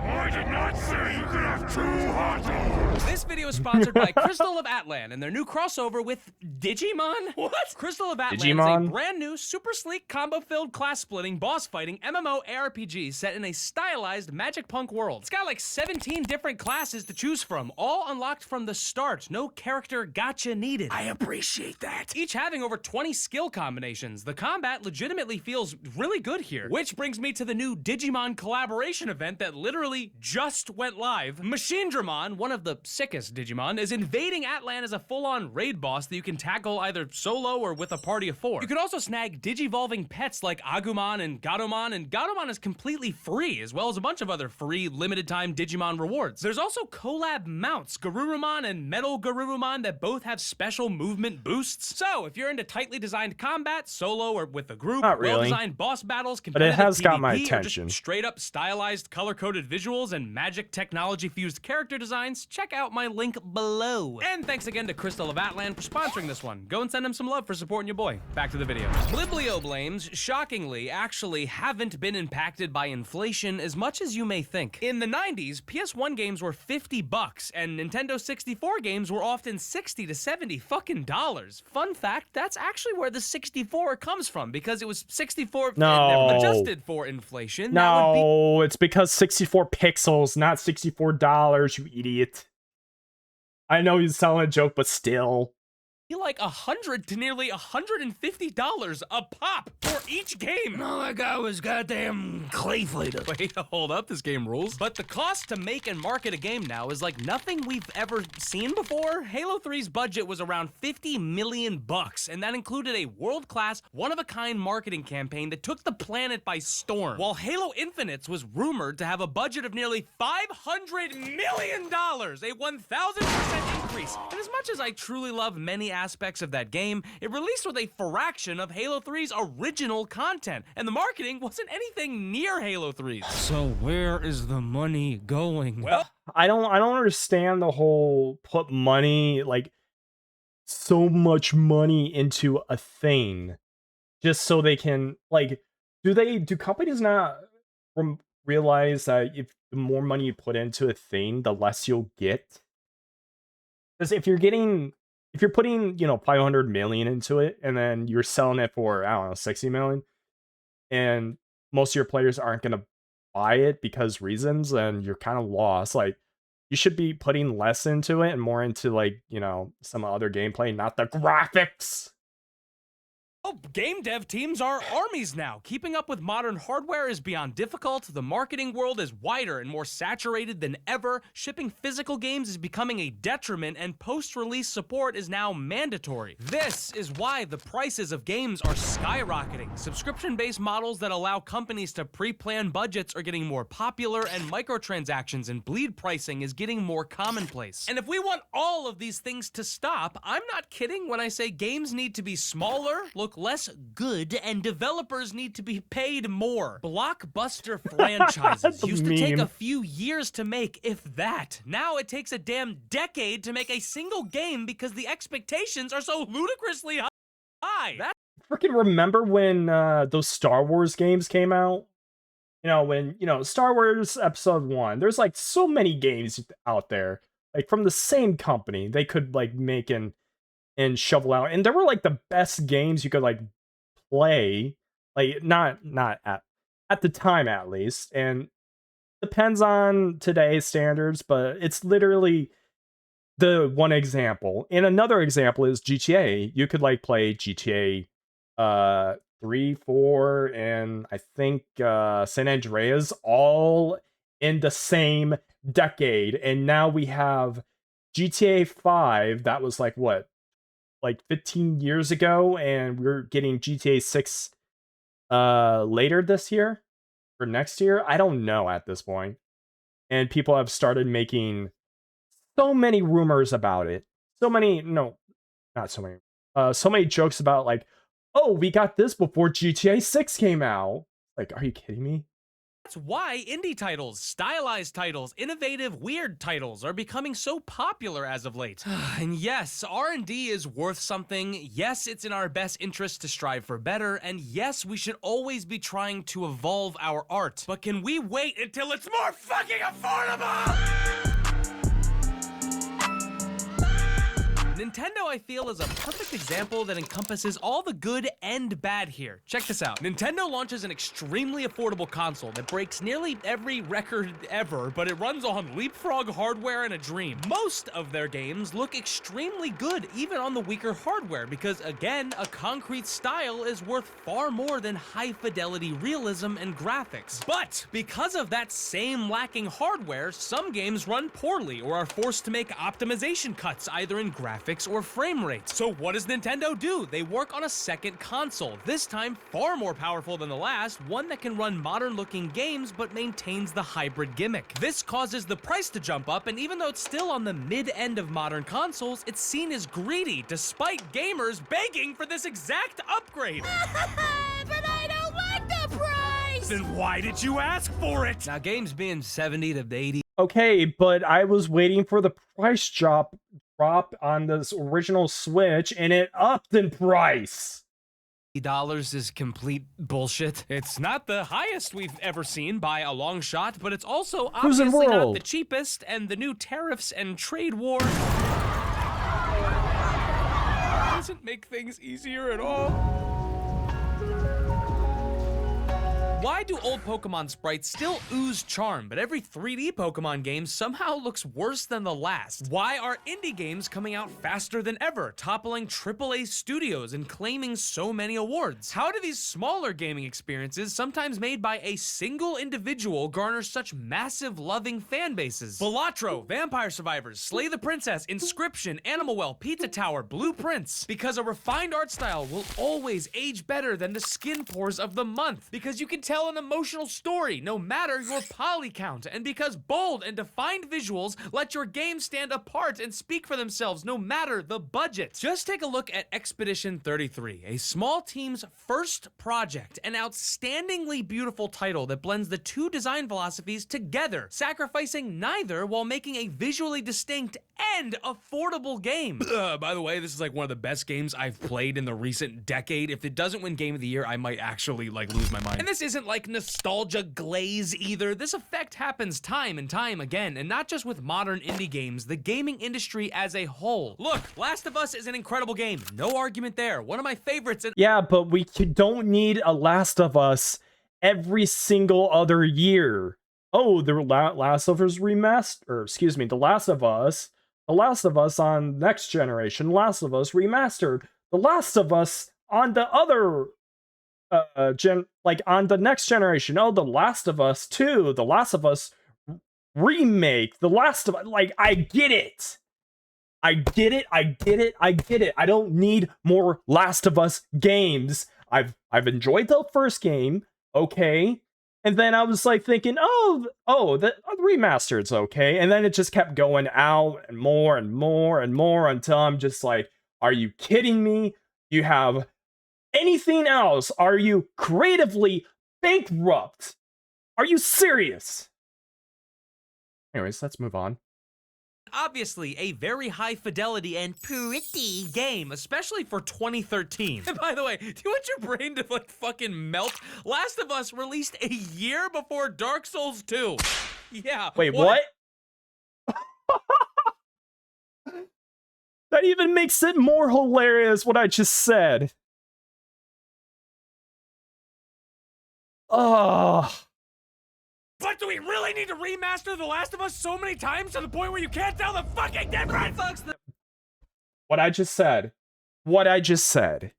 I did not say you could have 2 hot dogs! This video is sponsored by Crystal of Atlan and their new crossover with Digimon? What? Crystal of Atlan Digimon? is a brand new, super sleek, combo-filled, class-splitting, boss-fighting MMO ARPG set in a stylized magic punk world. It's got like 17 different classes to choose from, all unlocked from the start. No character gotcha needed. I appreciate that. Each having over 20 skill combinations. The combat legitimately feels really good here. Which brings me to the new Digimon collaboration event that literally just went live. Machine Dramon, one of the sickest Digimon, is invading Atlan as a full-on raid boss that you can tackle either solo or with a party of 4. You can also snag digivolving pets like Agumon and Gatomon is completely free, as well as a bunch of other free limited-time Digimon rewards. There's also collab mounts, Garurumon and Metal Garurumon, that both have special movement boosts. So, if you're into tightly designed combat, solo or with a group, Not really. well-designed boss battles, But it has got my PvP, or just attention. straight-up stylized, color-coded visuals and magic technology-fused character designs, check out my link below. And thanks again to Crystal of Atlan for sponsoring this one. Go and send them some love for supporting your boy. Back to the video. Biblioblames, shockingly, actually haven't been impacted by inflation as much as you may think. In the 90s, PS1 games were $50, and Nintendo 64 games were often 60 to 70 fucking dollars. Fun fact, that's actually where the 64 comes from, because it was 64 No. adjusted for inflation. That would be No, it's because 64 pixels, not $64, you idiot. I know you're selling a joke, but still. like $100 to nearly $150 a pop for each game. All I got was goddamn clay fighter. Wait, hold up, this game rules. But the cost to make and market a game now is like nothing we've ever seen before. Halo 3's budget was around $50 million, and that included a world-class, one-of-a-kind marketing campaign that took the planet by storm. While Halo Infinite's was rumored to have a budget of nearly $500 million, a 1,000% increase. And as much as I truly love many aspects of that game, it released with a fraction of Halo 3's original content, and the marketing wasn't anything near Halo 3's. So where is the money going? Well, I don't understand the whole put money, like so much money into a thing just so they can, like, do companies not realize that if the more money you put into a thing, the less you'll get? Because if you're putting, 500 million into it and then you're selling it for, I don't know, 60 million, and most of your players aren't going to buy it because reasons, then you're kind of lost. Like, you should be putting less into it and more into, like, some other gameplay, not the graphics. oh, game dev teams are armies now. Keeping up with modern hardware is beyond difficult. The marketing world is wider and more saturated than ever. Shipping physical games is becoming a detriment, and post-release support is now mandatory. This is why the prices of games are skyrocketing. Subscription-based models that allow companies to pre-plan budgets are getting more popular, and microtransactions and bleed pricing is getting more commonplace. And if we want all of these things to stop, I'm not kidding when I say games need to be smaller, look less good, and developers need to be paid more. Blockbuster franchises used to take Meme. a few years to make, if that. Now it takes a damn decade to make a single game because the expectations are so ludicrously high. That Freaking remember when those Star Wars games came out? When, Star Wars Episode 1, there's like so many games out there, like from the same company, they could like make and shovel out, and there were like the best games you could like play, like not at the time at least, and depends on today's standards, but it's literally the one example. And another example is GTA. You could like play GTA 3, 4, and I think San Andreas all in the same decade. And now we have GTA 5 that was like what? Like 15 years ago, and we're getting GTA 6 later this year or next year. I don't know at this point. And people have started making so many rumors about it. So many, no, not so many. So many jokes about like, oh, we got this before GTA 6 came out. Like, are you kidding me? That's why indie titles, stylized titles, innovative, weird titles are becoming so popular as of late. And yes, R&D is worth something. Yes, it's in our best interest to strive for better. And yes, we should always be trying to evolve our art. But can we wait until it's more fucking affordable? Nintendo, I feel, is a perfect example that encompasses all the good and bad here. Check this out. Nintendo launches an extremely affordable console that breaks nearly every record ever, but it runs on leapfrog hardware and a dream. Most of their games look extremely good, even on the weaker hardware, because again, a concrete style is worth far more than high-fidelity realism and graphics. But because of that same lacking hardware, some games run poorly or are forced to make optimization cuts, either in graphics or frame rates. So what does Nintendo do? They work on a second console, this time far more powerful than the last, one that can run modern-looking games but maintains the hybrid gimmick. This causes the price to jump up, and even though it's still on the mid-end of modern consoles, it's seen as greedy, despite gamers begging for this exact upgrade. But I don't want the price! Then why did you ask for it? Now, games being 70 to 80. Okay, but I was waiting for the price drop on this original Switch, and it upped in price. $80 is complete bullshit. It's not the highest we've ever seen by a long shot, but it's also obviously not the cheapest, and the new tariffs and trade war doesn't make things easier at all. Why do old Pokemon sprites still ooze charm, but every 3D Pokemon game somehow looks worse than the last? Why are indie games coming out faster than ever, toppling AAA studios and claiming so many awards? How do these smaller gaming experiences, sometimes made by a single individual, garner such massive loving fan bases? Balatro, Vampire Survivors, Slay the Princess, Inscription, Animal Well, Pizza Tower, Blueprints. Because a refined art style will always age better than the skin pores of the month. Because you can tell an emotional story, no matter your poly count, and because bold and defined visuals let your game stand apart and speak for themselves, no matter the budget. Just take a look at Expedition 33, a small team's first project, an outstandingly beautiful title that blends the two design philosophies together, sacrificing neither while making a visually distinct and affordable game. By the way, this is like one of the best games I've played in the recent decade. If it doesn't win Game of the Year, I might actually like lose my mind. And this isn't like nostalgia glaze either. This effect happens time and time again, and not just with modern indie games, the gaming industry as a whole. Look, Last of Us is an incredible game. No argument there. One of my favorites. Yeah, but we don't need a Last of Us every single other year. Oh, the Last of Us remastered, or excuse me, The Last of Us on next generation, Last of Us remastered, The Last of Us on the other on the next generation. Oh, The Last of Us 2, The Last of Us remake, The Last of Us, like, I get it. I get it. I don't need more Last of Us games. I've enjoyed the first game, okay. And then I was like thinking, the remastered's okay. And then it just kept going out and more and more and more until I'm just like, are you kidding me? You have anything else? Are you creatively bankrupt? Are you serious? Anyways, let's move on. Obviously, a very high fidelity and pretty game, especially for 2013. And by the way, do you want your brain to like fucking melt? Last of Us released a year before Dark Souls 2. Yeah. Wait, what? That even makes it more hilarious what I just said. Oh. But do we really need to remaster The Last of Us so many times to the point where you can't tell the fucking difference? What I just said. What I just said.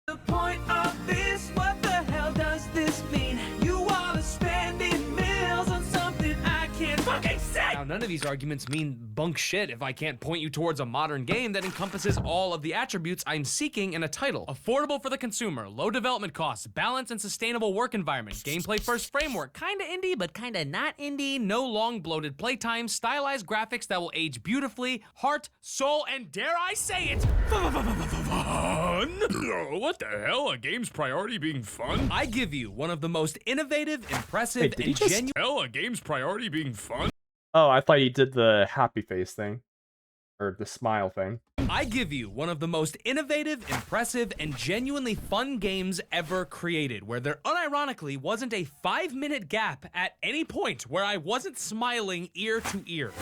The point of this, what the hell does this mean? You all are spending millions on something I can't fucking say! Now, none of these arguments mean bunk shit if I can't point you towards a modern game that encompasses all of the attributes I'm seeking in a title. Affordable for the consumer, low development costs, balanced and sustainable work environment, gameplay first framework, kinda indie but kinda not indie, no long bloated playtime, stylized graphics that will age beautifully, heart, soul, and dare I say it, fun! What the hell? A game's priority being fun? I give you one of the most innovative, impressive, Wait, did he and just- genuine. Hell, a game's priority being fun? Oh, I thought he did the happy face thing. Or the smile thing. I give you one of the most innovative, impressive, and genuinely fun games ever created, where there unironically wasn't a 5-minute gap at any point where I wasn't smiling ear to ear.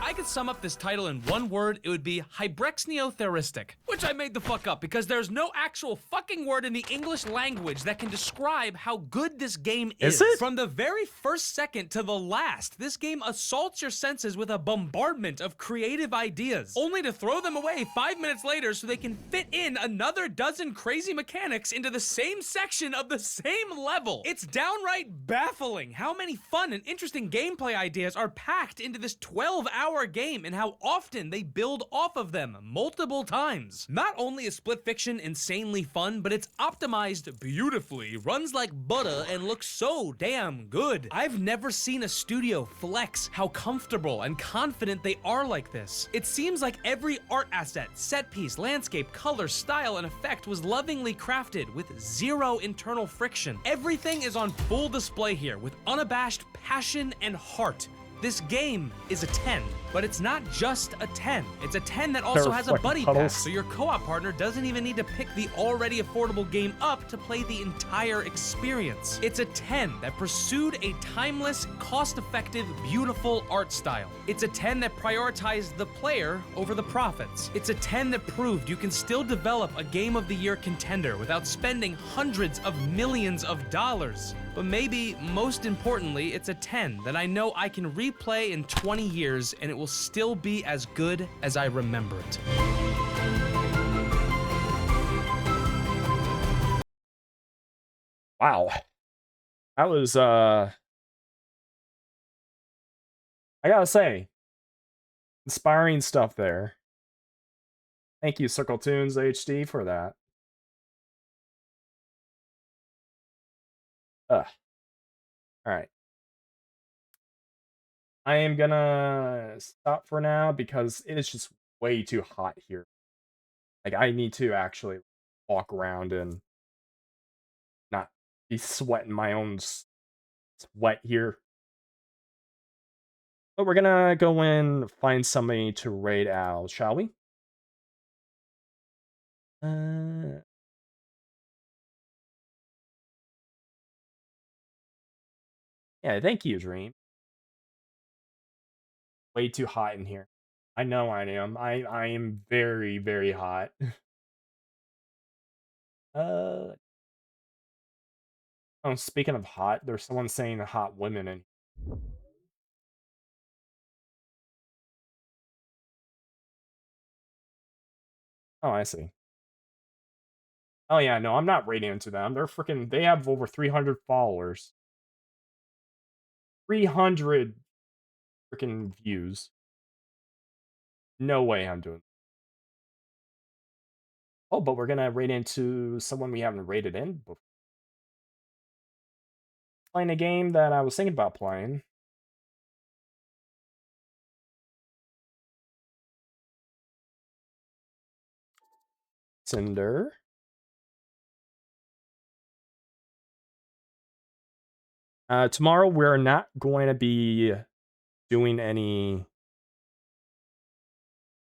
I could sum up this title in one word, it would be hybrexneotheristic, which I made the fuck up because there's no actual fucking word in the English language that can describe how good this game is. Is it? From the very first second to the last, this game assaults your senses with a bombardment of creative ideas, only to throw them away 5 minutes later so they can fit in another dozen crazy mechanics into the same section of the same level. It's downright baffling how many fun and interesting gameplay ideas are packed into this 12-hour game and how often they build off of them multiple times. Not only is Split Fiction insanely fun, but it's optimized beautifully, runs like butter, and looks so damn good. I've never seen a studio flex how comfortable and confident they are like this. It seems like every art asset, set piece, landscape, color, style, and effect was lovingly crafted with zero internal friction. Everything is on full display here with unabashed passion and heart. This game is a 10, but it's not just a 10. It's a 10 that also They're has a fucking buddy puddles. pass, so your co-op partner doesn't even need to pick the already affordable game up to play the entire experience. It's a 10 that pursued a timeless, cost-effective, beautiful art style. It's a 10 that prioritized the player over the profits. It's a 10 that proved you can still develop a Game of the Year contender without spending hundreds of millions of dollars. But maybe, most importantly, it's a 10 that I know I can replay in 20 years and it will still be as good as I remember it. Wow. That was, I gotta say, inspiring stuff there. Thank you, Circle Tunes HD, for that. Ugh. Alright. I am gonna stop for now because it is just way too hot here. Like, I need to actually walk around and not be sweating my own sweat here. But we're gonna go in, find somebody to raid out, shall we? Yeah, thank you, Dream. Way too hot in here. I know I am. I am very, very hot. Oh, speaking of hot, there's someone saying hot women in. Oh, I see. Oh yeah, no, I'm not raiding into them. They're freaking. They have over 300 followers. 300 freaking views. No way I'm doing. Oh, but we're gonna raid into someone we haven't raided in before. Playing a game that I was thinking about playing. Cinder. Tomorrow we're not going to be doing any.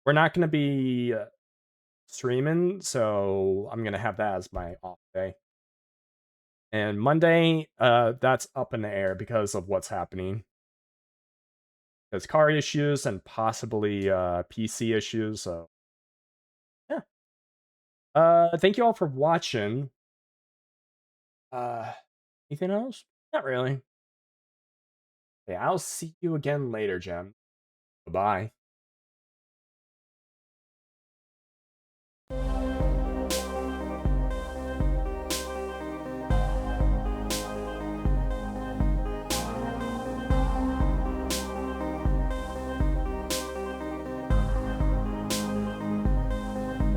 We're not going to be streaming, so I'm going to have that as my off day. And Monday, that's up in the air because of what's happening. There's card issues and possibly PC issues, so yeah. Thank you all for watching. Anything else? Not really. Okay, I'll see you again later, Jem. Bye-bye.